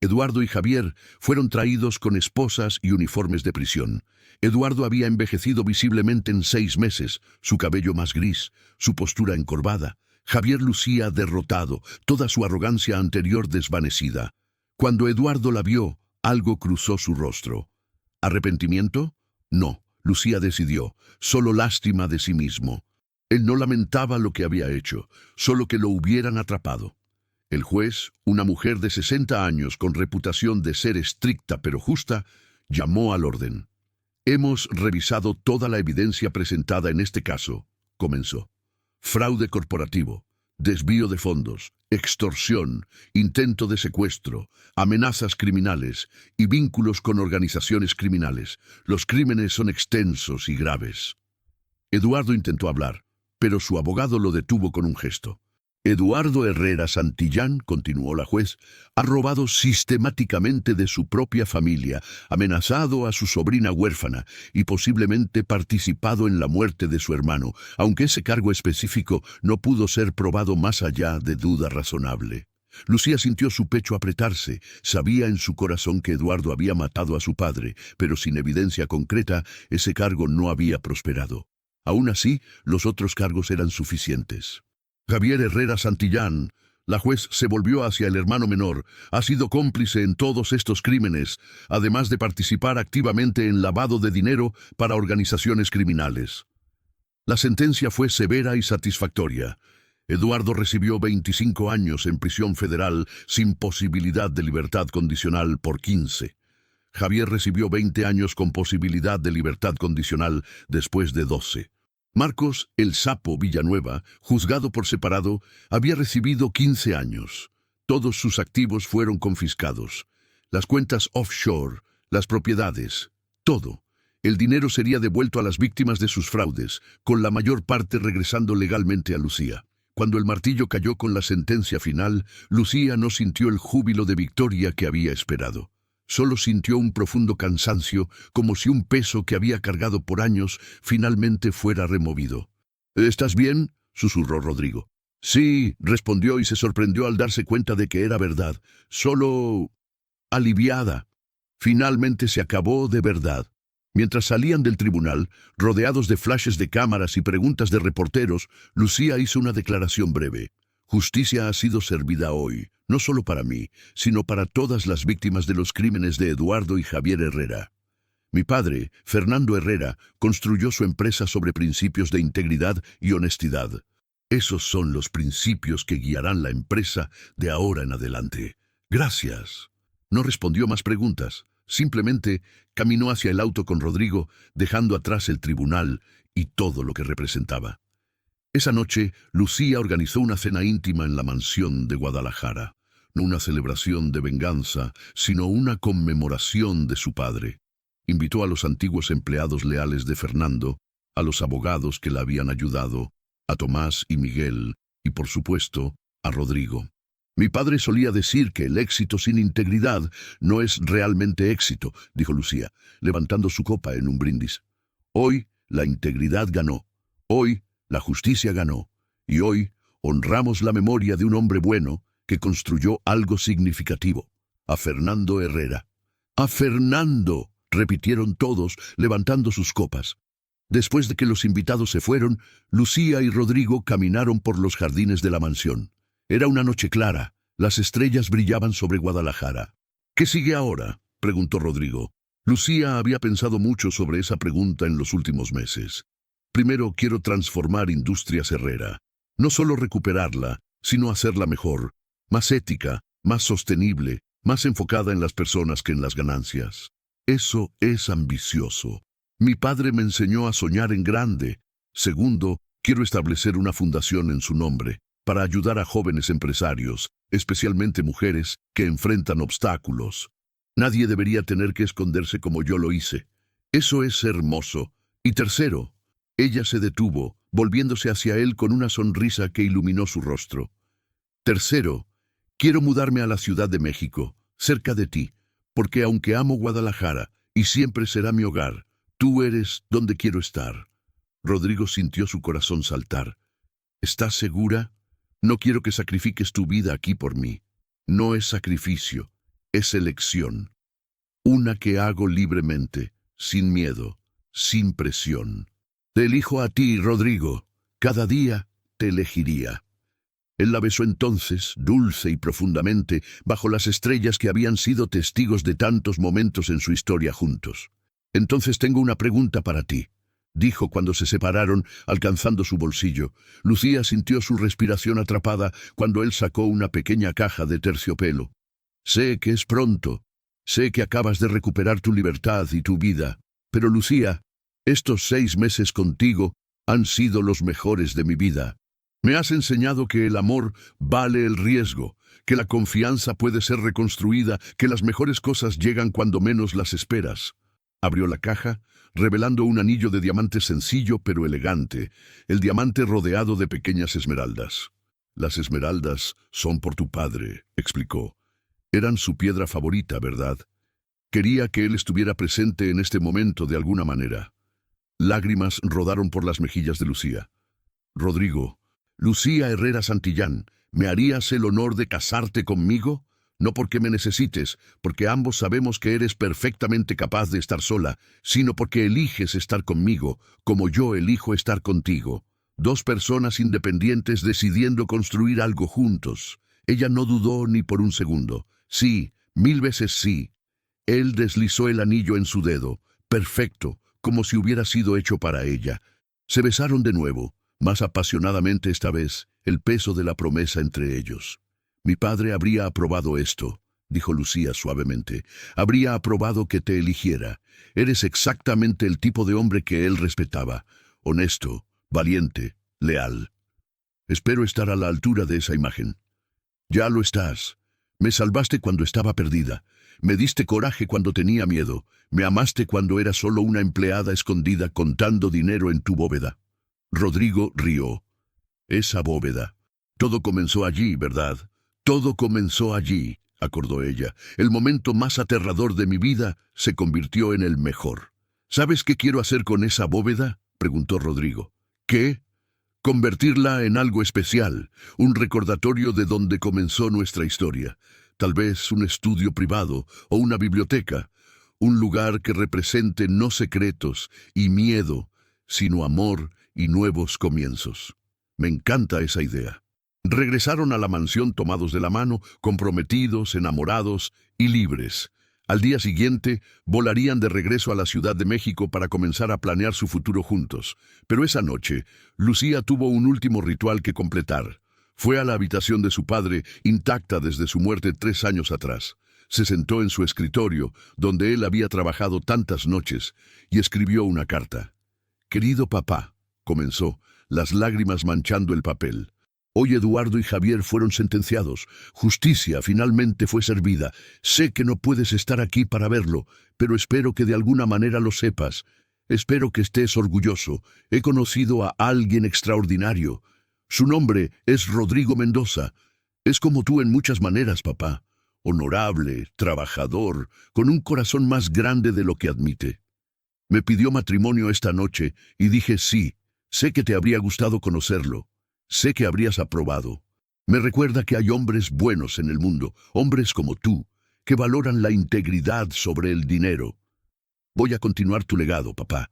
Eduardo y Javier fueron traídos con esposas y uniformes de prisión. Eduardo había envejecido visiblemente en 6 meses, su cabello más gris, su postura encorvada. Javier lucía derrotado, toda su arrogancia anterior desvanecida. Cuando Eduardo la vio, algo cruzó su rostro. ¿Arrepentimiento? No, Lucía decidió, solo lástima de sí mismo. Él no lamentaba lo que había hecho, solo que lo hubieran atrapado. El juez, una mujer de 60 años con reputación de ser estricta pero justa, llamó al orden. Hemos revisado toda la evidencia presentada en este caso, comenzó. Fraude corporativo, desvío de fondos, extorsión, intento de secuestro, amenazas criminales y vínculos con organizaciones criminales. Los crímenes son extensos y graves. Eduardo intentó hablar, pero su abogado lo detuvo con un gesto. Eduardo Herrera Santillán, continuó la juez, ha robado sistemáticamente de su propia familia, amenazado a su sobrina huérfana y posiblemente participado en la muerte de su hermano, aunque ese cargo específico no pudo ser probado más allá de duda razonable. Lucía sintió su pecho apretarse, sabía en su corazón que Eduardo había matado a su padre, pero sin evidencia concreta, ese cargo no había prosperado. Aún así, los otros cargos eran suficientes. Javier Herrera Santillán, la juez se volvió hacia el hermano menor, ha sido cómplice en todos estos crímenes, además de participar activamente en lavado de dinero para organizaciones criminales. La sentencia fue severa y satisfactoria. Eduardo recibió 25 años en prisión federal sin posibilidad de libertad condicional por 15. Javier recibió 20 años con posibilidad de libertad condicional después de 12. Marcos El Sapo Villanueva, juzgado por separado, había recibido 15 años. Todos sus activos fueron confiscados. Las cuentas offshore, las propiedades, todo. El dinero sería devuelto a las víctimas de sus fraudes, con la mayor parte regresando legalmente a Lucía. Cuando el martillo cayó con la sentencia final, Lucía no sintió el júbilo de victoria que había esperado. Solo sintió un profundo cansancio, como si un peso que había cargado por años finalmente fuera removido. ¿Estás bien?, susurró Rodrigo. Sí, respondió y se sorprendió al darse cuenta de que era verdad. Solo aliviada. Finalmente se acabó de verdad. Mientras salían del tribunal, rodeados de flashes de cámaras y preguntas de reporteros, Lucía hizo una declaración breve. Justicia ha sido servida hoy, no solo para mí, sino para todas las víctimas de los crímenes de Eduardo y Javier Herrera. Mi padre, Fernando Herrera, construyó su empresa sobre principios de integridad y honestidad. Esos son los principios que guiarán la empresa de ahora en adelante. Gracias. No respondió más preguntas. Simplemente caminó hacia el auto con Rodrigo, dejando atrás el tribunal y todo lo que representaba. Esa noche, Lucía organizó una cena íntima en la mansión de Guadalajara. No una celebración de venganza, sino una conmemoración de su padre. Invitó a los antiguos empleados leales de Fernando, a los abogados que la habían ayudado, a Tomás y Miguel, y por supuesto, a Rodrigo. Mi padre solía decir que el éxito sin integridad no es realmente éxito, dijo Lucía, levantando su copa en un brindis. Hoy, la integridad ganó. Hoy, la justicia ganó, y hoy honramos la memoria de un hombre bueno que construyó algo significativo, a Fernando Herrera. ¡A Fernando!, repitieron todos, levantando sus copas. Después de que los invitados se fueron, Lucía y Rodrigo caminaron por los jardines de la mansión. Era una noche clara, las estrellas brillaban sobre Guadalajara. ¿Qué sigue ahora?, preguntó Rodrigo. Lucía había pensado mucho sobre esa pregunta en los últimos meses. Primero quiero transformar Industrias Herrera. No solo recuperarla, sino hacerla mejor, más ética, más sostenible, más enfocada en las personas que en las ganancias. Eso es ambicioso. Mi padre me enseñó a soñar en grande. Segundo, quiero establecer una fundación en su nombre, para ayudar a jóvenes empresarios, especialmente mujeres, que enfrentan obstáculos. Nadie debería tener que esconderse como yo lo hice. Eso es hermoso. Y tercero, ella se detuvo, volviéndose hacia él con una sonrisa que iluminó su rostro. Tercero, quiero mudarme a la Ciudad de México, cerca de ti, porque aunque amo Guadalajara y siempre será mi hogar, tú eres donde quiero estar. Rodrigo sintió su corazón saltar. ¿Estás segura? No quiero que sacrifiques tu vida aquí por mí. No es sacrificio, es elección. Una que hago libremente, sin miedo, sin presión. Te elijo a ti, Rodrigo. Cada día te elegiría. Él la besó entonces, dulce y profundamente, bajo las estrellas que habían sido testigos de tantos momentos en su historia juntos. Entonces tengo una pregunta para ti, dijo cuando se separaron, alcanzando su bolsillo. Lucía sintió su respiración atrapada cuando él sacó una pequeña caja de terciopelo. Sé que es pronto, sé que acabas de recuperar tu libertad y tu vida, pero Lucía, estos 6 meses contigo han sido los mejores de mi vida. Me has enseñado que el amor vale el riesgo, que la confianza puede ser reconstruida, que las mejores cosas llegan cuando menos las esperas. Abrió la caja, revelando un anillo de diamante sencillo pero elegante, el diamante rodeado de pequeñas esmeraldas. Las esmeraldas son por tu padre, explicó. Eran su piedra favorita, ¿verdad? Quería que él estuviera presente en este momento de alguna manera. Lágrimas rodaron por las mejillas de Lucía. Rodrigo, Lucía Herrera Santillán, ¿me harías el honor de casarte conmigo? No porque me necesites, porque ambos sabemos que eres perfectamente capaz de estar sola, sino porque eliges estar conmigo, como yo elijo estar contigo. 2 personas independientes decidiendo construir algo juntos. Ella no dudó ni por un segundo. Sí, 1000 veces sí. Él deslizó el anillo en su dedo, perfecto, como si hubiera sido hecho para ella. Se besaron de nuevo, más apasionadamente esta vez, el peso de la promesa entre ellos. Mi padre habría aprobado esto, dijo Lucía suavemente. Habría aprobado que te eligiera. Eres exactamente el tipo de hombre que él respetaba. Honesto, valiente, leal. Espero estar a la altura de esa imagen. Ya lo estás. Me salvaste cuando estaba perdida. Me diste coraje cuando tenía miedo. Me amaste cuando era solo una empleada escondida contando dinero en tu bóveda. Rodrigo rió. Esa bóveda. Todo comenzó allí, ¿verdad? Todo comenzó allí, acordó ella. El momento más aterrador de mi vida se convirtió en el mejor. ¿Sabes qué quiero hacer con esa bóveda?, preguntó Rodrigo. ¿Qué? Convertirla en algo especial, un recordatorio de donde comenzó nuestra historia. Tal vez un estudio privado o una biblioteca, un lugar que represente no secretos y miedo, sino amor y nuevos comienzos. Me encanta esa idea. Regresaron a la mansión tomados de la mano, comprometidos, enamorados y libres. Al día siguiente, volarían de regreso a la Ciudad de México para comenzar a planear su futuro juntos. Pero esa noche, Lucía tuvo un último ritual que completar. Fue a la habitación de su padre, intacta desde su muerte 3 años atrás. Se sentó en su escritorio, donde él había trabajado tantas noches, y escribió una carta. «Querido papá», comenzó, las lágrimas manchando el papel. «Hoy Eduardo y Javier fueron sentenciados. Justicia finalmente fue servida. Sé que no puedes estar aquí para verlo, pero espero que de alguna manera lo sepas. Espero que estés orgulloso. He conocido a alguien extraordinario. Su nombre es Rodrigo Mendoza. Es como tú en muchas maneras, papá. Honorable, trabajador, con un corazón más grande de lo que admite. Me pidió matrimonio esta noche y dije sí. Sé que te habría gustado conocerlo. Sé que habrías aprobado. Me recuerda que hay hombres buenos en el mundo, hombres como tú, que valoran la integridad sobre el dinero. Voy a continuar tu legado, papá.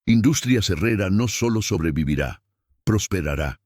Industrias Herrera no solo sobrevivirá, prosperará.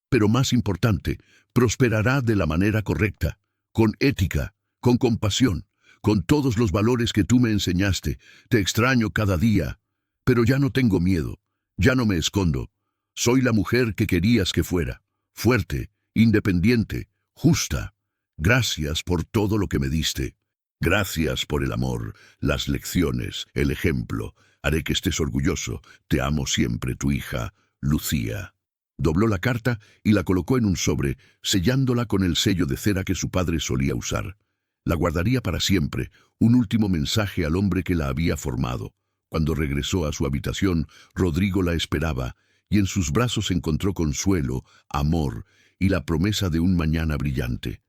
Pero más importante, prosperará de la manera correcta, con ética, con compasión, con todos los valores que tú me enseñaste. Te extraño cada día, pero ya no tengo miedo, ya no me escondo. Soy la mujer que querías que fuera, fuerte, independiente, justa. Gracias por todo lo que me diste. Gracias por el amor, las lecciones, el ejemplo. Haré que estés orgulloso. Te amo siempre, tu hija, Lucía. Dobló la carta y la colocó en un sobre, sellándola con el sello de cera que su padre solía usar. La guardaría para siempre, un último mensaje al hombre que la había formado. Cuando regresó a su habitación, Rodrigo la esperaba, y en sus brazos encontró consuelo, amor y la promesa de un mañana brillante.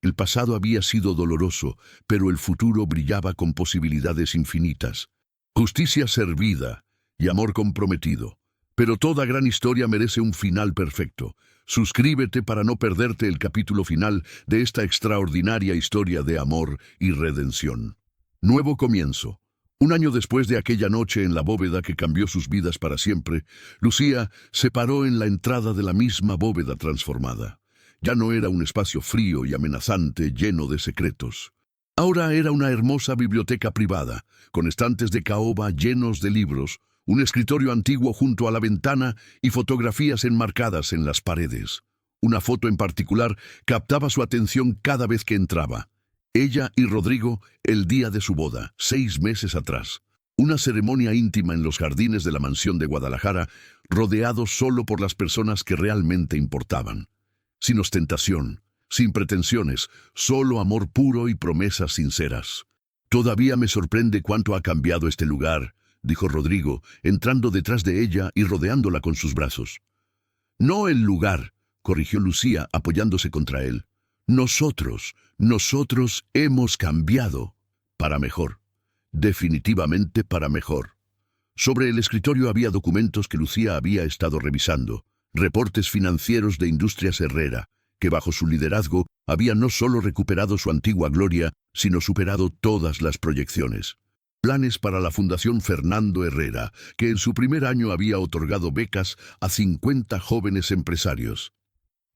El pasado había sido doloroso, pero el futuro brillaba con posibilidades infinitas. Justicia servida y amor comprometido. Pero toda gran historia merece un final perfecto. Suscríbete para no perderte el capítulo final de esta extraordinaria historia de amor y redención. Nuevo comienzo. Un año después de aquella noche en la bóveda que cambió sus vidas para siempre, Lucía se paró en la entrada de la misma bóveda transformada. Ya no era un espacio frío y amenazante lleno de secretos. Ahora era una hermosa biblioteca privada, con estantes de caoba llenos de libros, un escritorio antiguo junto a la ventana y fotografías enmarcadas en las paredes. Una foto en particular captaba su atención cada vez que entraba. Ella y Rodrigo, el día de su boda, 6 meses atrás. Una ceremonia íntima en los jardines de la mansión de Guadalajara, rodeados solo por las personas que realmente importaban. Sin ostentación, sin pretensiones, solo amor puro y promesas sinceras. Todavía me sorprende cuánto ha cambiado este lugar, dijo Rodrigo, entrando detrás de ella y rodeándola con sus brazos. No el lugar, corrigió Lucía, apoyándose contra él. Nosotros hemos cambiado. Para mejor. Definitivamente para mejor. Sobre el escritorio había documentos que Lucía había estado revisando. Reportes financieros de Industrias Herrera, que bajo su liderazgo había no solo recuperado su antigua gloria, sino superado todas las proyecciones. Planes para la Fundación Fernando Herrera, que en su primer año había otorgado becas a 50 jóvenes empresarios.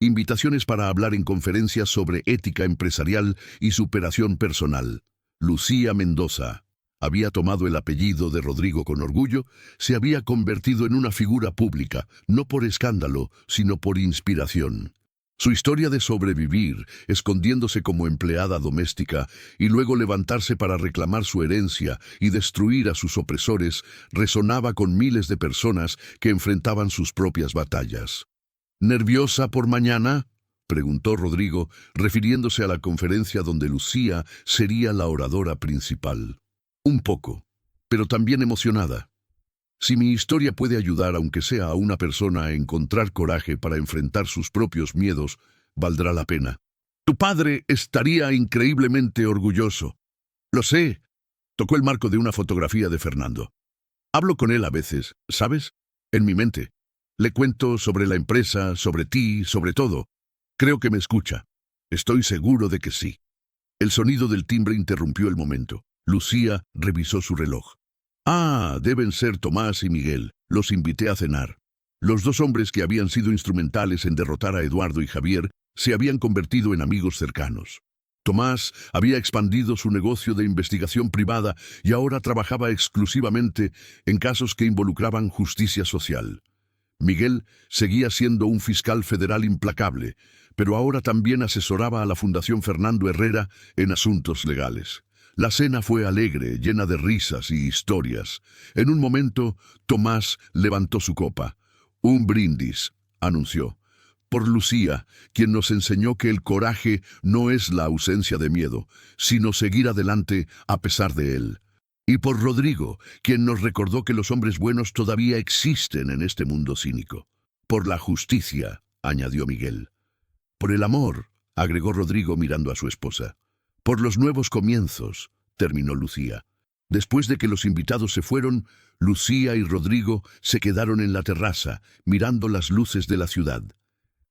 Invitaciones para hablar en conferencias sobre ética empresarial y superación personal. Lucía Mendoza había tomado el apellido de Rodrigo con orgullo, se había convertido en una figura pública, no por escándalo, sino por inspiración. Su historia de sobrevivir, escondiéndose como empleada doméstica y luego levantarse para reclamar su herencia y destruir a sus opresores, resonaba con miles de personas que enfrentaban sus propias batallas. ¿Nerviosa por mañana?, preguntó Rodrigo, refiriéndose a la conferencia donde Lucía sería la oradora principal. Un poco, pero también emocionada. Si mi historia puede ayudar, aunque sea a una persona, a encontrar coraje para enfrentar sus propios miedos, valdrá la pena. Tu padre estaría increíblemente orgulloso. Lo sé. Tocó el marco de una fotografía de Fernando. Hablo con él a veces, ¿sabes? En mi mente. Le cuento sobre la empresa, sobre ti, sobre todo. Creo que me escucha. Estoy seguro de que sí. El sonido del timbre interrumpió el momento. Lucía revisó su reloj. Ah, deben ser Tomás y Miguel. Los invité a cenar. Los dos hombres que habían sido instrumentales en derrotar a Eduardo y Javier se habían convertido en amigos cercanos. Tomás había expandido su negocio de investigación privada y ahora trabajaba exclusivamente en casos que involucraban justicia social. Miguel seguía siendo un fiscal federal implacable, pero ahora también asesoraba a la Fundación Fernando Herrera en asuntos legales. La cena fue alegre, llena de risas y historias. En un momento, Tomás levantó su copa. Un brindis, anunció, por Lucía, quien nos enseñó que el coraje no es la ausencia de miedo, sino seguir adelante a pesar de él. Y por Rodrigo, quien nos recordó que los hombres buenos todavía existen en este mundo cínico. Por la justicia, añadió Miguel. Por el amor, agregó Rodrigo mirando a su esposa. Por los nuevos comienzos, terminó Lucía. Después de que los invitados se fueron, Lucía y Rodrigo se quedaron en la terraza, mirando las luces de la ciudad.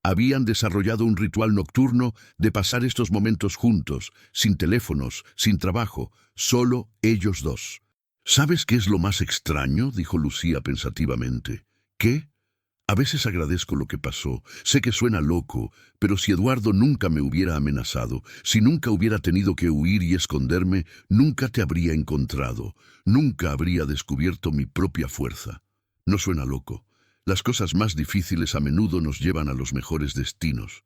Habían desarrollado un ritual nocturno de pasar estos momentos juntos, sin teléfonos, sin trabajo, solo ellos dos. ¿Sabes qué es lo más extraño?, dijo Lucía pensativamente. ¿Qué? A veces agradezco lo que pasó. Sé que suena loco, pero si Eduardo nunca me hubiera amenazado, si nunca hubiera tenido que huir y esconderme, nunca te habría encontrado, nunca habría descubierto mi propia fuerza. No suena loco. Las cosas más difíciles a menudo nos llevan a los mejores destinos.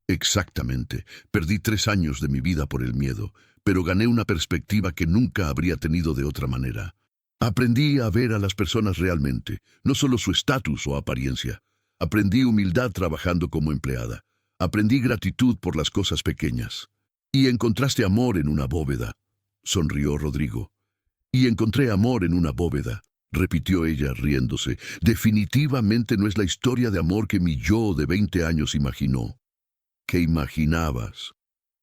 Exactamente. Perdí 3 años de mi vida por el miedo, pero gané una perspectiva que nunca habría tenido de otra manera. Aprendí a ver a las personas realmente, no solo su estatus o apariencia. Aprendí humildad trabajando como empleada. Aprendí gratitud por las cosas pequeñas. Y encontraste amor en una bóveda, sonrió Rodrigo. Y encontré amor en una bóveda, repitió ella riéndose. Definitivamente no es la historia de amor que mi yo de 20 años imaginó. ¿Qué imaginabas?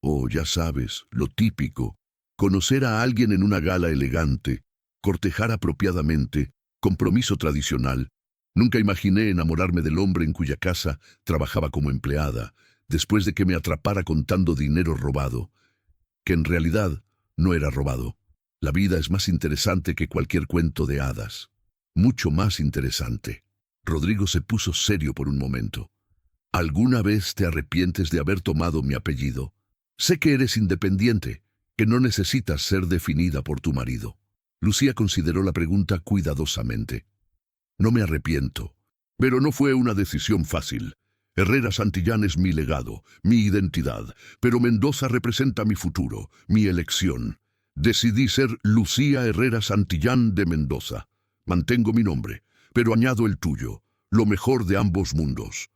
Oh, ya sabes, lo típico. Conocer a alguien en una gala elegante, cortejar apropiadamente, compromiso tradicional. Nunca imaginé enamorarme del hombre en cuya casa trabajaba como empleada, después de que me atrapara contando dinero robado, que en realidad no era robado. La vida es más interesante que cualquier cuento de hadas. Mucho más interesante. Rodrigo se puso serio por un momento. ¿Alguna vez te arrepientes de haber tomado mi apellido? Sé que eres independiente, que no necesitas ser definida por tu marido. Lucía consideró la pregunta cuidadosamente. No me arrepiento, pero no fue una decisión fácil. Herrera Santillán es mi legado, mi identidad, pero Mendoza representa mi futuro, mi elección. Decidí ser Lucía Herrera Santillán de Mendoza. Mantengo mi nombre, pero añado el tuyo, lo mejor de ambos mundos.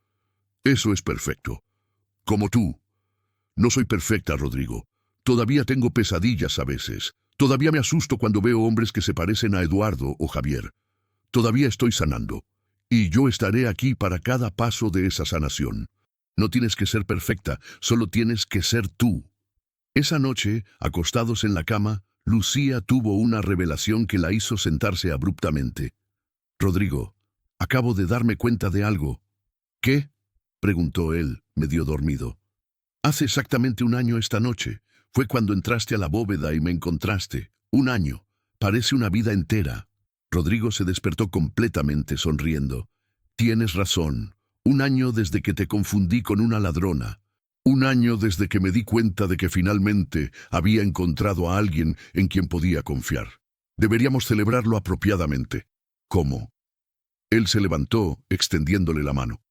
Eso es perfecto. Como tú. No soy perfecta, Rodrigo. Todavía tengo pesadillas a veces. Todavía me asusto cuando veo hombres que se parecen a Eduardo o Javier. Todavía estoy sanando. Y yo estaré aquí para cada paso de esa sanación. No tienes que ser perfecta, solo tienes que ser tú. Esa noche, acostados en la cama, Lucía tuvo una revelación que la hizo sentarse abruptamente. Rodrigo, acabo de darme cuenta de algo. ¿Qué? Preguntó él, medio dormido. Hace exactamente un año esta noche. Fue cuando entraste a la bóveda y me encontraste. Un año. Parece una vida entera. Rodrigo se despertó completamente sonriendo. Tienes razón. Un año desde que te confundí con una ladrona. Un año desde que me di cuenta de que finalmente había encontrado a alguien en quien podía confiar. Deberíamos celebrarlo apropiadamente. ¿Cómo? Él se levantó, extendiéndole la mano.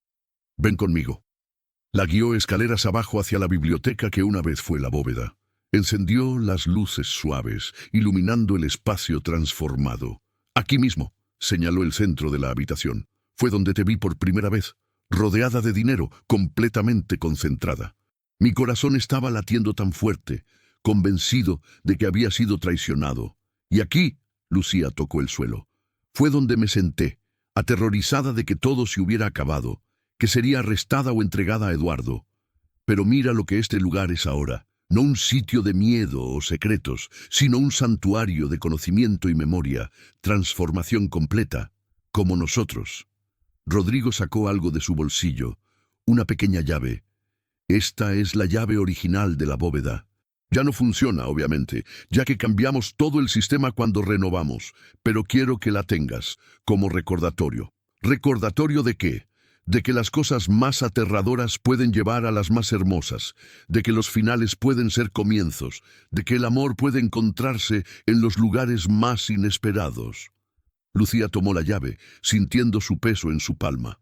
Ven conmigo. La guió escaleras abajo hacia la biblioteca que una vez fue la bóveda. Encendió las luces suaves, iluminando el espacio transformado. Aquí mismo, señaló el centro de la habitación. Fue donde te vi por primera vez, rodeada de dinero, completamente concentrada. Mi corazón estaba latiendo tan fuerte, convencido de que había sido traicionado. Y aquí, Lucía tocó el suelo. Fue donde me senté, aterrorizada de que todo se hubiera acabado, que sería arrestada o entregada a Eduardo. Pero mira lo que este lugar es ahora. No un sitio de miedo o secretos, sino un santuario de conocimiento y memoria, transformación completa, como nosotros. Rodrigo sacó algo de su bolsillo, una pequeña llave. Esta es la llave original de la bóveda. Ya no funciona, obviamente, ya que cambiamos todo el sistema cuando renovamos, pero quiero que la tengas, como recordatorio. ¿Recordatorio de qué? De que las cosas más aterradoras pueden llevar a las más hermosas, de que los finales pueden ser comienzos, de que el amor puede encontrarse en los lugares más inesperados. Lucía tomó la llave, sintiendo su peso en su palma.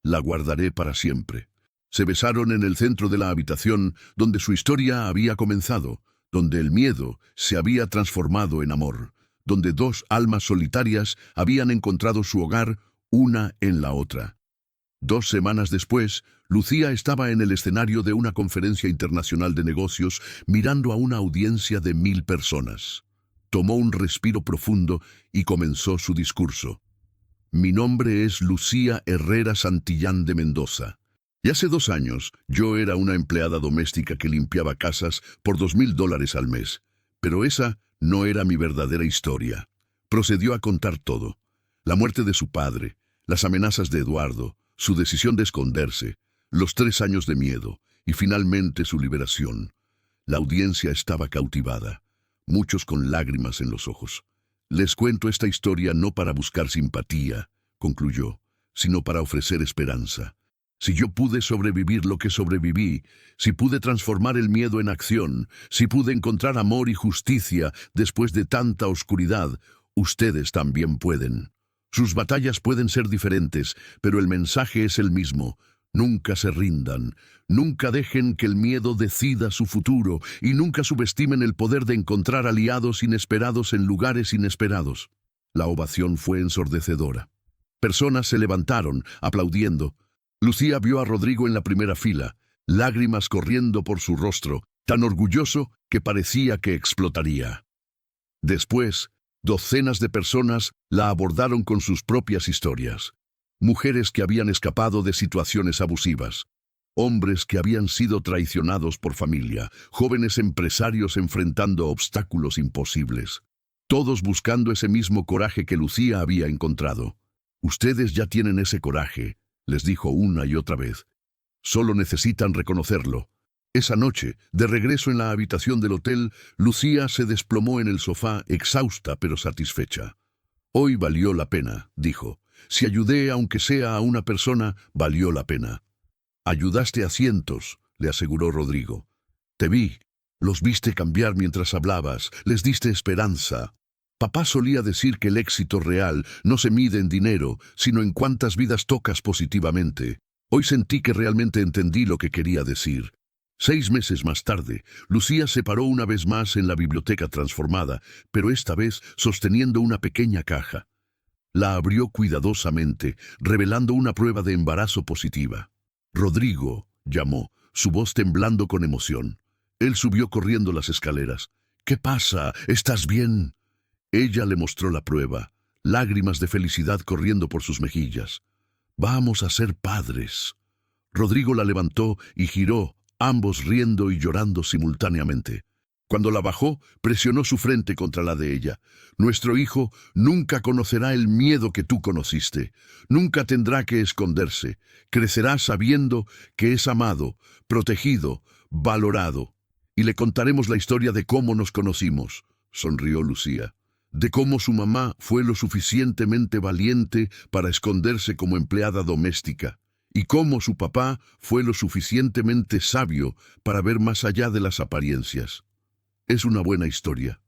La guardaré para siempre. Se besaron en el centro de la habitación, donde su historia había comenzado, donde el miedo se había transformado en amor, donde dos almas solitarias habían encontrado su hogar una en la otra. 2 semanas después, Lucía estaba en el escenario de una conferencia internacional de negocios mirando a una audiencia de 1000 personas. Tomó un respiro profundo y comenzó su discurso. Mi nombre es Lucía Herrera Santillán de Mendoza. Y hace 2 años yo era una empleada doméstica que limpiaba casas por $2000 al mes. Pero esa no era mi verdadera historia. Procedió a contar todo. La muerte de su padre, las amenazas de Eduardo, su decisión de esconderse, los 3 años de miedo y finalmente su liberación. La audiencia estaba cautivada, muchos con lágrimas en los ojos. Les cuento esta historia no para buscar simpatía, concluyó, sino para ofrecer esperanza. Si yo pude sobrevivir lo que sobreviví, si pude transformar el miedo en acción, si pude encontrar amor y justicia después de tanta oscuridad, ustedes también pueden. Sus batallas pueden ser diferentes, pero el mensaje es el mismo. Nunca se rindan, nunca dejen que el miedo decida su futuro y nunca subestimen el poder de encontrar aliados inesperados en lugares inesperados. La ovación fue ensordecedora. Personas se levantaron, aplaudiendo. Lucía vio a Rodrigo en la primera fila, lágrimas corriendo por su rostro, tan orgulloso que parecía que explotaría. Después, Docenas de personas la abordaron con sus propias historias. Mujeres que habían escapado de situaciones abusivas, hombres que habían sido traicionados por familia, jóvenes empresarios enfrentando obstáculos imposibles, todos buscando ese mismo coraje que Lucía había encontrado. Ustedes ya tienen ese coraje, les dijo una y otra vez. Solo necesitan reconocerlo. Esa noche, de regreso en la habitación del hotel, Lucía se desplomó en el sofá, exhausta pero satisfecha. Hoy valió la pena, dijo. Si ayudé aunque sea a una persona, valió la pena. Ayudaste a cientos, le aseguró Rodrigo. Te vi, los viste cambiar mientras hablabas, les diste esperanza. Papá solía decir que el éxito real no se mide en dinero, sino en cuántas vidas tocas positivamente. Hoy sentí que realmente entendí lo que quería decir. 6 meses más tarde, Lucía se paró una vez más en la biblioteca transformada, pero esta vez sosteniendo una pequeña caja. La abrió cuidadosamente, revelando una prueba de embarazo positiva. Rodrigo, llamó, su voz temblando con emoción. Él subió corriendo las escaleras. ¿Qué pasa? ¿Estás bien? Ella le mostró la prueba, lágrimas de felicidad corriendo por sus mejillas. Vamos a ser padres. Rodrigo la levantó y giró, ambos riendo y llorando simultáneamente. Cuando la bajó, presionó su frente contra la de ella. Nuestro hijo nunca conocerá el miedo que tú conociste. Nunca tendrá que esconderse. Crecerá sabiendo que es amado, protegido, valorado. Y le contaremos la historia de cómo nos conocimos, sonrió Lucía. De cómo su mamá fue lo suficientemente valiente para esconderse como empleada doméstica. Y cómo su papá fue lo suficientemente sabio para ver más allá de las apariencias. Es una buena historia.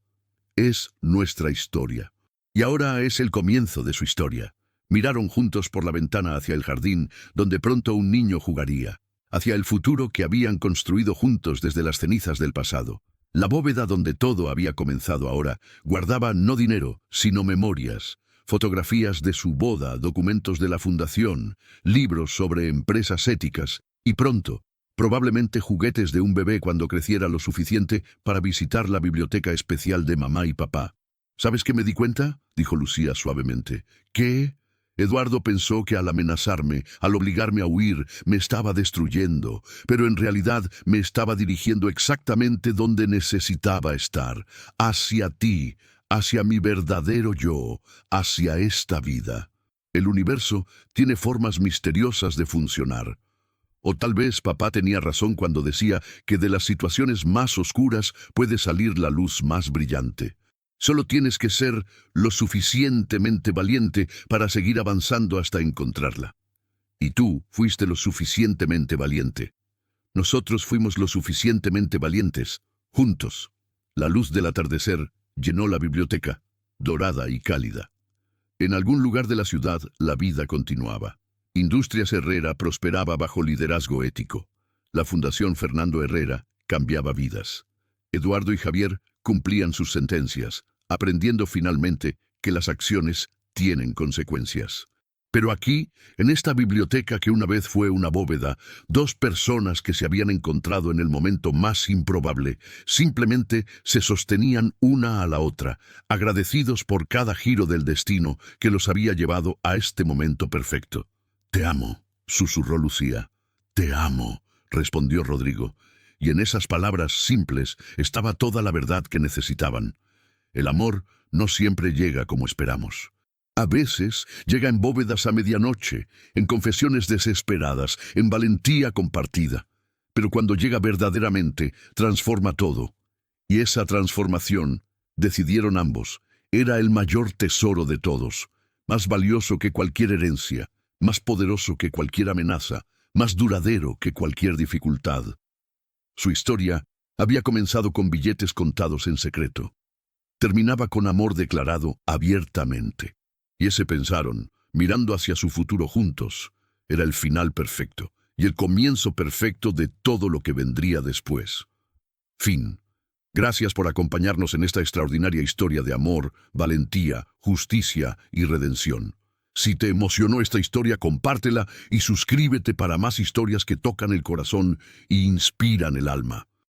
Es nuestra historia. Y ahora es el comienzo de su historia. Miraron juntos por la ventana hacia el jardín, donde pronto un niño jugaría, hacia el futuro que habían construido juntos desde las cenizas del pasado. La bóveda donde todo había comenzado ahora guardaba no dinero, sino memorias, fotografías de su boda, documentos de la fundación, libros sobre empresas éticas y pronto, probablemente juguetes de un bebé cuando creciera lo suficiente para visitar la biblioteca especial de mamá y papá. ¿Sabes qué me di cuenta?, dijo Lucía suavemente. ¿Qué? Eduardo pensó que al amenazarme, al obligarme a huir, me estaba destruyendo, pero en realidad me estaba dirigiendo exactamente donde necesitaba estar, hacia ti, hacia mi verdadero yo, hacia esta vida. El universo tiene formas misteriosas de funcionar. O tal vez papá tenía razón cuando decía que de las situaciones más oscuras puede salir la luz más brillante. Solo tienes que ser lo suficientemente valiente para seguir avanzando hasta encontrarla. Y tú fuiste lo suficientemente valiente. Nosotros fuimos lo suficientemente valientes, juntos. La luz del atardecer llenó la biblioteca, dorada y cálida. En algún lugar de la ciudad, la vida continuaba. Industrias Herrera prosperaba bajo liderazgo ético. La Fundación Fernando Herrera cambiaba vidas. Eduardo y Javier cumplían sus sentencias, aprendiendo finalmente que las acciones tienen consecuencias. Pero aquí, en esta biblioteca que una vez fue una bóveda, 2 personas que se habían encontrado en el momento más improbable, simplemente se sostenían una a la otra, agradecidos por cada giro del destino que los había llevado a este momento perfecto. «Te amo», susurró Lucía. «Te amo», respondió Rodrigo, y en esas palabras simples estaba toda la verdad que necesitaban. El amor no siempre llega como esperamos. A veces llega en bóvedas a medianoche, en confesiones desesperadas, en valentía compartida. Pero cuando llega verdaderamente, transforma todo. Y esa transformación, decidieron ambos, era el mayor tesoro de todos, más valioso que cualquier herencia, más poderoso que cualquier amenaza, más duradero que cualquier dificultad. Su historia había comenzado con billetes contados en secreto. Terminaba con amor declarado abiertamente. Y ese pensaron, mirando hacia su futuro juntos, era el final perfecto y el comienzo perfecto de todo lo que vendría después. Fin. Gracias por acompañarnos en esta extraordinaria historia de amor, valentía, justicia y redención. Si te emocionó esta historia, compártela y suscríbete para más historias que tocan el corazón e inspiran el alma.